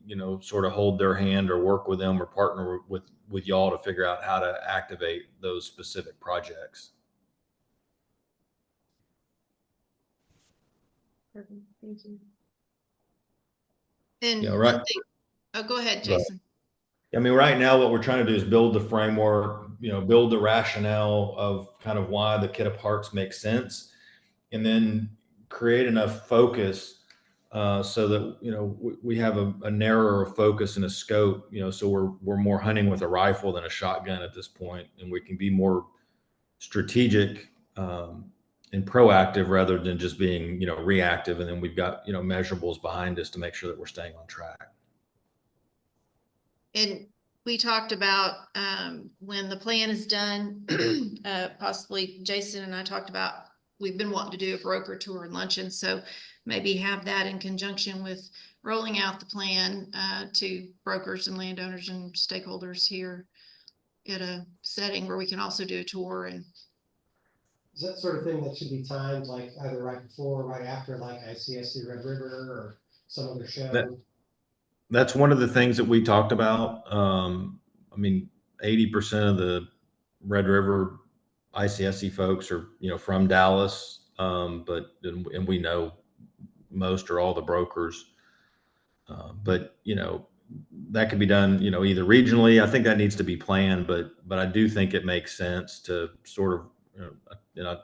sort of hold their hand, or work with them, or partner with y'all to figure out how to activate those specific projects. Perfect, thank you. And Yeah, one right. thing, oh, go ahead, Right. Jason. I mean, right now, what we're trying to do is build the framework, build the rationale of kind of why the kit of parks makes sense, and then create enough focus so that we have a narrower focus and a scope. So we're more hunting with a rifle than a shotgun at this point, and we can be more strategic and proactive, rather than just being reactive. And then we've got measurables behind us to make sure that we're staying on track. And we talked about when the plan is done, possibly Jason and I talked about, we've been wanting to do a broker tour and luncheon. So maybe have that in conjunction with rolling out the plan to brokers and landowners and stakeholders here at a setting where we can also do a tour. And Is that sort of thing that should be timed, like either right before or right after, like ICSC Red River or some other show? That's one of the things that we talked about. I mean, 80% of the Red River ICSC folks are, from Dallas. And we know most or all the brokers. But, that could be done, either regionally. I think that needs to be planned, but I do think it makes sense to sort of,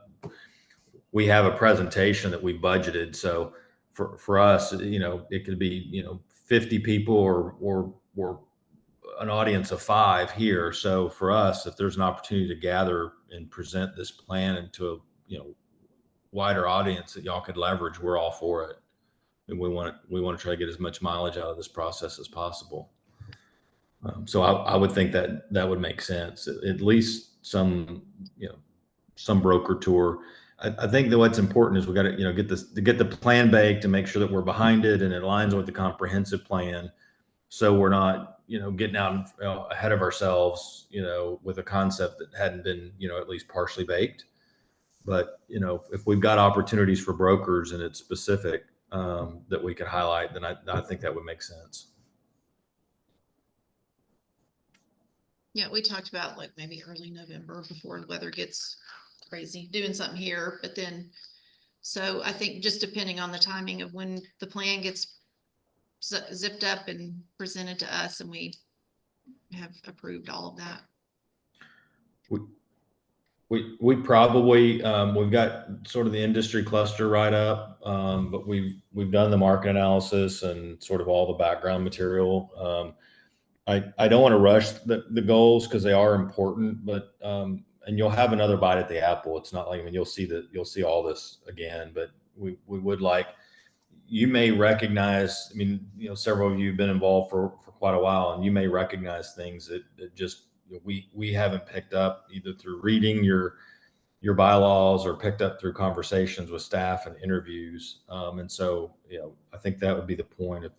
we have a presentation that we budgeted. So for us, it could be, 50 people or an audience of 5 here. So for us, if there's an opportunity to gather and present this plan into a, wider audience that y'all could leverage, we're all for it. And we want to try to get as much mileage out of this process as possible. So I would think that would make sense. At least some, some broker tour. I think that what's important is we got to, get the plan baked and make sure that we're behind it and it aligns with the comprehensive plan. So we're not, getting out ahead of ourselves, with a concept that hadn't been, at least partially baked. But, if we've got opportunities for brokers and it's specific, that we can highlight, then I think that would make sense. Yeah, we talked about like maybe early November before the weather gets crazy, doing something here, but then, so I think just depending on the timing of when the plan gets zipped up and presented to us and we have approved all of that. We probably, we've got sort of the industry cluster right up, but we've done the market analysis and sort of all the background material. I don't want to rush the goals because they are important, but and you'll have another bite at the apple. It's not like, I mean, you'll see all this again, but we would like, you may recognize, I mean, several of you have been involved for quite a while, and you may recognize things that just, we haven't picked up either through reading your bylaws or picked up through conversations with staff and interviews. And so, I think that would be the point of,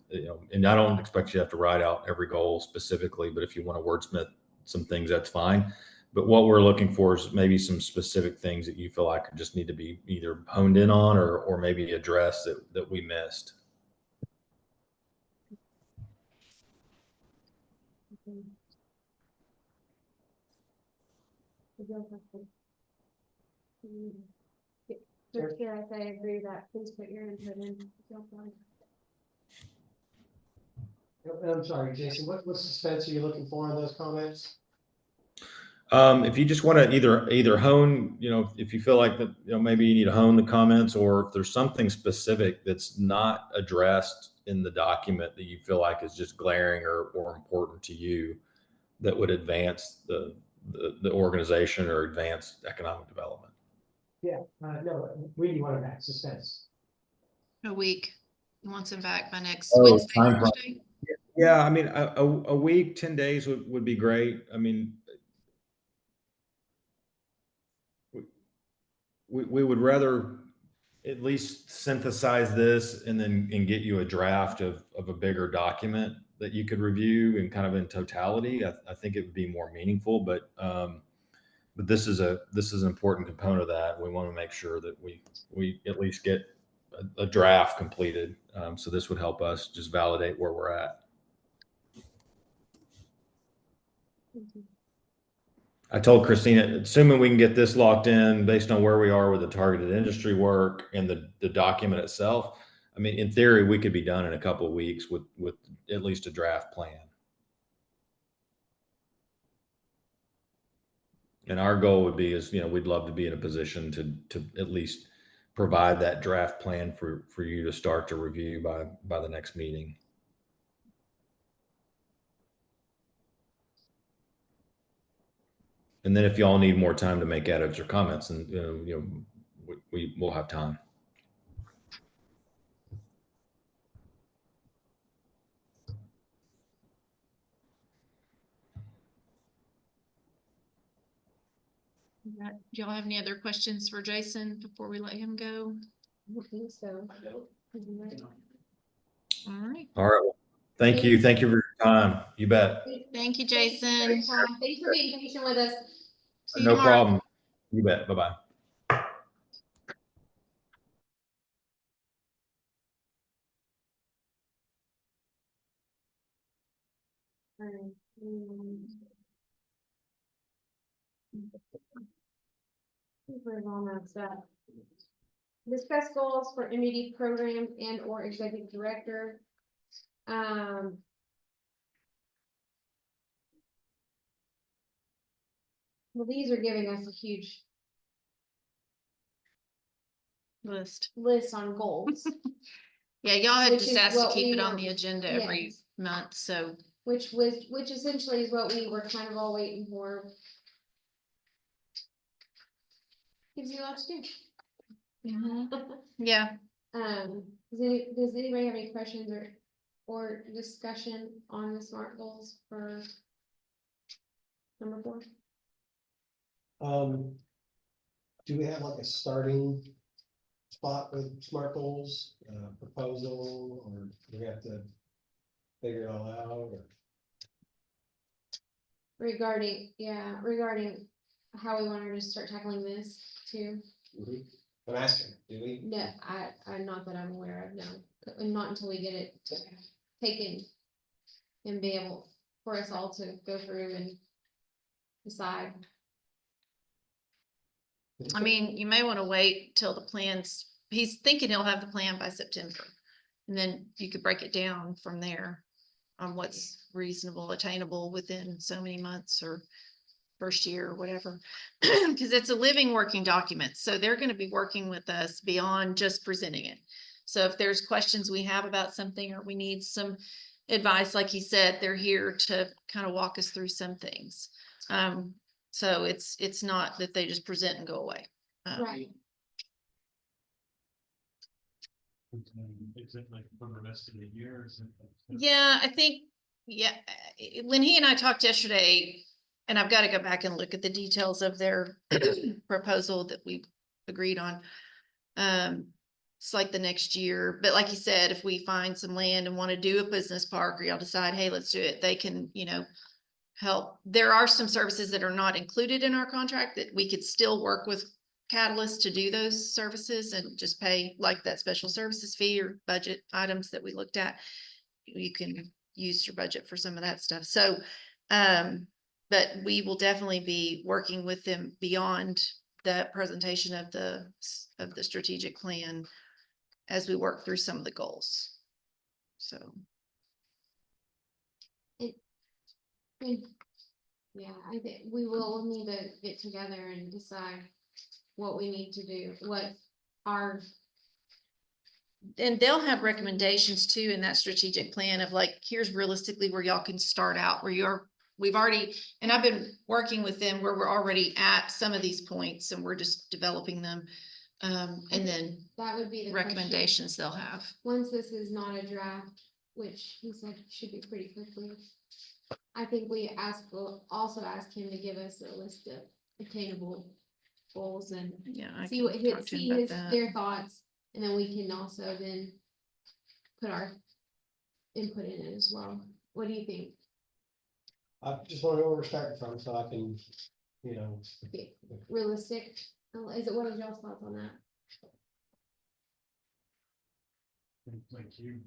and I don't expect you to have to write out every goal specifically, but if you want to wordsmith some things, that's fine. But what we're looking for is maybe some specific things that you feel like just need to be either honed in on or maybe addressed that we missed. Just here, I agree that please put your input in. I'm sorry, Jason, what suspense are you looking for in those comments? If you just want to either hone, if you feel like that, maybe you need to hone the comments, or if there's something specific that's not addressed in the document that you feel like is just glaring or important to you, that would advance the organization or advance economic development. Yeah, no, we do want to back suspense. A week. He wants him back by next Oh, Wednesday, time frame. Thursday. Yeah, I mean, a week, 10 days would be great. I mean, we would rather at least synthesize this and get you a draft of a bigger document that you could review and kind of in totality. I think it would be more meaningful, but this is an important component of that. We want to make sure that we at least get a draft completed. So this would help us just validate where we're at. I told Christina, assuming we can get this locked in based on where we are with the targeted industry work and the document itself, I mean, in theory, we could be done in a couple of weeks with at least a draft plan. And our goal would be we'd love to be in a position to at least provide that draft plan for you to start to review by the next meeting. And then if y'all need more time to make edits or comments, and we will have time. Do y'all have any other questions for Jason before we let him go? I don't think so. All right. All right. Well, thank you. Thank you for your time. You bet. Thank you, Thanks Jason. for being patient with us. See you No tomorrow. problem. You bet. Bye-bye. Very well known stuff. Discuss goals for MUD program and or executive director. Um. Well, these are giving us a huge List. list on goals, Yeah, y'all had Which just is asked to what keep it we on were- the agenda every yes. month, so. which essentially is what we were kind of all waiting for. Gives you a lot to do. Yeah, Does anybody have any questions or discussion on the SMART goals for number 4? Do we have like a starting spot with SMART goals, proposal, or do we have to figure it all out, or? Regarding how we wanted to start tackling this too. I'm asking, do we? No, I'm not that I'm aware of, no, not until we get it taken. And be able for us all to go through and decide. I mean, you may want to wait till the plans, he's thinking he'll have the plan by September. And then you could break it down from there on what's reasonable, attainable within so many months or first year or whatever. Because it's a living, working document. So they're going to be working with us beyond just presenting it. So if there's questions we have about something or we need some advice, like he said, they're here to kind of walk us through some things. So it's not that they just present and go away. Right. Is it like for the rest of the year? Is it like- Yeah, I think, yeah, when he and I talked yesterday, and I've got to go back and look at the details of their proposal that we agreed on. It's like the next year, but like you said, if we find some land and want to do a business park, or y'all decide, hey, let's do it, they can, help. There are some services that are not included in our contract that we could still work with Catalyst to do those services and just pay like that special services fee or budget items that we looked at. You can use your budget for some of that stuff. So, but we will definitely be working with them beyond the presentation of the strategic plan as we work through some of the goals. So. Yeah, I think we will need to get together and decide what we need to do, what our, And they'll have recommendations too in that strategic plan of like, here's realistically where y'all can start out, we've already, and I've been working with them where we're already at some of these points and we're just developing them. And then that would be the question. recommendations they'll have. Once this is not a draft, which he said should be pretty quickly. I think we'll also ask him to give us a list of attainable goals and Yeah. I see can what talk to him about that. their thoughts, and then we can also then put our input in it as well. What do you think? I just want to know where we're starting from, so I can, Realistic? Is it, what are y'all's thoughts on that? Like you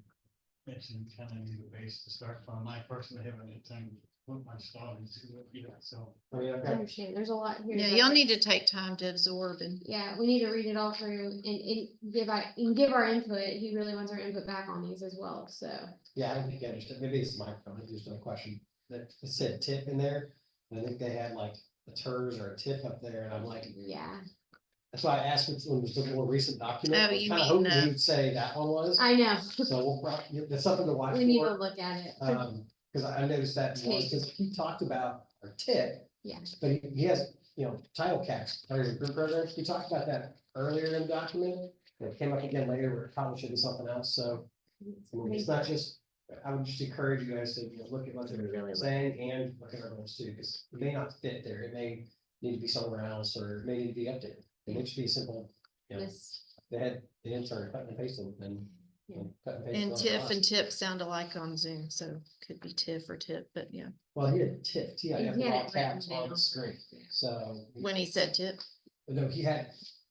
mentioned, kind of need a base to start from. I personally haven't had time to put my thought into it yet, so. I mean, I've I got, understand, there's a lot here. Yeah, to you'll digest. need to take time to absorb and. Yeah, we need to read it all through and give our input. He really wants our input back on these as well, so. yeah, I don't think I understood, maybe it's my phone, there's no question, that it said tip in there, and I think they had like a TERS or a TIF up there, and I'm like, Yeah, that's why I asked which one was the more recent document. Oh, I was you kinda mean, hoping he would say that one was, I know. so we'll probably, that's something to watch We need to for. look at it. Cause I noticed that one, Take. cause he talked about our tip. Yeah. But he has, title caps, or the group programs, we talked about that earlier in the document, and it came up again later, where it probably should be something else, so. I mean, it's not just, I would just encourage you guys to, look at what they're Really look saying and look at our goals too, because it may not fit there, it may need to be somewhere else, or it may need to be updated. It may just be a simple, This, they had the intern cut and pasting and. Yeah. cut and paste And on TIF us. and TIP sound alike on Zoom, so could be TIF or TIP, but yeah, Well, he had TIF, TIF, He had all it caps written on the down. screen, so. when he said TIP, No, he had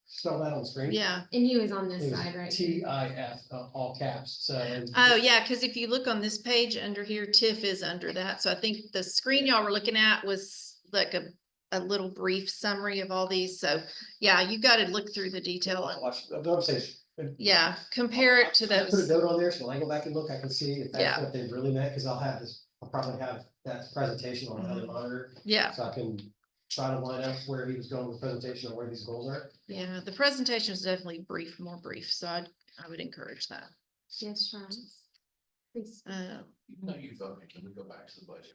spelled out on the screen. yeah. and he was on It this was side, right? here. TIF, all caps, so. Oh, yeah, because if you look on this page under here, TIF is under that. So I think the screen y'all were looking at was like a little brief summary of all these. So yeah, you got to look through the detail. Watch, I'm saying, Yeah, compare it to I put a those. note on there, so when I go back and look, I can see if Yeah. that's what they really meant, because I'll probably have that presentation on another monitor. Yeah, So I can try to line up where he was going with the presentation or where these goals are. yeah, the presentation was definitely more brief, so I would encourage that. Yes, Charles. Please, Even though you voted, can we go back to the budget?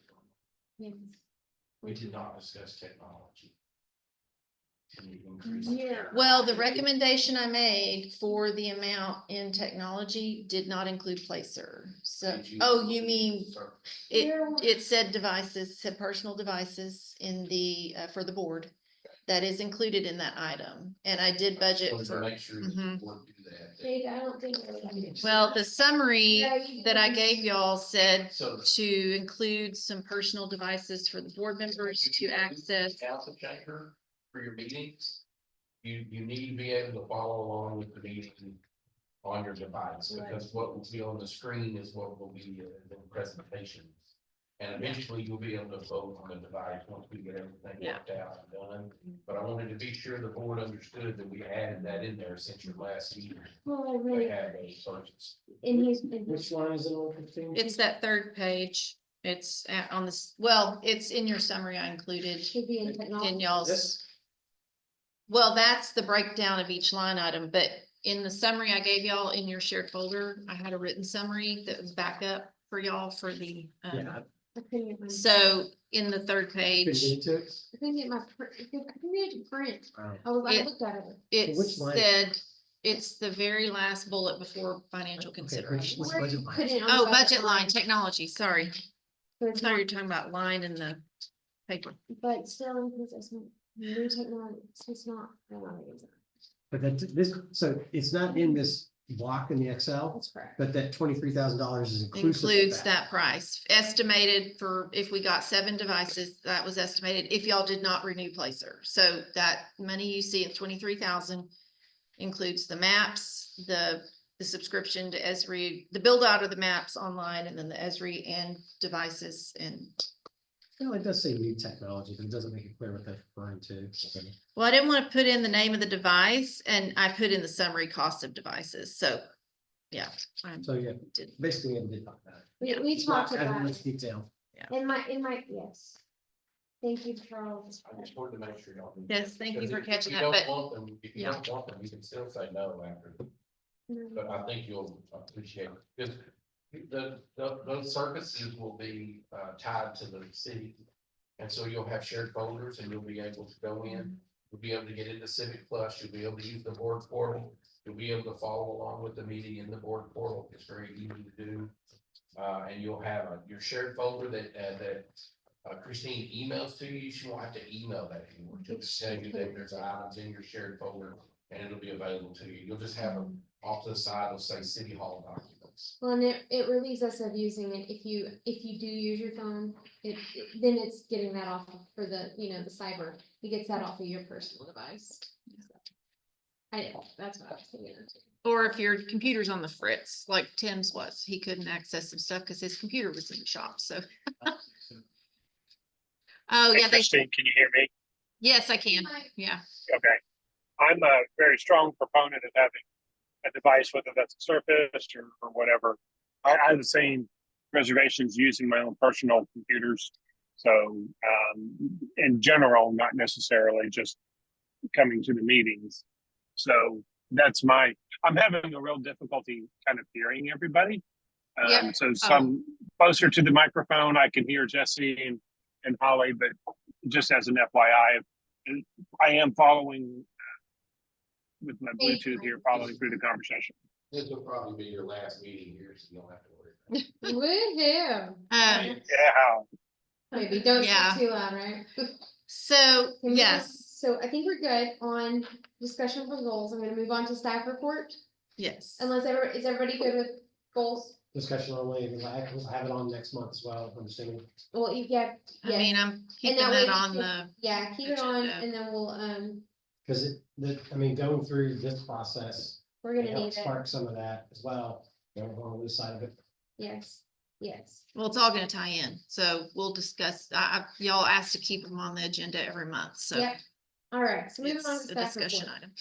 yes. We did not discuss technology. Can you increase? Yeah. Well, the recommendation I made for the amount in technology did not include Placer. So, Did you- oh, you mean it said devices, said personal devices in the, for the board. That is included in that item, and I did budget Wanted to for, make sure that Mhm. the board do that. Jake, I don't think. well, the summary Yeah, you that I can- gave y'all said So. to include some personal devices for the board members to access. Council chamber for your meetings, you need to be able to follow along with the meeting on your device, because what will be on the screen is what will be the presentation. And eventually you'll be able to vote on the device once we get everything Yeah. worked out and done. But I wanted to be sure the board understood that we added that in there since your last meeting. Well, I They really, had those searches. and he's. Which line is it on, Christine? It's that third page. It's on this, well, it's in your summary I included Should be in in technology. y'all's. This? Well, that's the breakdown of each line item, but in the summary I gave y'all in your shared folder, I had a written summary that was back up for y'all for the, Yeah. I couldn't get my. so in the third Couldn't page, get into it? I couldn't get my, I couldn't get it to print. Wow. I It- looked at it. it Which line? said, it's the very last bullet before financial Okay, considerations. which Where budget you line? put it on Oh, the budget line, technology, sorry. So I it's thought you not, were talking about line in the paper. but still includes this one, new technology, so it's not. I don't know what it is. But this, so it's not in this block in the Excel, That's correct. but that $23,000 is inclusive of Includes that price, estimated for, if we got 7 devices, that was estimated, if y'all did not renew Placer. So that money you see at 23,000 includes the maps, the subscription to Esri, the build out of the maps online, and then the Esri and devices and. No, it does say new technology, but it doesn't make it clear what that's referring to. Well, I didn't want to put in the name of the device, and I put in the summary cost of devices, so, yeah. I So yeah, did. basically we did talk about it. We It's not talked as about much it detail. in my, yes. Thank you, Charles. I just wanted to make sure y'all. knew. Yes, thank you Because for if catching you that, don't but want them- If you yeah. don't want them, you can still say no after, but I think you'll appreciate it, because those services will be tied to the city. And so you'll have shared folders and you'll be able to go in, you'll be able to get into Civic Plus, you'll be able to use the board portal. You'll be able to follow along with the meeting in the board portal, it's very easy to do. And you'll have your shared folder that Christine emails to you, she won't have to email that anymore, she'll just tell you that there's items in your shared folder. And it'll be available to you, you'll just have them off to the side, it'll say City Hall documents. Well, and it relieves us of using it. If you do use your phone, then it's getting that off for the, the cyber. He gets that off of your personal device. That's what I was thinking. Or if your computer's on the fritz, like Tim's was, he couldn't access some stuff because his computer was in the shop, so. Oh, Hey, yeah, they, Christine, can you hear me? yes, I can, yeah. Okay. I'm a very strong proponent of having a device, whether that's a Surface or whatever. I have the same reservations using my own personal computers. So in general, not necessarily just coming to the meetings. So that's I'm having a real difficulty kind of hearing everybody. Yeah. So some closer to the microphone, I can hear Jesse and Holly, but just as an FYI, I am following with my Bluetooth here, following through the conversation. This will probably be your last meeting here, so you don't have to worry. Woohoo. Yeah. Maybe don't Yeah. speak too loud, right? So, Can we- yes, So I think we're good on discussion for goals. I'm gonna move on to staff report. yes. Unless is everybody good with goals? Discussion only, because I have it on next month as well, I'm assuming. Well, yeah. I mean, yes. I'm keeping that that way on we the, Yeah, keep it on agenda. and then we'll, Because going through this process, we're it gonna need helps it. spark some of that as well. Don't want to lose sight of it. Yes, yes. well, it's all gonna tie in, so we'll discuss, y'all asked to keep them on the agenda every month, so. Yep. All right, so moving on to It's a staff discussion report.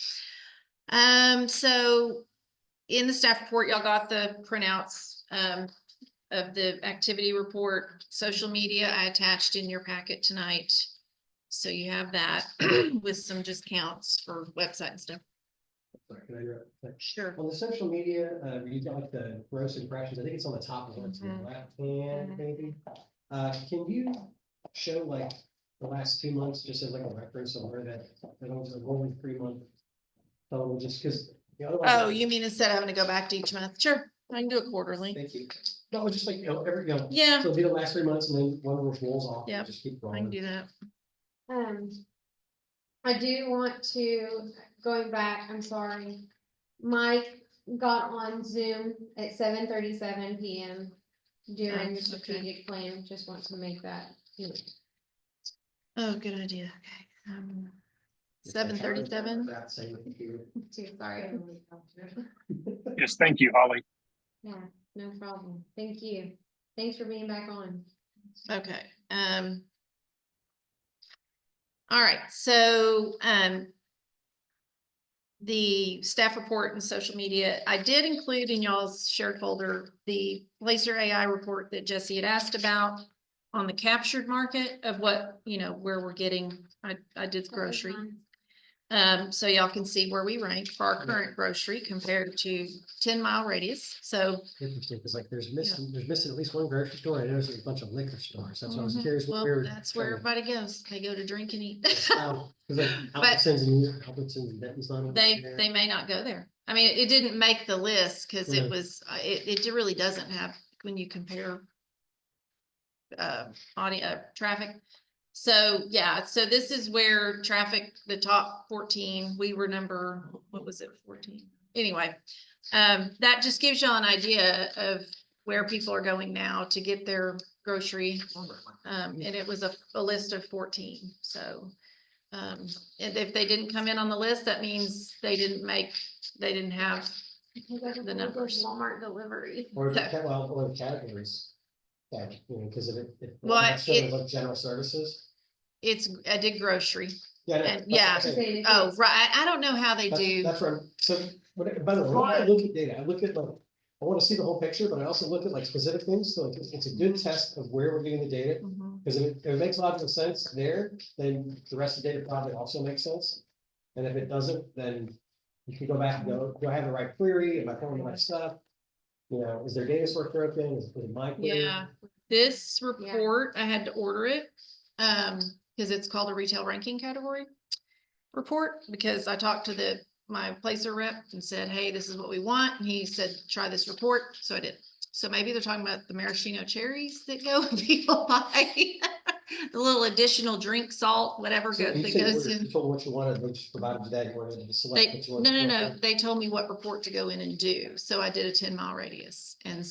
item. So in the staff report, y'all got the printouts, of the activity report, social media I attached in your packet tonight. So you have that with some just counts for website and stuff. Sorry, can I interrupt? Sure. On the social media, you got like the gross impressions, I think it's on the top one, to the Mhm. left hand, maybe. Can you show like the last 2 months, just as like a reference of where that was a rolling 3 month total, just because. Oh, you mean instead of having to go back to each month? Sure, I can do it quarterly. Thank you. No, just like, every, Yeah, so it'll be the last 3 months and then one rolls off. Yep, Just keep I can rolling. do that. I do want to, going back, I'm sorry. Mike got on Zoom at 7:37 PM during Oh, the okay. strategic plan, just want to make that. Oh, good idea. Okay. 7:37. Without saying it here. Too, sorry. Yes, thank you, Holly. Yeah, no problem. Thank you. Thanks for being back on. Okay, all right, so, the staff report and social media, I did include in y'all's shared folder, the Placer AI report that Jesse had asked about on the captured market of what, where we're getting, I did grocery. So y'all can see where we rank for our current grocery compared to 10-mile radius. So Interesting, because like there's missing at least one grocery store, and there's a bunch of liquor stores, that's why I was curious. what we well, were that's where trying to- everybody goes. They go to drink and eat. Because like But- Albertsons and Denton's not over there. They may not go there. I mean, it didn't make the list because Yeah. it was, it really doesn't have, when you compare audio, traffic. So, yeah, so this is where traffic, the top 14, we were number, what was it, 14? Anyway, that just gives you an idea of where people are going now to get their grocery. And it was a list of 14, so. And if they didn't come in on the list, that means they didn't have the numbers. Walmart delivery. Or the, So- or the categories. Yeah, because if it. Well, that's sort of it- like general services. I did grocery. Yeah. I know, And that's yeah. what I'm saying. Oh, right. I don't know how they That's- do. That's right, so, by the way, when I look at data, I look at like, I want to see the whole picture, but I also look at like specific things, so like, it's a good test of where we're getting the data. Mhm. Because if it makes logical sense there, then the rest of the data probably also makes sense. And if it doesn't, then you can go back and go, do I have the right query? Am I pulling the right stuff? Is their data source broken? Is it my query? Yeah, this report, I had to order it, because it's called a retail ranking category report, because I talked to my placer rep and said, hey, this is what we want. And he said, try this report. So I did. So maybe they're talking about the maraschino cherries that go when people buy the little additional drink, salt, whatever So goes, you that said goes you in. told them what you wanted, they just provided you that, you wanted to select They, what you wanted. no, they told me what report to go in and do. So I did a 10-mile radius. And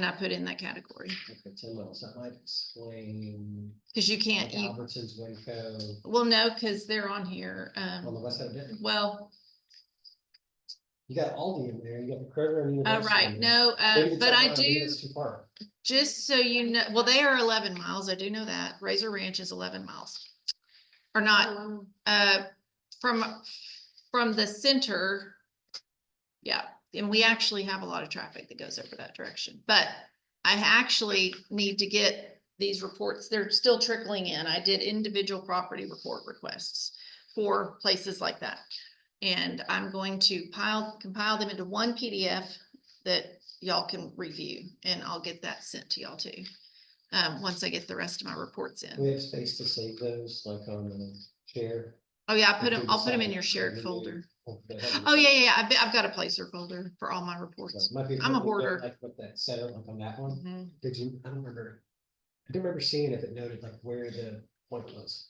I put in that category. Okay, 10 miles, that might explain. Cause you can't, Like Albertsons, Winco, well, no, cause they're on here. on the west side of Denton. Well, You got Aldi in there, you got the Kroger and oh, University. right, in there. no, Maybe the but 10 I mile, maybe do, it's too far. just so you know, well, they are 11 miles. I do know that. Razor Ranch is 11 miles. Or not, from the center. Yeah, and we actually have a lot of traffic that goes over that direction, but I actually need to get these reports. They're still trickling in. I did individual property report requests for places like that. And I'm going to compile them into one PDF that y'all can review, and I'll get that sent to y'all too. Once I get the rest of my reports Do we in. have space to save those, like on the share? Oh yeah, If we I'll put them in decide your shared to folder. Okay, Oh, yeah. I've got a placer folder for all my So reports. it might be I'm a appropriate, hoarder. Like with that setup, like on that one, Mhm. did you, I don't remember seeing if it noted like where the point was.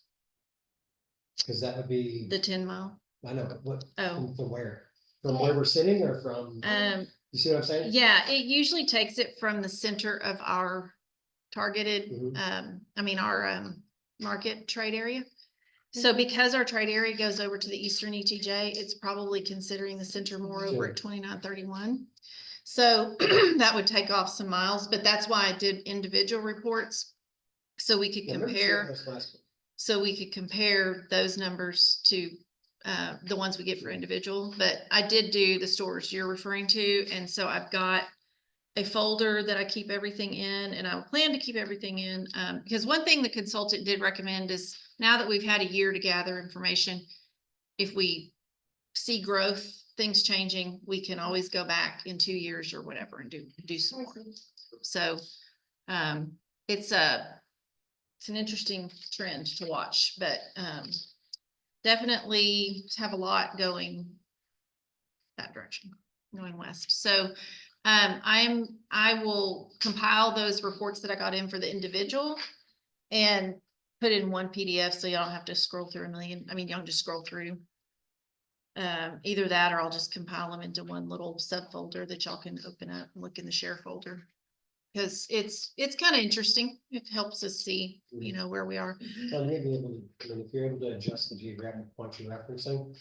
Cause that would be, The 10-mile. I know, but what, Oh, from where? From where we're sitting or from, you see what I'm saying? yeah, it usually takes it from the center of our targeted, Mhm. our market trade area. So because our trade area goes over to the eastern ETJ, it's probably considering the center more over at 2931. So that would take off some miles, but that's why I did individual reports. So we could Yeah, I remember seeing compare, those last- those numbers to the ones we get for individual, but I did do the stores you're referring to, and so I've got a folder that I keep everything in, and I plan to keep everything in, because one thing the consultant did recommend is, now that we've had a year to gather information, if we see growth, things changing, we can always go back in 2 years or whatever and do some more. So, it's an interesting trend to watch, but, definitely have a lot going that direction, going west. So, I will compile those reports that I got in for the individual and put it in one PDF, so y'all don't have to scroll through a million. I mean, y'all just scroll through. Either that, or I'll just compile them into one little subfolder that y'all can open up and look in the share folder. Because it's kind of interesting. It helps us see, where we are. So maybe able to, I mean, if you're able to adjust the geographic point you're referencing,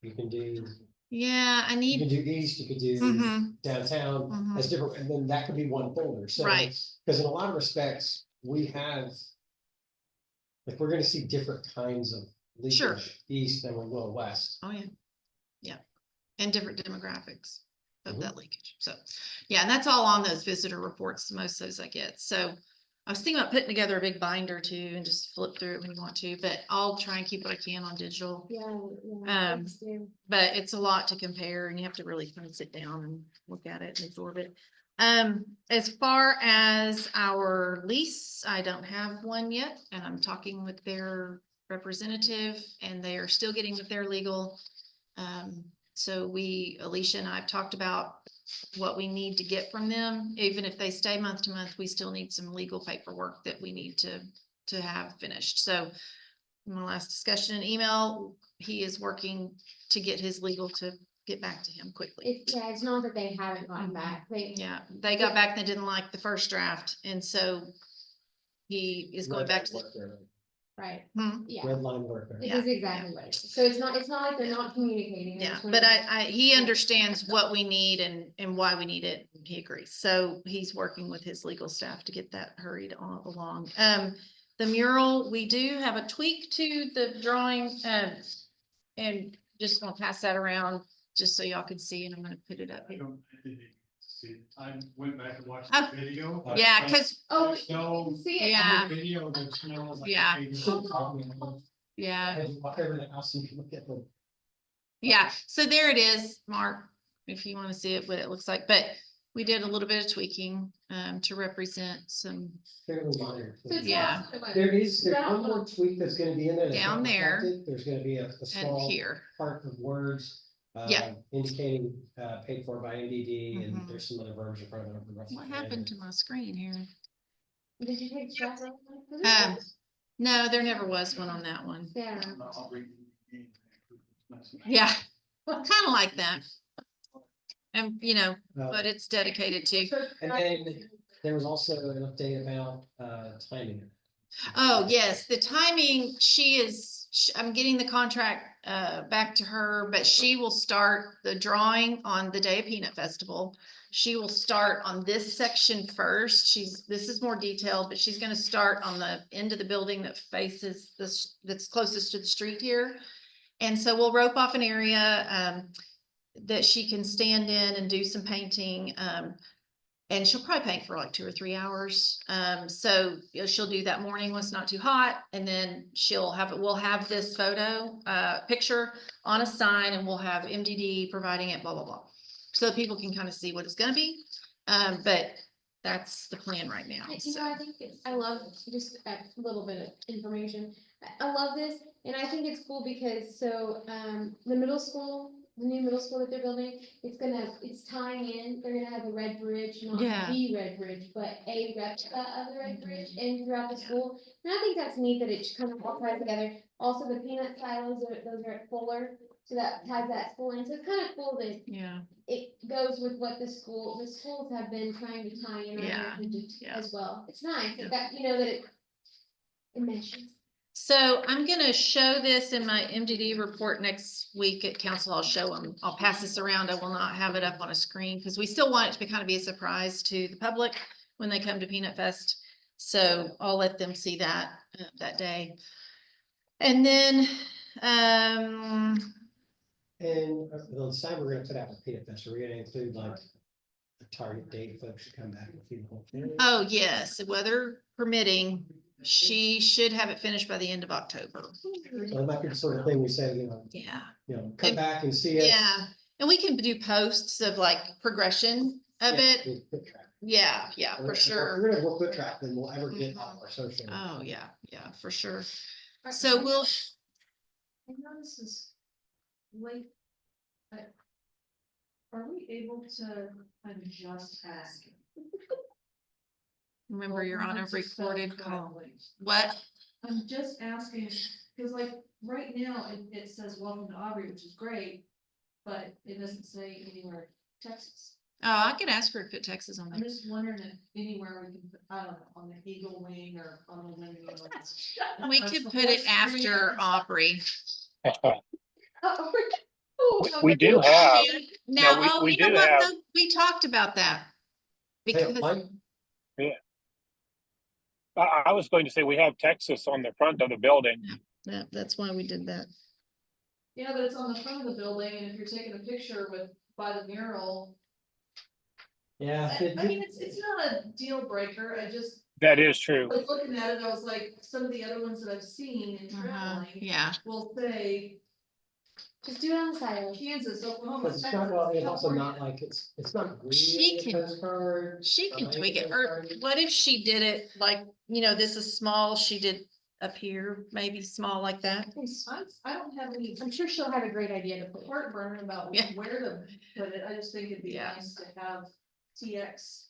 you can do. Yeah, I You can need, do east, you could do Mhm. downtown, Mhm. as different, and then that could be one folder, so. Right. Because in a lot of respects, we have. If we're gonna see different kinds of Sure. leakage east than we will west. Oh, yeah. Yeah. And different demographics of Mhm. that leakage. So, yeah, and that's all on those visitor reports, most of those I get. So I was thinking about putting together a big binder too and just flip through it when you want to, but I'll try and keep what I can on digital. Yeah. Thanks, Stu. But it's a lot to compare, and you have to really kind of sit down and look at it and absorb it. As far as our lease, I don't have one yet, and I'm talking with their representative, and they are still getting with their legal. So Alicia and I have talked about what we need to get from them. Even if they stay month to month, we still need some legal paperwork that we need to have finished. So my last discussion and email, he is working to get his legal to get back to him quickly. It's not that they haven't gotten back. Yeah, they got back, and they didn't like the first draft, and so he is going back to the. Right. Yeah. Red line worker. It is exactly what it is. So it's not like they're not communicating. Yeah, but he understands what we need and why we need it. He agrees. So he's working with his legal staff to get that hurried along. The mural, we do have a tweak to the drawing, and just gonna pass that around just so y'all can see, and I'm gonna put it up I here. didn't see it. I went back and watched Oh, the video. Yeah, cause, There's no, See it? yeah, on the video, there's no. like, Yeah. big- yeah. As you walk over the house, you can look at the. Yeah, so there it is, Mark, if you want to see it, what it looks like, but we did a little bit of tweaking, to represent some, Fairly minor. So it's Yeah. not- There's one more tweak that's gonna be in there. that's Down not there. reflected. There's gonna be a and small here. part of words. Yeah. Indicating, paid for by MDD, Mhm. and there's some other verbs in front of it. What happened to my screen here? Did you take shots of No, there never was one on that one. Yeah. I'll read the- Yeah, kind of like that. And, Uh, but it's dedicated to, And then there was also an update about, timing. oh, yes, the timing, I'm getting the contract, back to her, but she will start the drawing on the day of Peanut Festival. She will start on this section first. This is more detailed, but she's gonna start on the end of the building that faces this, that's closest to the street here. And so we'll rope off an area, that she can stand in and do some painting. And she'll probably paint for like 2 or 3 hours. So she'll do that morning when it's not too hot, and then we'll have this picture on a sign, and we'll have MDD providing it, blah, blah, blah. So that people can kind of see what it's gonna be. But that's the plan right now. So. I think I love just a little bit of information. I love this, and I think it's cool because the middle school, the new middle school that they're building, it's tying in. They're gonna have a red bridge, not Yeah. the red bridge, but a replica of the red bridge in throughout the school. And I think that's neat that it kind of all ties together. Also, the peanut silos those are at Fuller, so that ties that school in. So it's kind of cool that Yeah. it goes with what the schools have been trying to tie in Yeah, our as well. It's nice that it meshes. So I'm gonna show this in my MDD report next week at council. I'll show them. I'll pass this around. I will not have it up on a screen because we still want it to kind of be a surprise to the public when they come to Peanut Fest. So I'll let them see that that day. And then And the sign we're gonna put out with Peanut Fest, we're gonna include like a target date, folks should come back and see the whole thing. Oh, yes, weather permitting, she should have it finished by the end of October. So it might be the sort of thing we say, Yeah. come And- back and see us. Yeah, and we can do posts of like progression of Yeah, it. we'll foot track. Yeah, And for if sure. We're gonna go foot track, then we'll ever get off our social. Oh, yeah, for sure. So we'll, I know this is late. But are we able to, I'm just asking. remember you're on a Well, it's spelled recorded call. correctly. What? I'm just asking, because like, right now, it says welcome to Aubrey, which is great, but it doesn't say anywhere Texas. Oh, I could ask her to put Texas on I'm there. just wondering if anywhere we can put, I don't know, on the Eagle Wing or on the wing. We could put it after Aubrey. We do have, Now, we- oh, we you know do what, have- though? We talked about that. Hey, Because, Mike, I was going to say, we have Texas on the front of the building. that's why we did that. Yeah, but it's on the front of the building, and if you're taking a picture by the mural. yeah. I mean, it's not a deal breaker, I just, That is true. I was looking at it, I was like, some of the other ones that I've seen in traveling. Yeah, Will say Just do it on the side. Kansas, Oklahoma. But it's not, well, it's also not like, it's not She really can- a postcard. she can Or tweak it, any or postcard. what if she did it like, this is small, she did up here, maybe small like that? I don't have any I'm sure she'll have a great idea to put. heartburn about Yeah. where to put it, I just think it'd be Yeah. nice to have TX.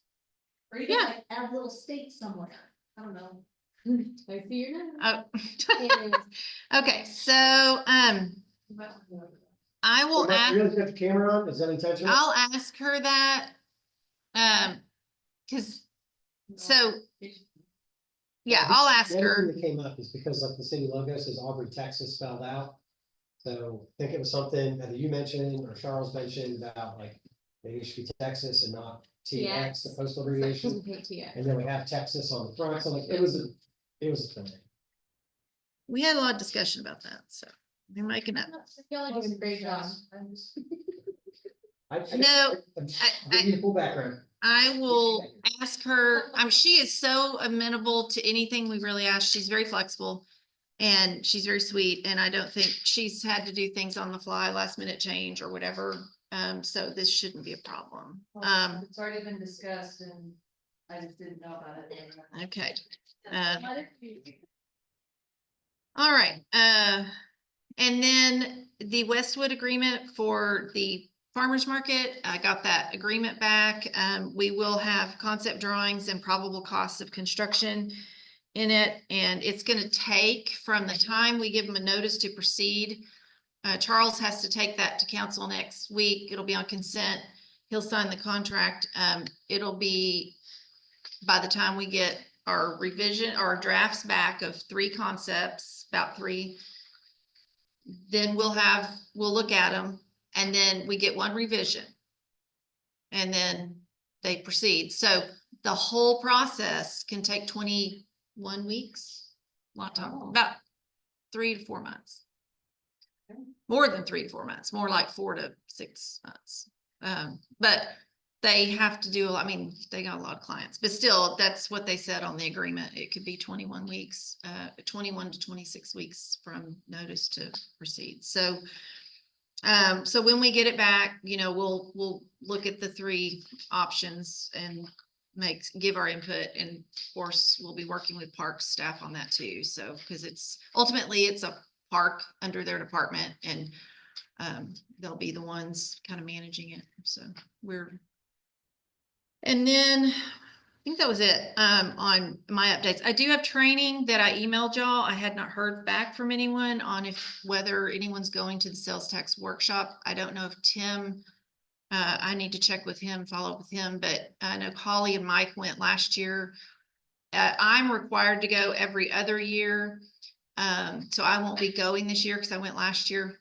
Or even Yeah. like add little states somewhere, I don't know. I see your name. Oh. Okay, so, I will You ask. really got the camera on, is that intentional? I'll ask her that. Cause, so, yeah, I'll ask The other her. thing that came up is because like the city logo says Aubrey, Texas spelled out. So I think it was something that you mentioned or Charles mentioned about like, maybe it should be Texas and not TX, the postal abbreviation. And then we have Texas on the front, so like, it was a thing. We had a lot of discussion about that, so we're making up. Y'all are doing a great job. No, Give you the full background. I will ask her, she is so amenable to anything we really ask. She's very flexible. And she's very sweet, and I don't think she's had to do things on the fly, last minute change or whatever. So this shouldn't be a problem. It's already been discussed and I just didn't know about it. Okay. All right, and then the Westwood agreement for the farmer's market, I got that agreement back. We will have concept drawings and probable costs of construction in it, and it's gonna take from the time we give them a notice to proceed. Charles has to take that to council next week. It'll be on consent. He'll sign the contract. It'll be by the time we get our revision, our drafts back of 3 concepts, about 3. Then we'll look at them, and then we get 1 revision. And then they proceed. So the whole process can take 21 weeks, a lot of time, about 3 to 4 months. More than 3 to 4 months, more like 4 to 6 months. But they have to do, they got a lot of clients, but still, that's what they said on the agreement. It could be 21 weeks, 21 to 26 weeks from notice to proceed. So, so when we get it back, we'll look at the 3 options and give our input, and of course, we'll be working with parks staff on that too. So, because it's a park under their department, and they'll be the ones kind of managing it. So and then I think that was it on my updates. I do have training that I emailed y'all. I had not heard back from anyone on whether anyone's going to the sales tax workshop. I don't know if Tim, I need to check with him, follow up with him, but I know Holly and Mike went last year. I'm required to go every other year. So I won't be going this year because I went last year.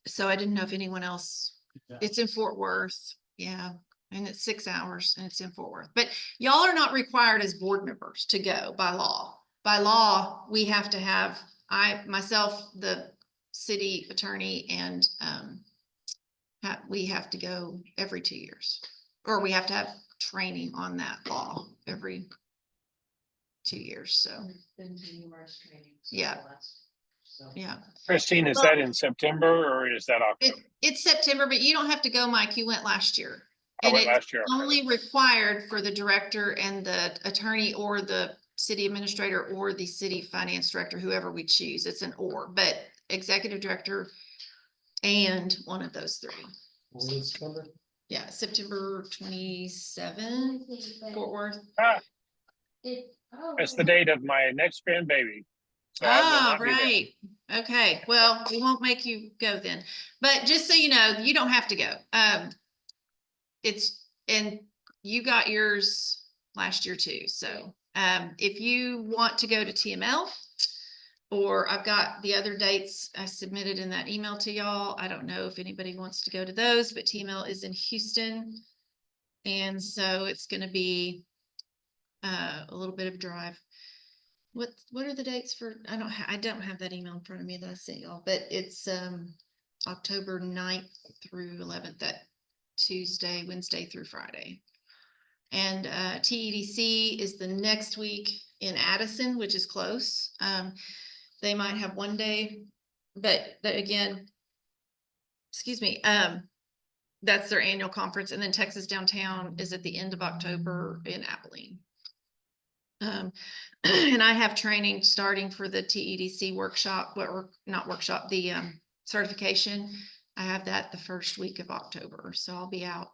So I didn't know if anyone else, it's in Fort Worth. Yeah. And it's 6 hours and it's in Fort Worth, but y'all are not required as board members to go by law. By law, we have to have, myself, the city attorney and, we have to go every 2 years. Or we have to have training on that law every 2 years, so, Been to numerous trainings. Yeah. yeah. Christine, is that in September or is that October? It's September, but you don't have to go, Mike. You went last year. I And went it's last year. Okay. only required for the director and the attorney or the city administrator or the city finance director, whoever we choose. It's an or, but executive director and one of those three. Only in September? Yeah, September 27th, Fort Worth. Ah, Oh, that's the date of my next grandbaby. So I will Oh, not be there. right. Okay, well, we won't make you go then, but just so you know, you don't have to go. And you got yours last year too, so, if you want to go to TML, or I've got the other dates I submitted in that email to y'all. I don't know if anybody wants to go to those, but TML is in Houston. And so it's gonna be, a little bit of a drive. What are the dates for, I don't have that email in front of me that I sent y'all, but it's October 9th through 11th, that Tuesday, Wednesday through Friday. And TEDC is the next week in Addison, which is close. They might have one day, but again, excuse me, that's their annual conference. And then Texas Downtown is at the end of October in Abilene. And I have training starting for the TEDC workshop, or not workshop, the certification. I have that the first week of October, so I'll be out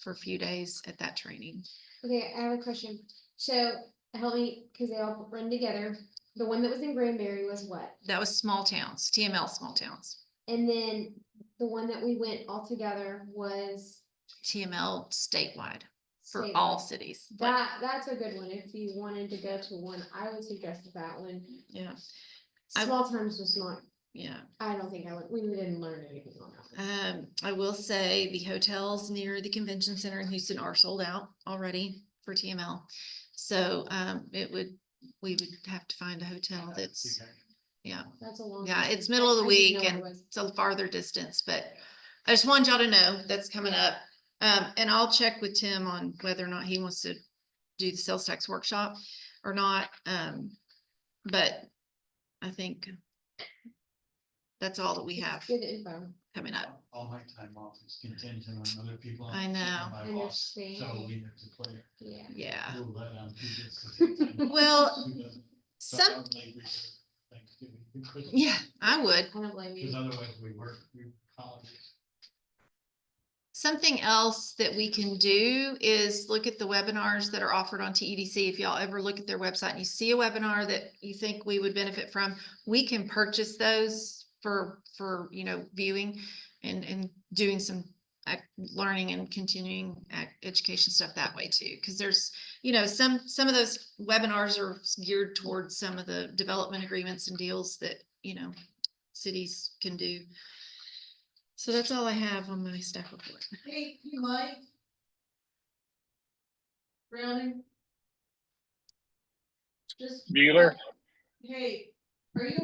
for a few days at that training. Okay, I have a question. So help me, because they all run together. The one that was in Granbury was what? That was small towns, TML small towns. And then the one that we went all together was TML statewide for statewide. all cities. That's a good one. If you wanted to go to one, I would suggest that one. Yeah, Small times was not, yeah. I don't think we didn't learn anything on that one. I will say the hotels near the convention center in Houston are sold out already for TML. So we would have to find a hotel that's, yeah, That's a long. yeah, distance. it's middle of the I didn't week know it and was. it's a farther distance, but I just wanted y'all to know that's coming up. And I'll check with Tim on whether or not he wants to do the sales tax workshop or not. But I think that's all that we have Good info. coming up. All my time off is contingent on other people. I know. My I boss, so understand. we have to play. Yeah. Yeah. Rule that out, who gets to take time off, Well, who doesn't. So some, I would like reserve Thanksgiving, and Christmas, yeah, I would. I don't blame because you. otherwise we work, holidays. Something else that we can do is look at the webinars that are offered on TEDC. If y'all ever look at their website and you see a webinar that you think we would benefit from, we can purchase those for viewing and doing some learning and continuing education stuff that way too. Because there's, some of those webinars are geared towards some of the development agreements and deals that, cities can do. So that's all I have on my staff report. Hey, you Mike. Browning. Just. Bueller? Hey, are you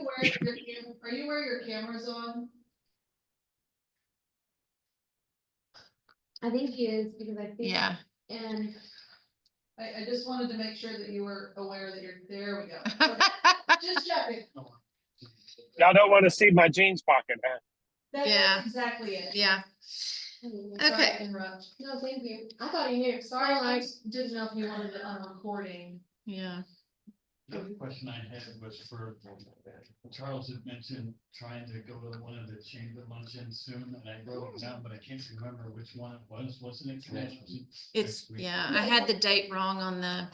aware your camera's on? I think he is because I think. Yeah. And I just wanted to make sure that you were aware that there we go. Okay, just checking. Y'all don't want to see my jeans pocket, huh? Yeah. That's exactly it. Yeah. Sorry Okay. to interrupt. No, thank you. I thought he knew. Sorry, I Mike. didn't know if you wanted it on recording. Yeah. The other question I had was for, Charles had mentioned trying to go to one of the chamber luncheons soon, and I wrote it down, but I can't remember which one it was, wasn't it? It's, yeah, I had the date wrong on the,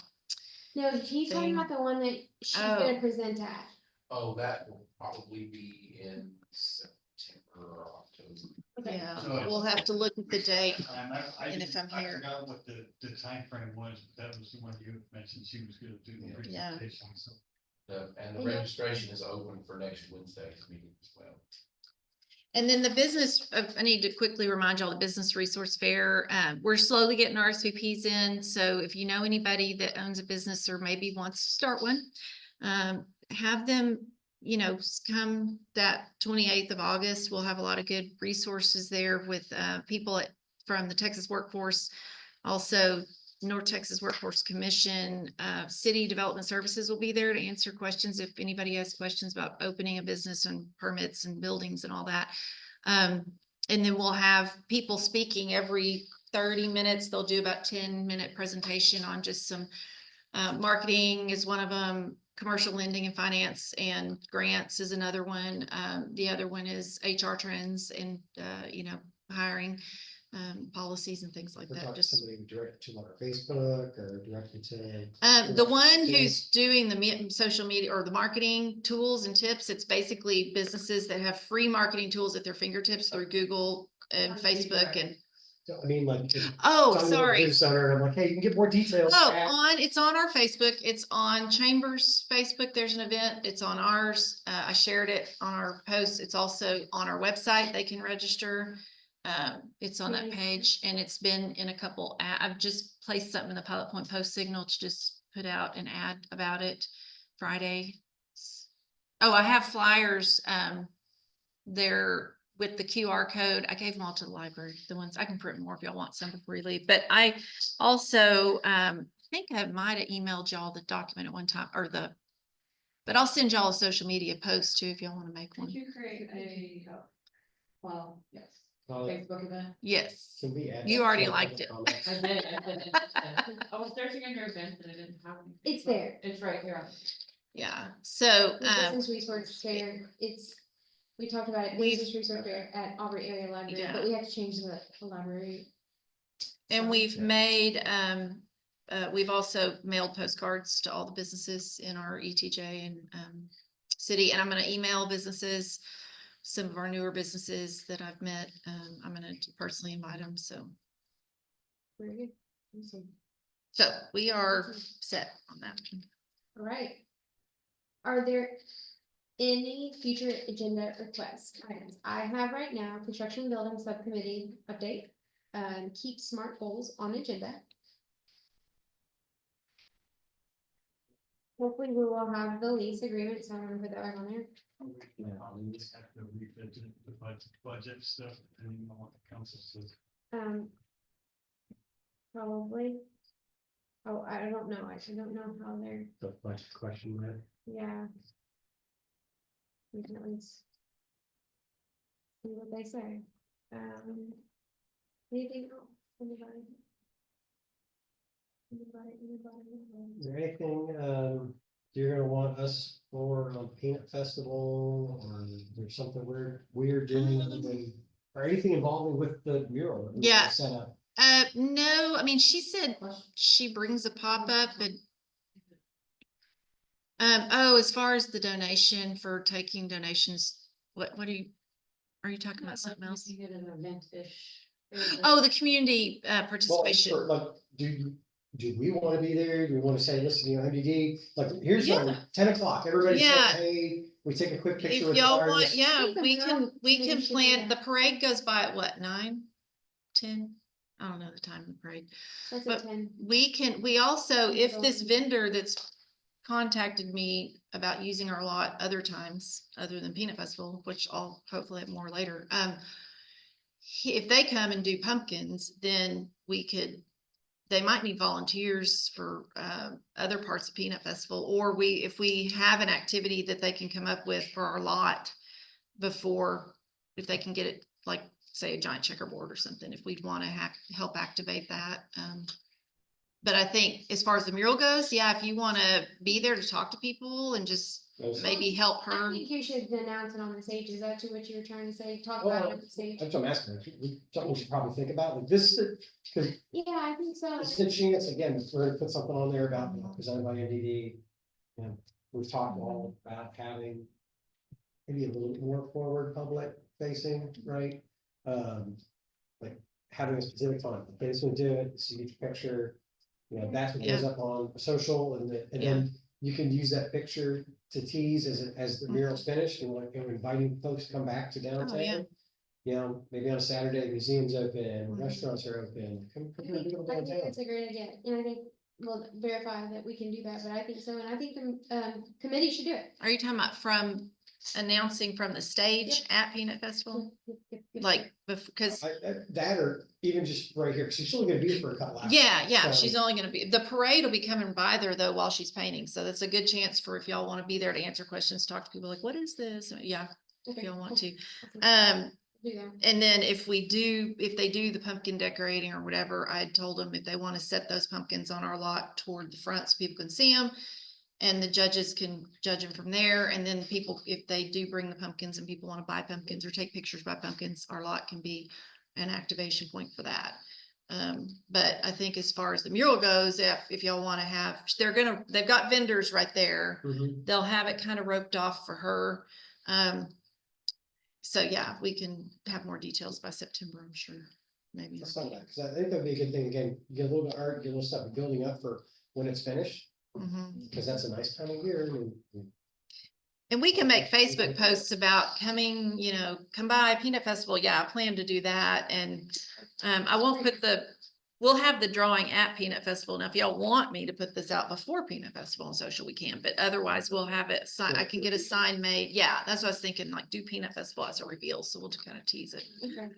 No, he's talking about the one that she's Oh. gonna present at. Oh, that will probably be in September or October. yeah, So- we'll have to look at the date. I And if I'm I here. forgot what the timeframe was, but that was the one you mentioned she was gonna do the Yeah. presentation, so. And the registration is open for next Wednesday's meeting as well. And then the business, I need to quickly remind y'all, the Business Resource Fair, we're slowly getting RSVPs in. So if you know anybody that owns a business or maybe wants to start one, have them come that 28th of August, we'll have a lot of good resources there with people from the Texas Workforce. Also, North Texas Workforce Commission, City Development Services will be there to answer questions if anybody has questions about opening a business and permits and buildings and all that. And then we'll have people speaking every 30 minutes. They'll do about 10-minute presentation on just some marketing is one of them, commercial lending and finance, and grants is another one. The other one is HR trends and, hiring policies and things like We're that. talking Just somebody direct to our Facebook or directly to. the one to- who's doing the social media or the marketing tools and tips, it's basically businesses that have free marketing tools at their fingertips through Google and Facebook and, I mean, like. if oh, it's on the sorry. business owner, I'm like, hey, you can get more details. Oh, it's on our Facebook. It's on Chambers Facebook. There's an event. It's on ours. I shared it on our post. It's also on our website. They can register. It's on that page and it's been in a couple, I've just placed something in the Pilot Point Post Signal to just put out an ad about it Friday. Oh, I have flyers, they're with the QR code. I gave them all to the library, the ones I can print more if y'all want some before you leave. But I also, think I might have emailed y'all the document at one time but I'll send y'all a social media post too, if y'all want to make one. Did you create well, yes, Well, Facebook event? Yes, Can we add you that already to our liked it. comments? I did. I was searching under events and I didn't have anything. It's there. It's right here. yeah. So, The Business Resource Fair, we talked about it, We've- Business Resource Fair at Auburn Area Library, Yeah. but we have to change the library. and So- we've made, we've also mailed postcards to all the businesses in our ETJ and, city, and I'm gonna email businesses, some of our newer businesses that I've met. I'm gonna personally invite them, so. Very good. Awesome. So we are set on that. All right. Are there any future agenda request items? I have right now construction and building subcommittee update. Keep SMART goals on agenda. Hopefully we will have the lease agreement, so I'm gonna put that back on there. We just have to revisit the budget stuff, depending on what the council says. Probably. Oh, I don't know. I don't know how they're, The question, man. yeah. We can at least see what they say. Anything else? Anybody? Is there anything, you're gonna want us for Peanut Festival, or there's something we're doing, or anything involving with the mural? that we Yeah. Set up. No, I mean, she said she brings a pop-up and as far as the donation for taking donations, what are you talking about something else? You get an event-ish. Oh, the community Well, participation. like, do we wanna be there? Do we wanna say, listen, MDD, like, here's Yeah. 10 o'clock, everybody's Yeah. paid, we take a quick picture If with the y'all want, artist. yeah, think the we mural can maybe should plan, be the parade goes by at what, 9, 10? I don't know the time of the parade. That's But at 10. we also, if this vendor that's contacted me about using our lot other times, other than Peanut Festival, which I'll hopefully have more later, if they come and do pumpkins, then they might need volunteers for other parts of Peanut Festival, or if we have an activity that they can come up with for our lot before, if they can get it, like, say, a giant checkerboard or something, if we'd want to help activate that. But I think as far as the mural goes, yeah, if you want to be there to talk to people and just maybe help I her. think you should announce it on the stage. Is that what you were trying to say? Talk Well, about it on the stage? That's what I'm asking, something we should probably think about, like, this is, because Yeah, I think so. it's a chance, again, we're gonna put something on there about, presented by NDD. And we've talked all about having maybe a little bit more forward public facing, right? Like having a specific time, okay, this will do it, so you get your picture, that's what goes up on social, and then you can use that picture to tease as the mural's finished, and like, inviting folks to come back to downtown. Maybe on a Saturday, museums open, restaurants are open. Come I come think people I think downtown. that's a great idea, and I think will verify that we can do that, but I think so, and I think the, committee should do it. Are you talking about from announcing from the stage at Peanut Festival? Like, because, That or even just right here, 'cause she's only gonna be here for a couple hours. yeah, So- she's only gonna be, the parade will be coming by there though while she's painting, so that's a good chance for if y'all wanna be there to answer questions, talk to people like, what is this? Yeah, if Okay, y'all want cool. to. Awesome. Do that. And then if they do the pumpkin decorating or whatever, I had told them if they want to set those pumpkins on our lot toward the front so people can see them. And the judges can judge them from there. And then people, if they do bring the pumpkins and people want to buy pumpkins or take pictures by pumpkins, our lot can be an activation point for that. But I think as far as the mural goes, if y'all want to have, they've got vendors right there. Mhm. They'll have it kind of roped off for her. So yeah, we can have more details by September, I'm sure, maybe. That's not bad, because I think that'd be a good thing, again, get a little bit of art, get a little stuff building up for when it's finished, Mhm. because that's a nice time of year, and And we can make Facebook posts about coming, come by Peanut Festival. Yeah, I plan to do that. And I won't we'll have the drawing at Peanut Festival. Now, if y'all want me to put this out before Peanut Festival on social, we can, but otherwise we'll have it, I can get a sign made. Yeah, that's what I was thinking, like do Peanut Festival as a reveal. So we'll just kind of tease it. Okay.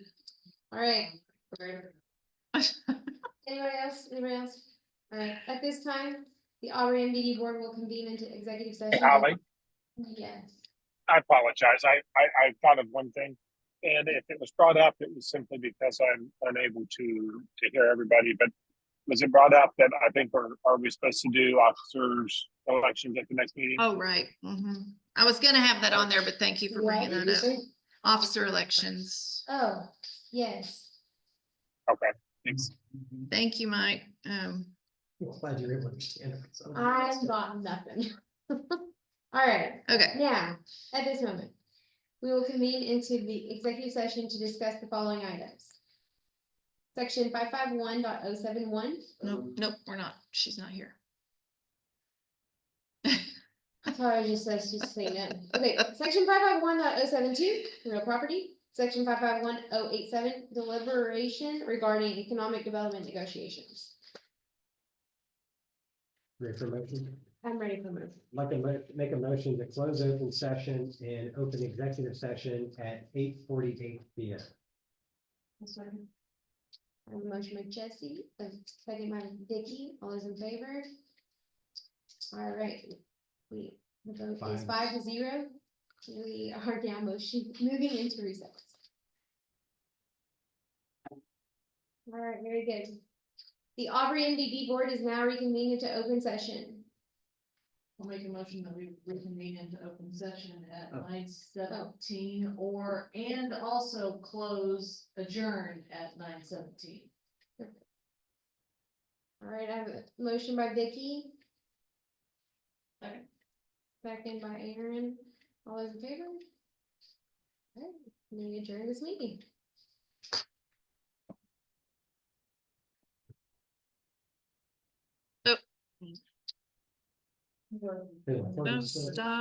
All right. Anybody else? Anybody else? All right, at this time, the Auburn MDD board will convene into executive session. Holly, Yes. I apologize. I thought of one thing. And if it was brought up, it was simply because I'm unable to hear everybody, but was it brought up that I think, are we supposed to do officers elections at the next meeting? Oh, right. I was gonna have that on there, but thank you for bringing what did that you up. say? Officer elections. Oh, yes. Okay, thanks. Thank you, Mike. Well, glad you're able to understand. it. So- I've got nothing. All right, Okay. now, at this moment, we will convene into the executive session to discuss the following items. Section 551.071. Nope, we're not. She's not here. Sorry, just says just saying it. Okay, section 551.072, real property. Section 551.087, deliberation regarding economic development negotiations. Ready for a motion? I'm ready for move. I'd like to make a motion to close open session and open executive session at 8:48 p.m. I have a motion by Jesse, a second by Vicky. All those in favor? All right. The vote is 5-0. We are now moving into recess. All right, very good. The Aubrey MDD board is now reconvened into open session. I'll make a motion that we reconvene into open session at Oh. 9:17 and also adjourn at 9:17. All right, I have a motion by Vicky. Second. Second by Aaron. All those in favor? All right, we adjourn this meeting. Don't stop.